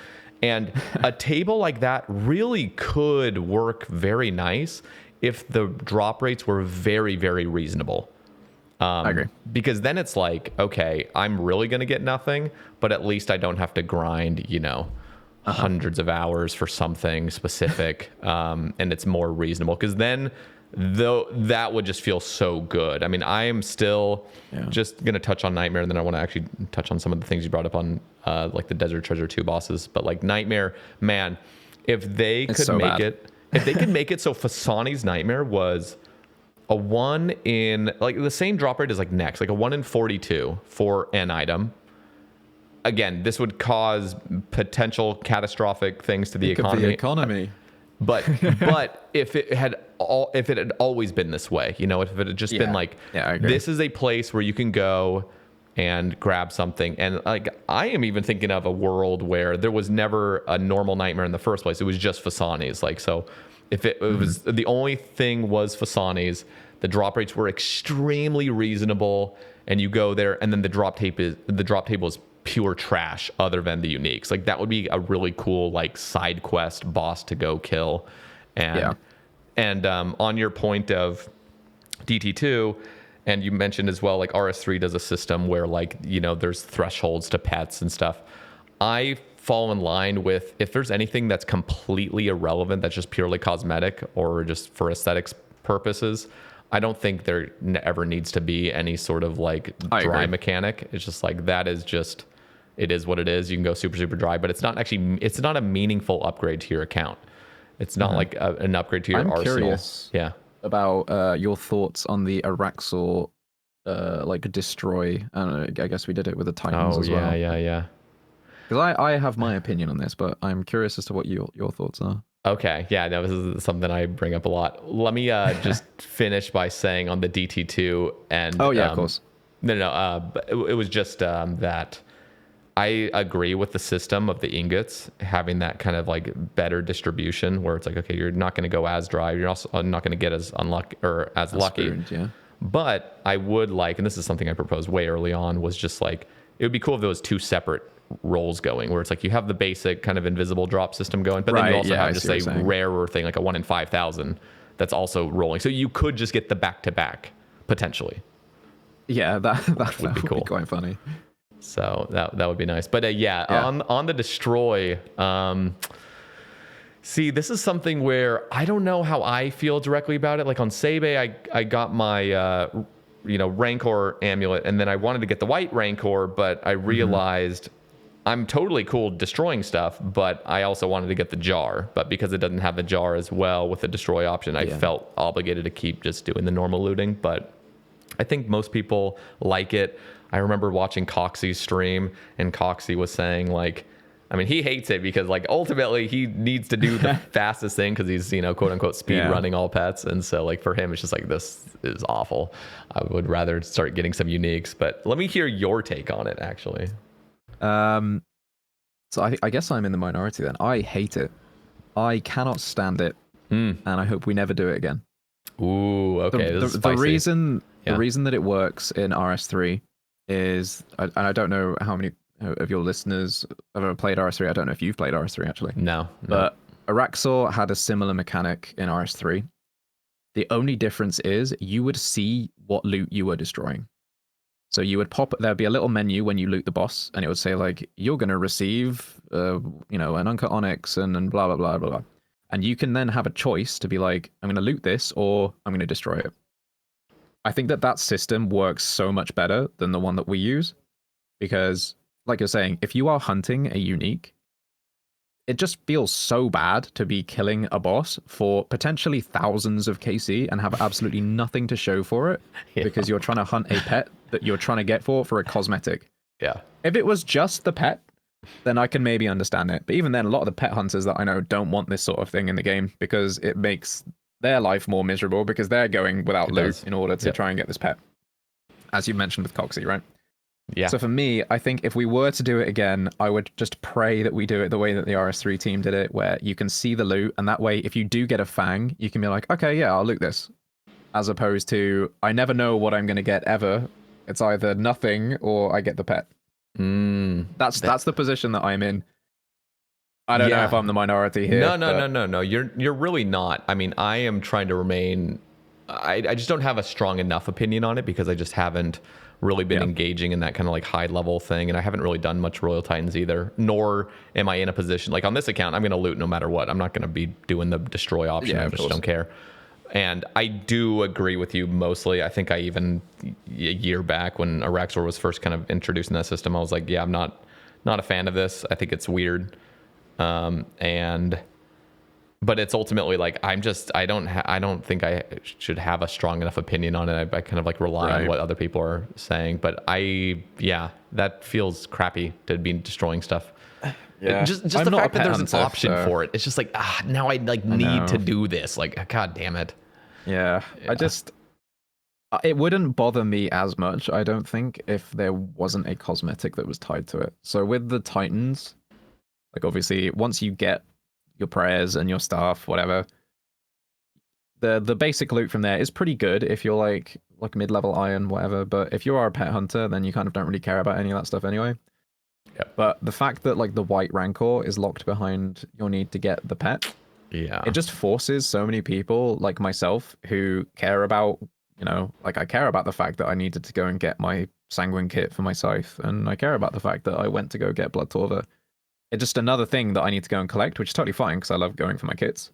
And a table like that really could work very nice if the drop rates were very, very reasonable. I agree. Because then it's like, okay, I'm really going to get nothing, but at least I don't have to grind, hundreds of hours for something specific. And it's more reasonable, because then that would just feel so good. I mean, I am still just going to touch on Nightmare, and then I want to actually touch on some of the things you brought up on like the Desert Treasure 2 bosses. But like Nightmare, man, If they could so make bad. if they could make it so Fasani's Nightmare was a 1 in, like, the same drop rate as like Next, like a 1 in 42 for an item. Again, this would cause potential catastrophic things to the economy. But if it had always been this way, you know, if it had just been like, this is a place where you can go and grab something, and like, I am even thinking of a world where there was never a normal Nightmare in the first place. It was just Fasani's. Like, so if it was the only thing was Fasani's, the drop rates were extremely reasonable, and you go there, and then the drop table is pure trash other than the uniques. Like, that would be a really cool, like, side quest boss to go kill. And on your point of DT2, and you mentioned as well, like, RS3 does a system where, like, you know, there's thresholds to pets and stuff. I fall in line with, if there's anything that's completely irrelevant, that's just purely cosmetic or just for aesthetics purposes, I don't think there ever needs to be any sort of like dry mechanic. It's just like, that is just, it is what it is. You can go super, super dry, but it's not a meaningful upgrade to your account. It's not like an upgrade to your arsenal. Curious about your thoughts on the Araxor, like destroy. I don't know, I guess we did it with the Titans as well. Yeah. Because I have my opinion on this, but I'm curious as to what your thoughts are. Okay, yeah, no, this is something I bring up a lot. Let me just finish by saying on the DT2 and of course. But it was just that I agree with the system of the ingots having that kind of like better distribution, where it's like, okay, you're not going to go as dry, you're also not going to get as unlucky or as lucky. Spooned, yeah. But I would like, and this is something I proposed way early on, was just like, it would be cool if there was two separate rolls going, where it's like you have the basic kind of invisible drop system going, but then you also have just a rarer thing, like a 1 in 5,000 that's also rolling. So you could just get the back-to-back potentially. Yeah, that would be cool. Be quite funny. So that would be nice. But on the destroy, see, this is something where I don't know how I feel directly about it. Like on Sae Bae, I got my Rancor amulet, and then I wanted to get the white Rancor, but I realized I'm totally cool destroying stuff, but I also wanted to get the jar. But because it doesn't have the jar as well with the destroy option, I felt obligated to keep just doing the normal looting. But I think most people like it. I remember watching Coxie's stream, and Coxie was saying, like, I mean, he hates it because, like, ultimately he needs to do the fastest thing because he's, quote unquote, speed running all pets. And so, like, for him, it's just like, this is awful. I would rather start getting some uniques. But let me hear your take on it, actually. So I guess I'm in the minority then. I hate it. I cannot stand it, and I hope we never do it again. Ooh, okay. The reason that it works in RS3 is, and I don't know how many of your listeners have ever played RS3. I don't know if you've played RS3 actually. No. But Araxor had a similar mechanic in RS3. The only difference is you would see what loot you were destroying. So you would there'd be a little menu when you loot the boss, and it would say, like, you're going to receive, an uncut onyx and blah, blah, blah, blah, blah. And you can then have a choice to be like, I'm going to loot this, or I'm going to destroy it. I think that system works so much better than the one that we use, because, like you're saying, if you are hunting a unique, it just feels so bad to be killing a boss for potentially thousands of KC and have absolutely nothing to show for it, because you're trying to hunt a pet that you're trying to get for a cosmetic. Yeah. If it was just the pet, then I can maybe understand it. But even then, a lot of the pet hunters that I know don't want this sort of thing in the game, because it makes their life more miserable, because they're going without loot in order to try and get this pet. As you mentioned with Coxie, right? Yeah. So for me, I think if we were to do it again, I would just pray that we do it the way that the RS3 team did it, where you can see the loot, and that way, if you do get a fang, you can be like, okay, yeah, I'll loot this. As opposed to, I never know what I'm going to get ever. It's either nothing or I get the pet. That's the position that I'm in. I don't know if I'm the minority here. No. You're really not. I mean, I am trying to remain. I just don't have a strong enough opinion on it, because I just haven't really been engaging in that kind of like high level thing, and I haven't really done much Royal Titans either, nor am I in a position, like on this account, I'm going to loot no matter what. I'm not going to be doing the destroy option. I just don't care. And I do agree with you mostly. I think I even, a year back when Araxor was first kind of introduced in that system, I was like, yeah, I'm not a fan of this. I think it's weird. And but it's ultimately like I don't think I should have a strong enough opinion on it. I kind of like rely on what other people are saying. But that feels crappy to be destroying stuff. Yeah, Just the fact that there's an option for it. It's just like now I need to do this. Like god damn it. Yeah. It wouldn't bother me as much, I don't think, if there wasn't a cosmetic that was tied to it. So with the Titans, like obviously once you get your prayers and your staff, whatever, the basic loot from there is pretty good if you're like mid-level iron, whatever. But if you are a pet hunter, then you kind of don't really care about any of that stuff anyway. Yep. But the fact that like the white rancor is locked behind your need to get the pet, it just forces so many people like myself who care about, like I care about the fact that I needed to go and get my sanguine kit for my scythe, and I care about the fact that I went to go get blood torva. It's just another thing that I need to go and collect, which is totally fine because I love going for my kits.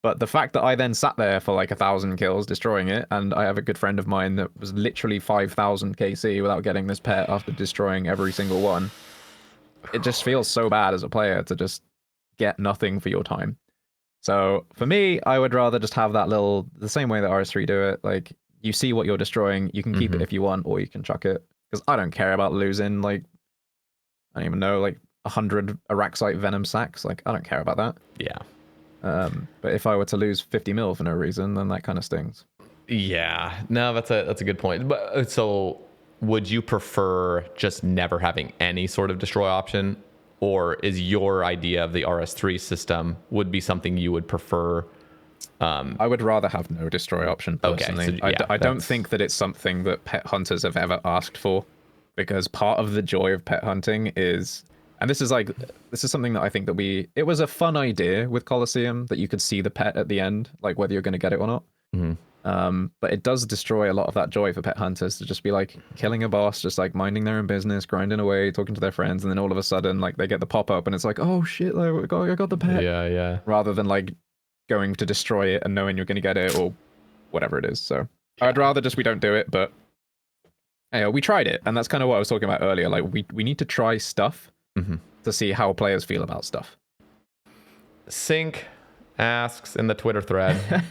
But the fact that I then sat there for like 1,000 kills destroying it, and I have a good friend of mine that was literally 5,000 KC without getting this pet after destroying every single one, it just feels so bad as a player to just get nothing for your time. So for me, I would rather just have that the same way that RS3 do it. Like, you see what you're destroying, you can keep it if you want, or you can chuck it. Because I don't care about losing, like, I don't even know, like 100 Araxite Venom sacks. Like, I don't care about that. Yeah. But if I were to lose 50 mil for no reason, then that kind of stings. Yeah. No, that's a good point. But so would you prefer just never having any sort of destroy option? Or is your idea of the RS3 system would be something you would prefer? I would rather have no destroy option, personally. Okay, so, I don't think that it's something that pet hunters have ever asked for, because part of the joy of pet hunting is, and this is something that I think that it was a fun idea with Colosseum, that you could see the pet at the end, like whether you're going to get it or not. But it does destroy a lot of that joy for pet hunters to just be like killing a boss, just like minding their own business, grinding away, talking to their friends, and then all of a sudden like they get the pop-up and it's like, oh shit, like, I got the pet. Yeah. Rather than like going to destroy it and knowing you're going to get it or whatever it is. So I'd rather just we don't do it, but anyway, we tried it, and that's kind of what I was talking about earlier. Like we need to try stuff to see how players feel about stuff. Sync asks in the Twitter thread,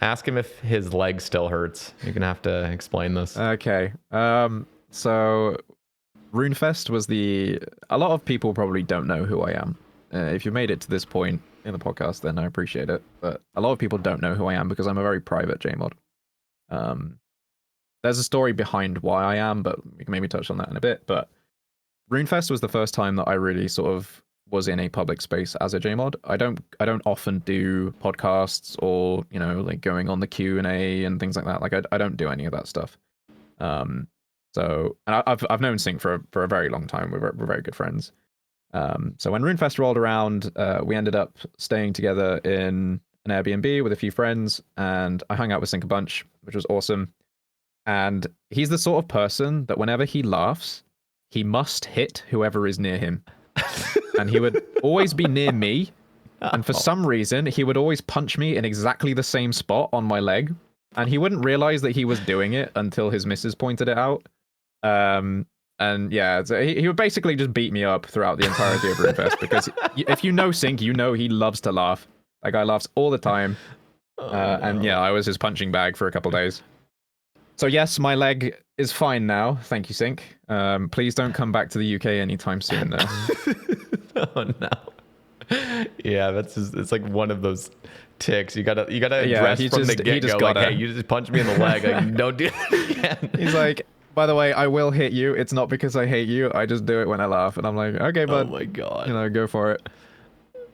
ask him if his leg still hurts. You're gonna have to explain this. Okay. So Runefest was a lot of people probably don't know who I am. If you made it to this point in the podcast, then I appreciate it. But a lot of people don't know who I am because I'm a very private JMod. There's a story behind why I am, but we can maybe touch on that in a bit. But Runefest was the first time that I really sort of was in a public space as a JMod. I don't often do podcasts or, like going on the Q&A and things like that. Like I don't do any of that stuff. So, and I've known Sync for a very long time. We're very good friends. So when Runefest rolled around, we ended up staying together in an Airbnb with a few friends, and I hung out with Sync a bunch, which was awesome. And he's the sort of person that whenever he laughs, he must hit whoever is near him. And he would always be near me. And for some reason, he would always punch me in exactly the same spot on my leg. And he wouldn't realize that he was doing it until his missus pointed it out. And yeah, so he would basically just beat me up throughout the entirety of Runefest, because if you know Sync, you know he loves to laugh. That guy laughs all the time. And yeah, I was his punching bag for a couple days. So yes, my leg is fine now. Thank you, Sync. Please don't come back to the UK anytime soon, though. Oh no. Yeah, it's like one of those ticks. You gotta address from the get-go. Like, hey, you just punched me in the leg. Like, don't do it again. He's like, by the way, I will hit you. It's not because I hate you. I just do it when I laugh. And I'm like, okay, bud. Oh my god. Go for it.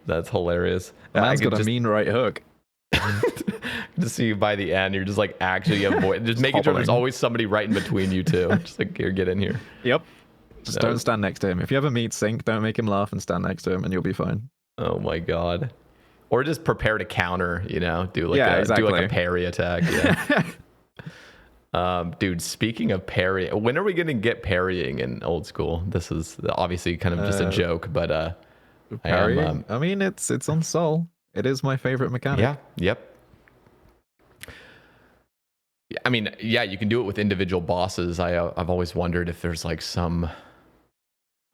That's hilarious. The man's got a mean right hook. To see you by the end, you're just like actually avoid, just making sure there's always somebody right in between you two. Just like, here, get in here. Yep. Just don't stand next to him. If you ever meet Sync, don't make him laugh and stand next to him, and you'll be fine. Oh my god. Or just prepare to counter. Do like a parry attack. Yeah. Dude, speaking of parry, when are we gonna get parrying in old school? This is obviously kind of just a joke, but parrying. I mean, it's on Soul. It is my favorite mechanic. Yeah. Yep. I mean, yeah, you can do it with individual bosses. I've always wondered if there's like some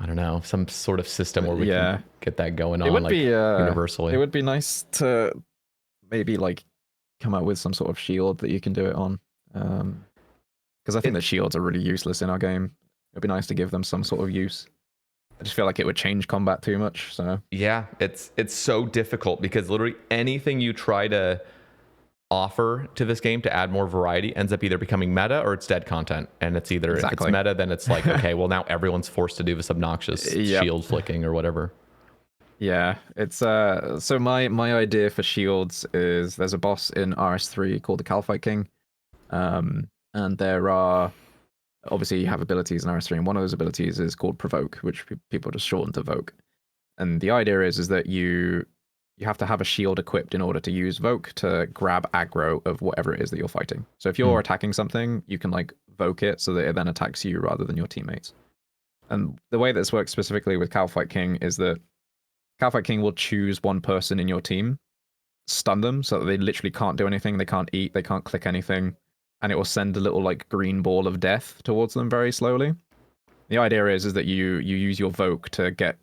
I don't know, some sort of system where we can get that going it on would like be universally. It would be nice to maybe like come up with some sort of shield that you can do it on. Because I think the shields are really useless in our game. It'd be nice to give them some sort of use. I just feel like it would change combat too much. So yeah, it's so difficult because literally anything you try to offer to this game to add more variety ends up either becoming meta or it's dead content. And it's either if it's meta, then it's like, okay, well now everyone's forced to do this obnoxious shield flicking or whatever. Yeah, it's so my idea for shields is there's a boss in RS3 called the Calphite King. And there are obviously you have abilities in RS3, and one of those abilities is called Provoke, which people just shorten to Voke. And the idea is that you have to have a shield equipped in order to use Voke to grab aggro of whatever it is that you're fighting. So if you're attacking something, you can like Voke it so that it then attacks you rather than your teammates. And the way this works specifically with Calphite King is that Calphite King will choose one person in your team, stun them so that they literally can't do anything, they can't eat, they can't click anything, and it will send a little like green ball of death towards them very slowly. The idea is that you use your Voke to get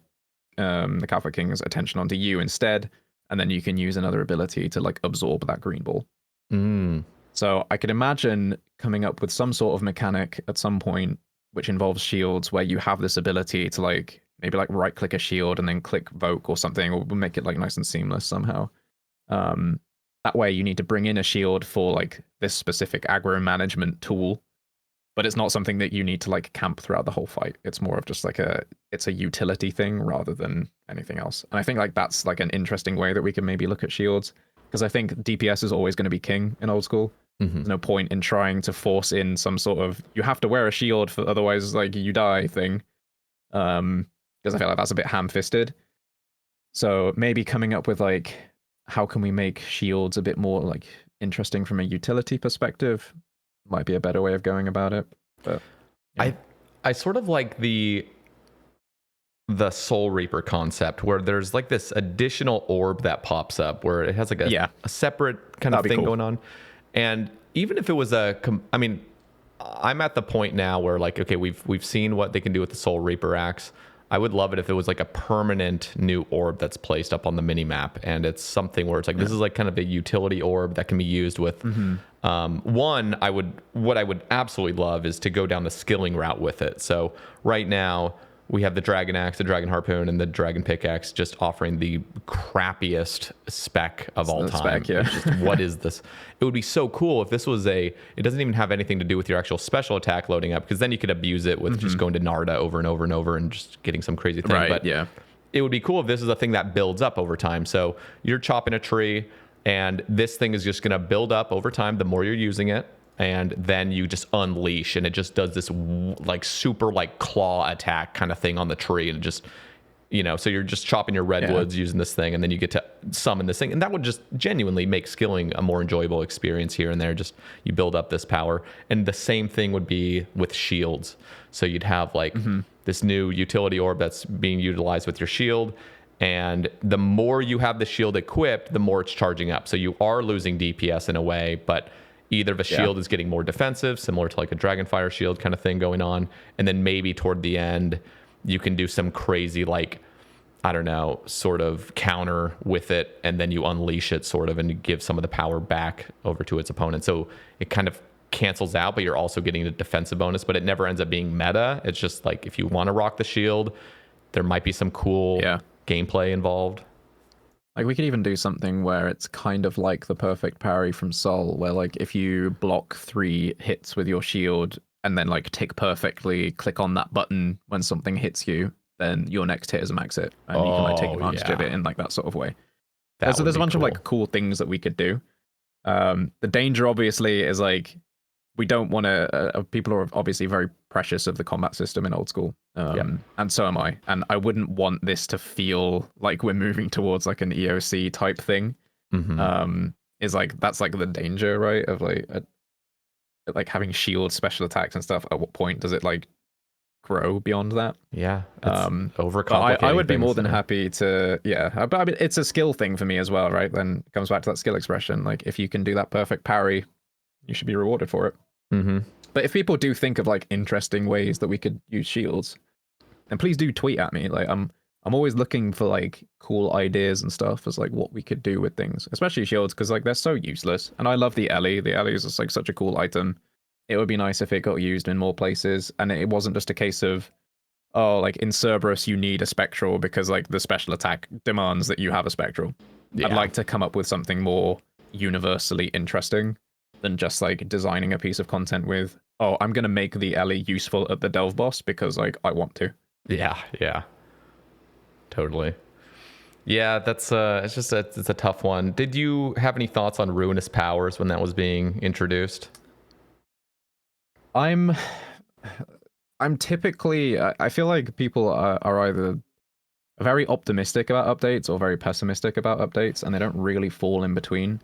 the Calphite King's attention onto you instead, and then you can use another ability to like absorb that green ball. So I could imagine coming up with some sort of mechanic at some point which involves shields where you have this ability to like maybe like right click a shield and then click Voke or something, or make it like nice and seamless somehow. That way you need to bring in a shield for like this specific aggro management tool, but it's not something that you need to like camp throughout the whole fight. It's more of just like it's a utility thing rather than anything else. And I think like that's like an interesting way that we can maybe look at shields, because I think DPS is always going to be king in old school. There's no point in trying to force in some sort of you have to wear a shield for otherwise like you die thing. Because I feel like that's a bit ham-fisted. So maybe coming up with like how can we make shields a bit more like interesting from a utility perspective might be a better way of going about it. But yeah. I sort of like the Soul Reaper concept where there's like this additional orb that pops up where it has like a separate kind of thing going on. And even if it was I mean, I'm at the point now where like, okay, we've seen what they can do with the Soul Reaper axe. I would love it if it was like a permanent new orb that's placed up on the mini map, and it's something where it's like this is like kind of a utility orb that can be used with. What I would absolutely love is to go down the skilling route with it. So right now we have the Dragon Axe, the Dragon Harpoon, and the Dragon Pickaxe just offering the crappiest spec of all time. It's just, what is this? It would be so cool if this was it doesn't even have anything to do with your actual special attack loading up, because then you could abuse it with just going to Narda over and over and over and just getting some crazy thing. But it would be cool if this is a thing that builds up over time. So you're chopping a tree, and this thing is just going to build up over time the more you're using it. And then you just unleash, and it just does this like super like claw attack kind of thing on the tree, and it just, so you're just chopping your redwoods using this thing, and then you get to summon this thing, and that would just genuinely make skilling a more enjoyable experience here and there. Just you build up this power, and the same thing would be with shields. So you'd have like this new utility orb that's being utilized with your shield. And the more you have the shield equipped, the more it's charging up. So you are losing DPS in a way, but either the shield is getting more defensive, similar to like a Dragonfire shield kind of thing going on. And then maybe toward the end, you can do some crazy, like, I don't know, sort of counter with it. And then you unleash it sort of, and you give some of the power back over to its opponent. So it kind of cancels out, but you're also getting a defensive bonus, but it never ends up being meta. It's just like, if you want to rock the shield, there might be some cool gameplay involved. Like we could even do something where it's kind of like the perfect parry from Sol, where like if you block 3 hits with your shield and then like tick perfectly, click on that button when something hits you, then your next hit is a max hit, and you can like take advantage of it in like that sort of way. So there's a bunch of like cool things that we could do. The danger obviously is like we don't want to. People are obviously very precious of the combat system in old school, and so am I. And I wouldn't want this to feel like we're moving towards like an EOC type thing. Is like that's like the danger, right? Of like having shield special attacks and stuff. At what point does it like grow beyond that? Yeah, overcomplicating. I would be more than happy to. But I mean, it's a skill thing for me as well, right? Then it comes back to that skill expression. Like if you can do that perfect parry, you should be rewarded for it. But if people do think of like interesting ways that we could use shields, then please do tweet at me. Like I'm always looking for like cool ideas and stuff as like what we could do with things, especially shields, because like they're so useless. And I love the Ellie. The Ellie is just like such a cool item. It would be nice if it got used in more places, and it wasn't just a case of, oh, like in Cerberus you need a spectral because like the special attack demands that you have a spectral. Yeah. I'd like to come up with something more universally interesting than just like designing a piece of content with, oh, I'm gonna make the Ellie useful at the Delve boss because like I want to. Yeah. Totally. Yeah, that's it's a tough one. Did you have any thoughts on Ruinous Powers when that was being introduced? I'm typically, I feel like people are either very optimistic about updates or very pessimistic about updates, and they don't really fall in between.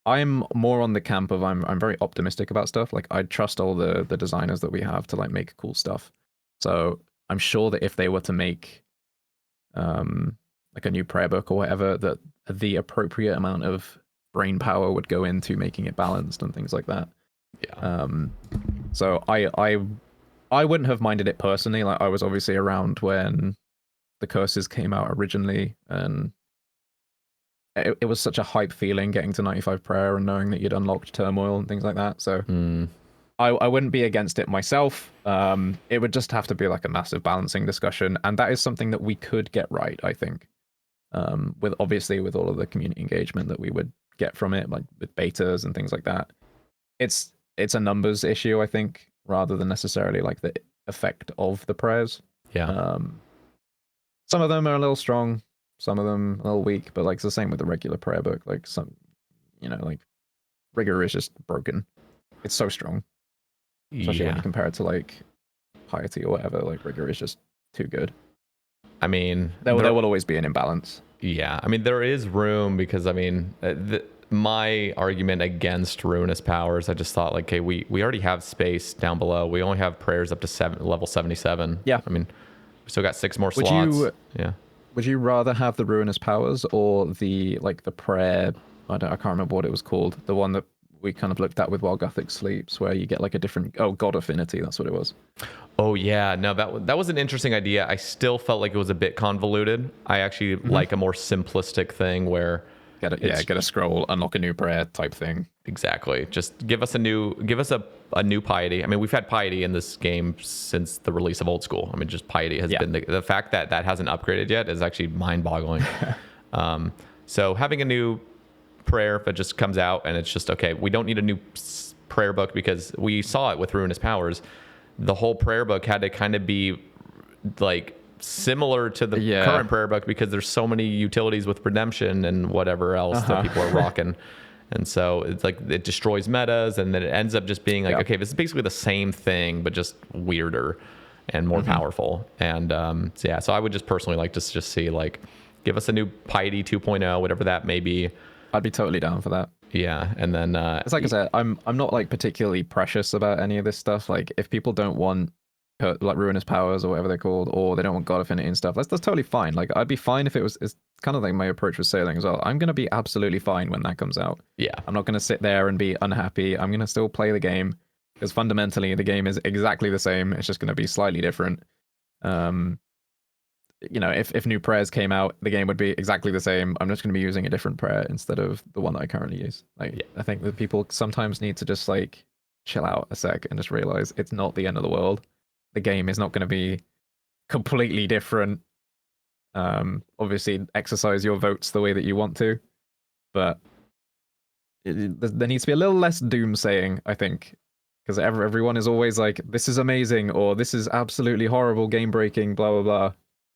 I'm more on the camp of I'm very optimistic about stuff. Like I trust all the designers that we have to like make cool stuff. So I'm sure that if they were to make like a new prayer book or whatever, that the appropriate amount of brain power would go into making it balanced and things like that. Yeah. So I wouldn't have minded it personally. Like I was obviously around when the curses came out originally, and it was such a hype feeling getting to 95 prayer and knowing that you'd unlocked turmoil and things like that. So I wouldn't be against it myself. It would just have to be like a massive balancing discussion, and that is something that we could get right, I think. With obviously with all of the community engagement that we would get from it, like with betas and things like that. It's a numbers issue, I think, rather than necessarily like the effect of the prayers. Yeah. Some of them are a little strong, some of them a little weak, but like it's the same with the regular prayer book. Like some, like rigor is just broken. It's so strong, especially when you compare it to like piety or whatever. Like rigor is just too good. I mean, there will always be an imbalance. Yeah, I mean there is room because I mean my argument against Ruinous Powers, I just thought like, okay, we already have space down below. We only have prayers up to level 77. Yeah, I mean we still got 6 more slots. Would you rather have the Ruinous Powers or the prayer? I can't remember what it was called. The one that we kind of looked at with While Gothic Sleeps, where you get like a different God Affinity. That's what it was. Oh yeah, no, that was an interesting idea. I still felt like it was a bit convoluted. I actually like a more simplistic thing where get a scroll, unlock a new prayer type thing. Exactly. Just give us a new piety. I mean, we've had piety in this game since the release of Old School. I mean, just piety has been the fact that hasn't upgraded yet is actually mind-boggling. So having a new prayer that just comes out and it's just okay, we don't need a new prayer book because we saw it with Ruinous Powers. The whole prayer book had to kind of be like similar to the current prayer book because there's so many utilities with redemption and whatever else that people are rocking. And so it's like it destroys metas, and then it ends up just being like, okay, this is basically the same thing, but just weirder and more powerful. And so I would just personally like to just see like, give us a new Piety 2.0, whatever that may be. I'd be totally down for that. Yeah, and then it's like I said, I'm not like particularly precious about any of this stuff. Like if people don't want like Ruinous Powers or whatever they're called, or they don't want God Affinity and stuff, that's totally fine. Like I'd be fine if it's kind of like my approach with sailing as well. I'm gonna be absolutely fine when that comes out. Yeah, I'm not gonna sit there and be unhappy. I'm gonna still play the game because fundamentally the game is exactly the same. It's just gonna be slightly different. If new prayers came out, the game would be exactly the same. I'm just going to be using a different prayer instead of the one that I currently use. I think that people sometimes need to just like chill out a sec and just realize it's not the end of the world. The game is not going to be completely different. Obviously, exercise your votes the way that you want to, but there needs to be a little less doomsaying, I think, because everyone is always like, "This is amazing" or "This is absolutely horrible, game breaking," blah blah blah.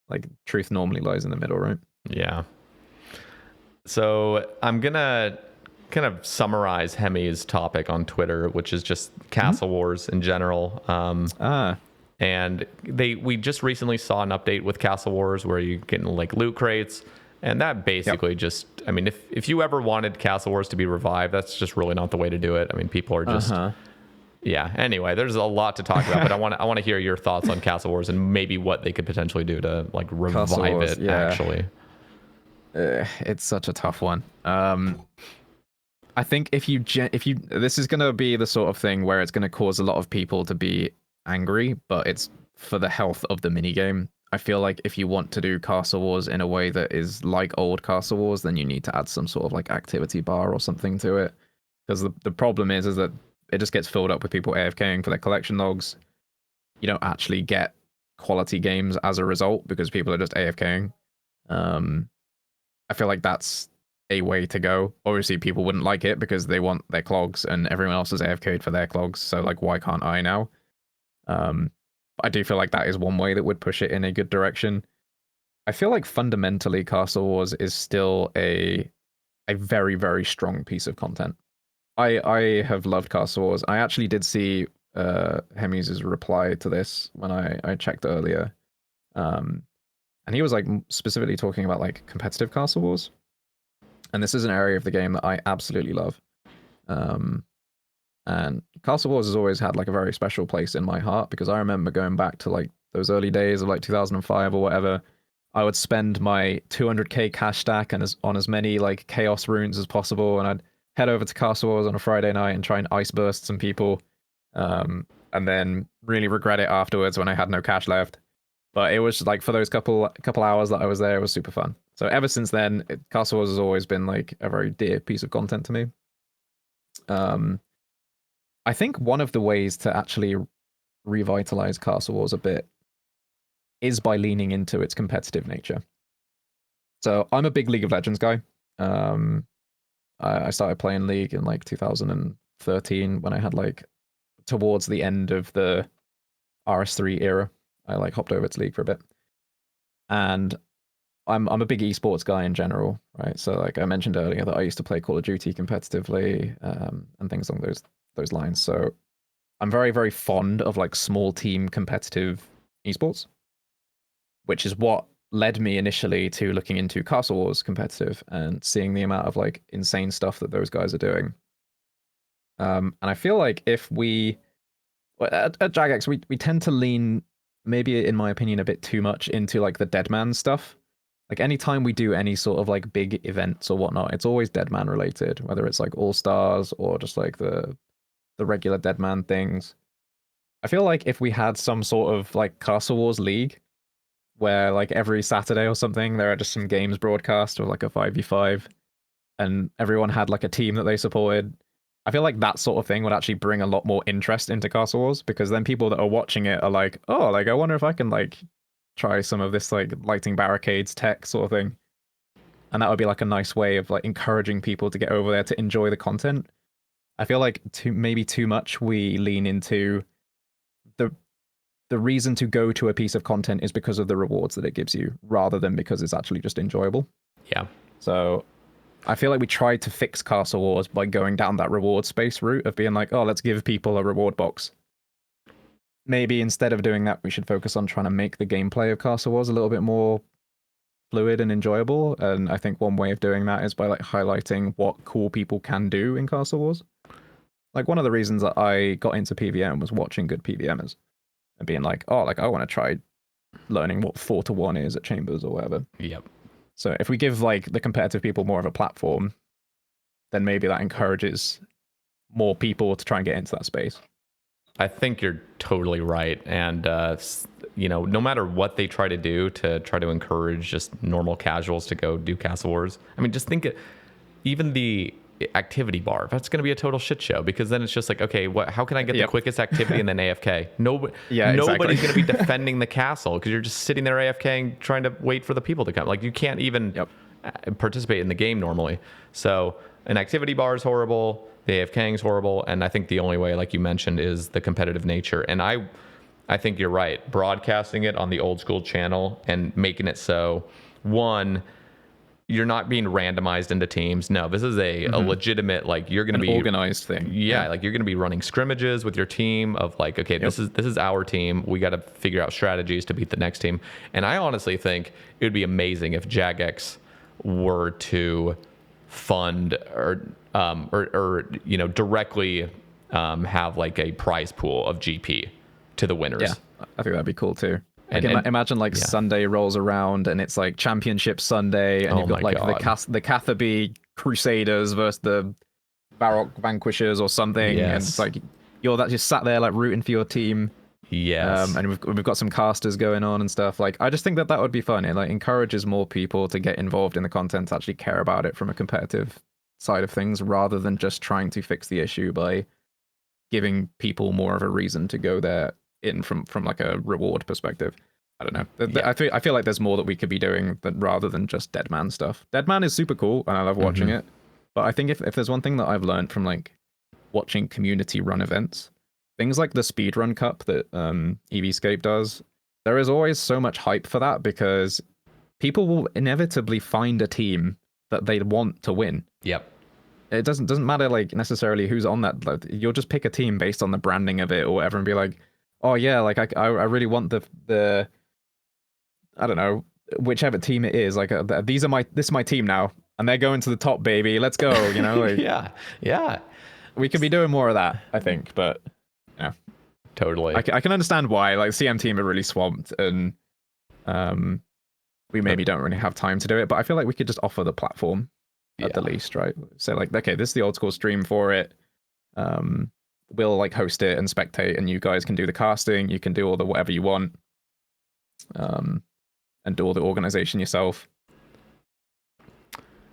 Like truth normally lies in the middle, right? Yeah. So I'm gonna kind of summarize Hemi's topic on Twitter, which is just Castle Wars in general. And we just recently saw an update with Castle Wars where you get like loot crates, and that basically just, I mean, if you ever wanted Castle Wars to be revived, that's just really not the way to do it. I mean, people are just. Yeah. Anyway, there's a lot to talk about, but I want to hear your thoughts on Castle Wars and maybe what they could potentially do to like revive Wars, it. Actually, it's such a tough one. I think if you this is going to be the sort of thing where it's going to cause a lot of people to be angry, but it's for the health of the minigame. I feel like if you want to do Castle Wars in a way that is like old Castle Wars, then you need to add some sort of like activity bar or something to it. Because the problem is that it just gets filled up with people AFKing for their collection logs. You don't actually get quality games as a result because people are just AFKing. I feel like that's a way to go. Obviously, people wouldn't like it because they want their clogs and everyone else is AFK'd for their clogs. So like, why can't I now? I do feel like that is one way that would push it in a good direction. I feel like fundamentally Castle Wars is still a very, very strong piece of content. I have loved Castle Wars. I actually did see Hemies' reply to this when I checked earlier. And he was like specifically talking about like competitive Castle Wars. And this is an area of the game that I absolutely love. And Castle Wars has always had like a very special place in my heart because I remember going back to like those early days of like 2005 or whatever. I would spend my 200k cash stack and on as many like chaos runes as possible, and I'd head over to Castle Wars on a Friday night and try and ice burst some people, and then really regret it afterwards when I had no cash left. But it was like for those couple hours that I was there, it was super fun. So ever since then, Castle Wars has always been like a very dear piece of content to me. I think one of the ways to actually revitalize Castle Wars a bit is by leaning into its competitive nature. So I'm a big League of Legends guy. I started playing League in like 2013 when I had like towards the end of the RS3 era. I like hopped over to League for a bit. And I'm a big esports guy in general, right? So like I mentioned earlier that I used to play Call of Duty competitively, and things along those lines. So I'm very, very fond of like small team competitive esports, which is what led me initially to looking into Castle Wars competitive and seeing the amount of like insane stuff that those guys are doing. And I feel like if we at Jagex we tend to lean, maybe in my opinion, a bit too much into like the Deadman stuff. Like anytime we do any sort of like big events or whatnot, it's always Deadman related, whether it's like All Stars or just like the regular Deadman things. I feel like if we had some sort of like Castle Wars League where like every Saturday or something there are just some games broadcast or like a 5v5 and everyone had like a team that they supported, I feel like that sort of thing would actually bring a lot more interest into Castle Wars, because then people that are watching it are like, oh, like I wonder if I can like try some of this like lighting barricades tech sort of thing. And that would be like a nice way of like encouraging people to get over there to enjoy the content. I feel like maybe too much we lean into the reason to go to a piece of content is because of the rewards that it gives you, rather than because it's actually just enjoyable. Yeah. So I feel like we tried to fix Castle Wars by going down that reward space route of being like, oh, let's give people a reward box. Maybe instead of doing that, we should focus on trying to make the gameplay of Castle Wars a little bit more fluid and enjoyable. And I think one way of doing that is by like highlighting what cool people can do in Castle Wars. Like one of the reasons that I got into PvM was watching good PvMers and being like, oh, like I want to try learning what 4-1 is at Chambers or whatever. Yep. So if we give like the competitive people more of a platform, then maybe that encourages more people to try and get into that space. I think you're totally right. And, no matter what they try to do to try to encourage just normal casuals to go do Castle Wars, I mean, just think even the activity bar, that's going to be a total shit show, because then it's just like, okay, how can I get the quickest activity and then AFK? Nobody's going to be defending the castle because you're just sitting there AFKing trying to wait for the people to come. Like you can't even participate in the game normally. So an activity bar is horrible, the AFKing is horrible, and I think the only way, like you mentioned, is the competitive nature. And I think you're right. Broadcasting it on the old school channel and making it so, one, you're not being randomized into teams. No, this is a legitimate, like you're going to be organized thing. Yeah, like you're going to be running scrimmages with your team of like, okay, this is our team. We got to figure out strategies to beat the next team. And I honestly think it would be amazing if Jagex were to fund or directly have like a prize pool of GP to the winners. Yeah, I think that'd be cool too. Like imagine like Sunday rolls around and it's like Championship Sunday, and you've got like the Catherby Crusaders versus the Baroque Vanquishers or something, and it's like you're just sat there like rooting for your team. Yes. And we've got some casters going on and stuff. Like, I just think that would be fun. It like encourages more people to get involved in the content, to actually care about it from a competitive side of things, rather than just trying to fix the issue by giving people more of a reason to go there in from like a reward perspective. I don't know. Yeah. I feel like there's more that we could be doing rather than just Deadman stuff. Deadman is super cool and I love watching it. But I think if there's one thing that I've learned from like watching community run events, things like the speedrun cup that EVscape does, there is always so much hype for that because people will inevitably find a team that they want to win. Yep. It doesn't matter like necessarily who's on that. Like, you'll just pick a team based on the branding of it or whatever and be like, oh yeah, like I really want the I don't know, whichever team it is. Like this is my team now, and they're going to the top, baby. Let's go. You know, like, yeah. We could be doing more of that, I think. But yeah, totally. I can understand why. Like CM team are really swamped, and we maybe don't really have time to do it. But I feel like we could just offer the platform at the least, right? So like, okay, this is the old school stream for it. We'll like host it and spectate, and you guys can do the casting. You can do all the whatever you want. And do all the organization yourself.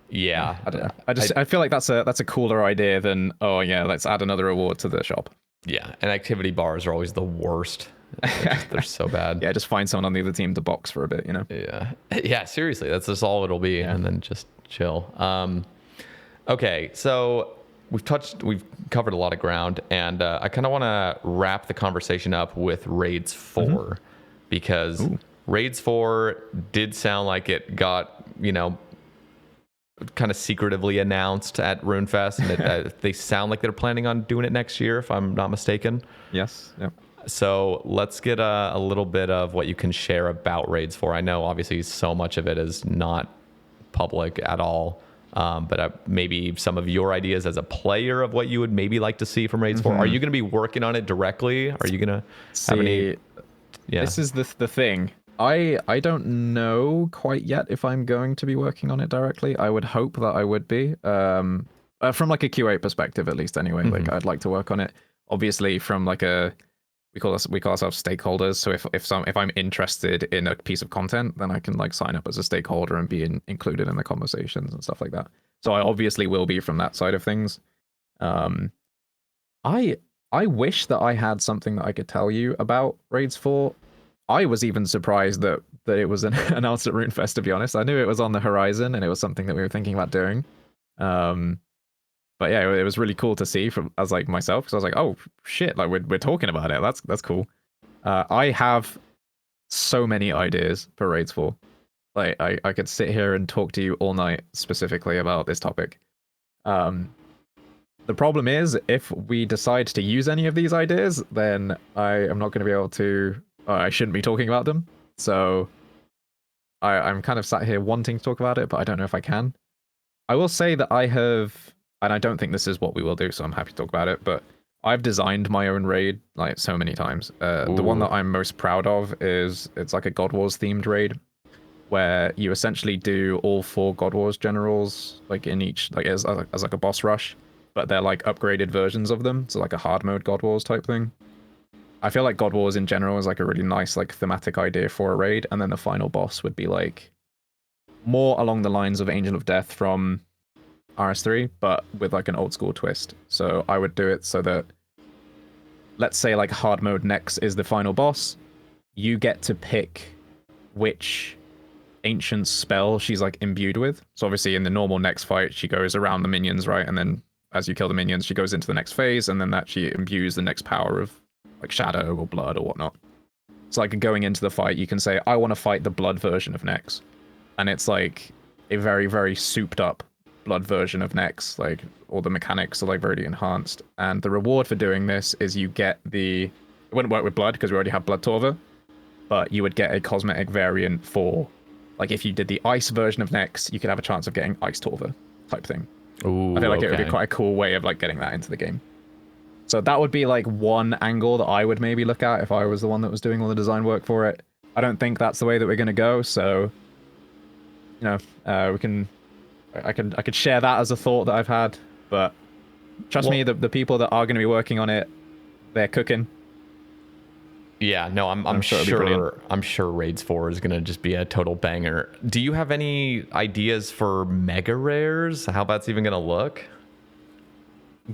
Yeah, I don't know. I feel like that's a cooler idea than, oh yeah, let's add another award to the shop. Yeah, and activity bars are always the worst. They're so bad. Yeah, just find someone on the other team to box for a bit, you know. Yeah. Seriously, that's just all it'll be, and then just chill. Okay, so we've covered a lot of ground, and I kind of want to wrap the conversation up with Raids 4 because. Ooh. Raids 4 did sound like it got, kind of secretively announced at Runefest, and they sound like they're planning on doing it next year, if I'm not mistaken. Yes. Yep. So let's get a little bit of what you can share about Raids 4. I know obviously so much of it is not public at all, but maybe some of your ideas as a player of what you would maybe like to see from Raids 4. Are you going to be working on it directly? Are you going to have any? Yeah. This is the thing. I don't know quite yet if I'm going to be working on it directly. I would hope that I would be. From like a QA perspective, at least anyway. Like I'd like to work on it. Obviously, from like we call ourselves stakeholders. So if I'm interested in a piece of content, then I can like sign up as a stakeholder and be included in the conversations and stuff like that. So I obviously will be from that side of things. I wish that I had something that I could tell you about Raids 4. I was even surprised that it was announced at Runefest, to be honest. I knew it was on the horizon and it was something that we were thinking about doing. But yeah, it was really cool to see as like myself, because I was like, oh shit, like we're talking about it. That's cool. I have so many ideas for Raids 4. Like I could sit here and talk to you all night specifically about this topic. The problem is, if we decide to use any of these ideas, then I am not going to be able to. I shouldn't be talking about them. So I'm kind of sat here wanting to talk about it, but I don't know if I can. I will say that I have, and I don't think this is what we will do, so I'm happy to talk about it, but I've designed my own raid like so many times. The one that I'm most proud of it's like a God Wars themed raid where you essentially do all 4 God Wars generals like in each, like as like a boss rush, but they're like upgraded versions of them. So like a hard mode God Wars type thing. I feel like God Wars in general is like a really nice like thematic idea for a raid, and then the final boss would be like more along the lines of Angel of Death from RS3, but with like an old school twist. So I would do it so that, let's say like hard mode Nex is the final boss, you get to pick which ancient spell she's like imbued with. So obviously in the normal Nex fight, she goes around the minions, right? And then as you kill the minions, she goes into the next phase, and then that she imbues the next power of like shadow or blood or whatnot. So like going into the fight, you can say, I want to fight the blood version of Nex. And it's like a very, very souped up blood version of Nex. Like all the mechanics are like very enhanced. And the reward for doing this is you get it wouldn't work with blood because we already have Blood Torva, but you would get a cosmetic variant for, like if you did the ice version of Nex, you could have a chance of getting Ice Torva type thing. Ooh, I feel like it would be quite a cool way of like getting that into the game. So that would be like one angle that I would maybe look at if I was the one that was doing all the design work for it. I don't think that's the way that we're going to go. So, I could share that as a thought that I've had, but trust me, the people that are going to be working on it, they're cooking. Yeah, no, I'm sure I'm sure Raids 4 is gonna just be a total banger. Do you have any ideas for mega rares? How that's even gonna look?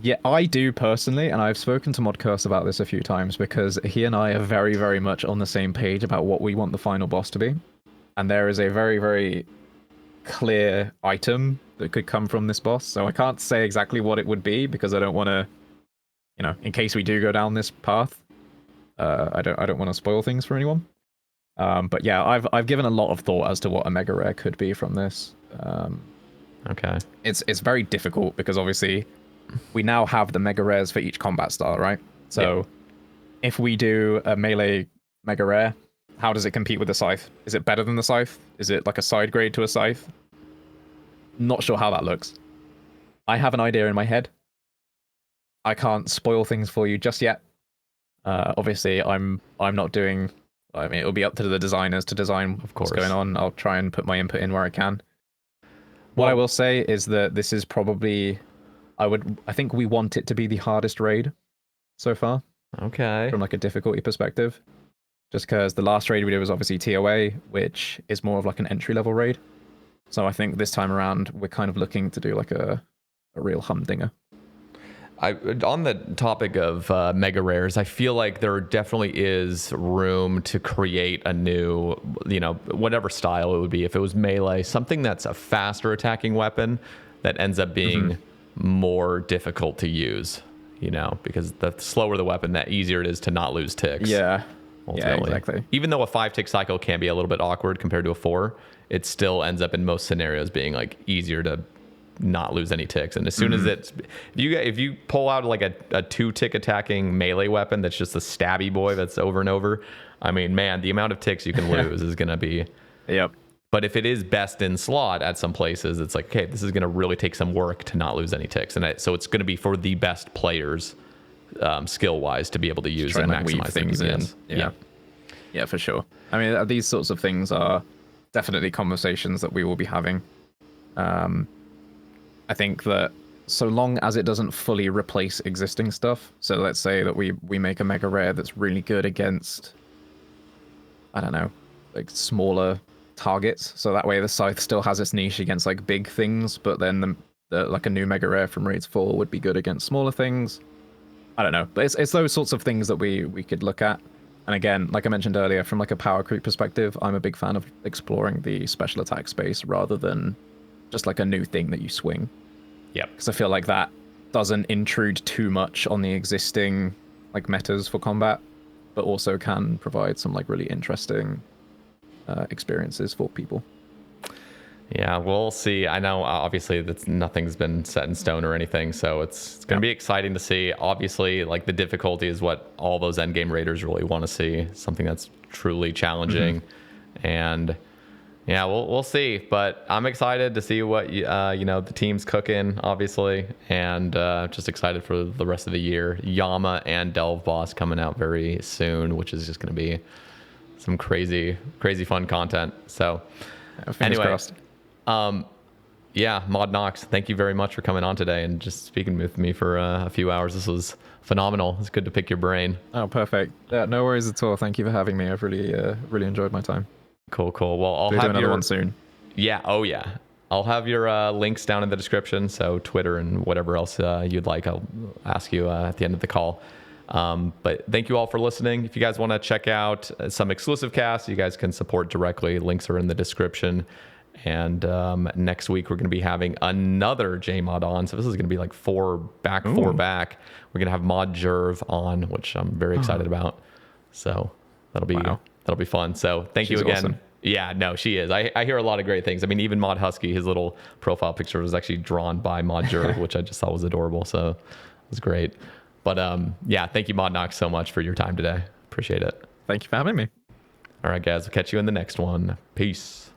Yeah, I do personally, and I've spoken to Modcurse about this a few times because he and I are very, very much on the same page about what we want the final boss to be. And there is a very, very clear item that could come from this boss. So I can't say exactly what it would be because I don't want to, in case we do go down this path, I don't want to spoil things for anyone. But yeah, I've given a lot of thought as to what a mega rare could be from this. Okay. It's very difficult because obviously we now have the mega rares for each combat style, right? So if we do a melee mega rare, how does it compete with the scythe? Is it better than the scythe? Is it like a side grade to a scythe? Not sure how that looks. I have an idea in my head. I can't spoil things for you just yet. Obviously, I'm not doing. I mean, it'll be up to the designers to design what's going on. I'll try and put my input in where I can. What I will say is that this is probably. I think we want it to be the hardest raid so far. Okay. From like a difficulty perspective. Just because the last raid we did was obviously TOA, which is more of like an entry level raid. So I think this time around we're kind of looking to do like a real humdinger. On the topic of mega rares, I feel like there definitely is room to create a new, whatever style it would be. If it was melee, something that's a faster attacking weapon that ends up being more difficult to use, because the slower the weapon, the easier it is to not lose ticks. Yeah. Ultimately. Yeah, exactly. Even though a 5-tick cycle can be a little bit awkward compared to a 4, it still ends up in most scenarios being like easier to not lose any ticks. And as soon as if you pull out like a 2-tick attacking melee weapon that's just a stabby boy that's over and over, I mean, man, the amount of ticks you can lose is going to be. Yep. But if it is best in slot at some places, it's like, okay, this is going to really take some work to not lose any ticks. And so it's going to be for the best players skill wise to be able to use and maximize things in. Yeah, for sure. I mean, these sorts of things are definitely conversations that we will be having. I think that so long as it doesn't fully replace existing stuff, so let's say that we make a mega rare that's really good against, I don't know, like smaller targets, so that way the scythe still has its niche against like big things, but then the like a new mega rare from Raids 4 would be good against smaller things. I don't know, but it's those sorts of things that we could look at. And again, like I mentioned earlier, from like a power creep perspective, I'm a big fan of exploring the special attack space rather than just like a new thing that you swing. Yep. Because I feel like that doesn't intrude too much on the existing like metas for combat, but also can provide some like really interesting experiences for people. Yeah, we'll see. I know obviously that nothing's been set in stone or anything, so it's going to be exciting to see. Obviously, like the difficulty is what all those endgame raiders really want to see, something that's truly challenging. And yeah, we'll see. But I'm excited to see what the team's cooking, obviously, and just excited for the rest of the year. Yama and Delve Boss coming out very soon, which is just going to be some crazy fun content. So Fingers crossed. Mod Knox, thank you very much for coming on today and just speaking with me for a few hours. This was phenomenal. It's good to pick your brain. Oh, perfect. Yeah, no worries at all. Thank you for having me. I've really enjoyed my time. Cool. Well, I'll have another one soon. Yeah. Oh yeah. I'll have your links down in the description. So Twitter and whatever else you'd like, I'll ask you at the end of the call. But thank you all for listening. If you guys want to check out some exclusive casts, you guys can support directly. Links are in the description. And next week we're going to be having another JMod on. So this is going to be like four back. We're going to have Mod Jerv on, which I'm very excited about. So that'll be fun. So thank you again. Awesome. Yeah, no, she is. I hear a lot of great things. I mean, even Mod Husky, his little profile picture was actually drawn by Mod Jerv, which I just thought was adorable. So it was great. But yeah, thank you, Mod Knox, so much for your time today. Appreciate it. Thank you for having me. All right, guys, we'll catch you in the next one. Peace.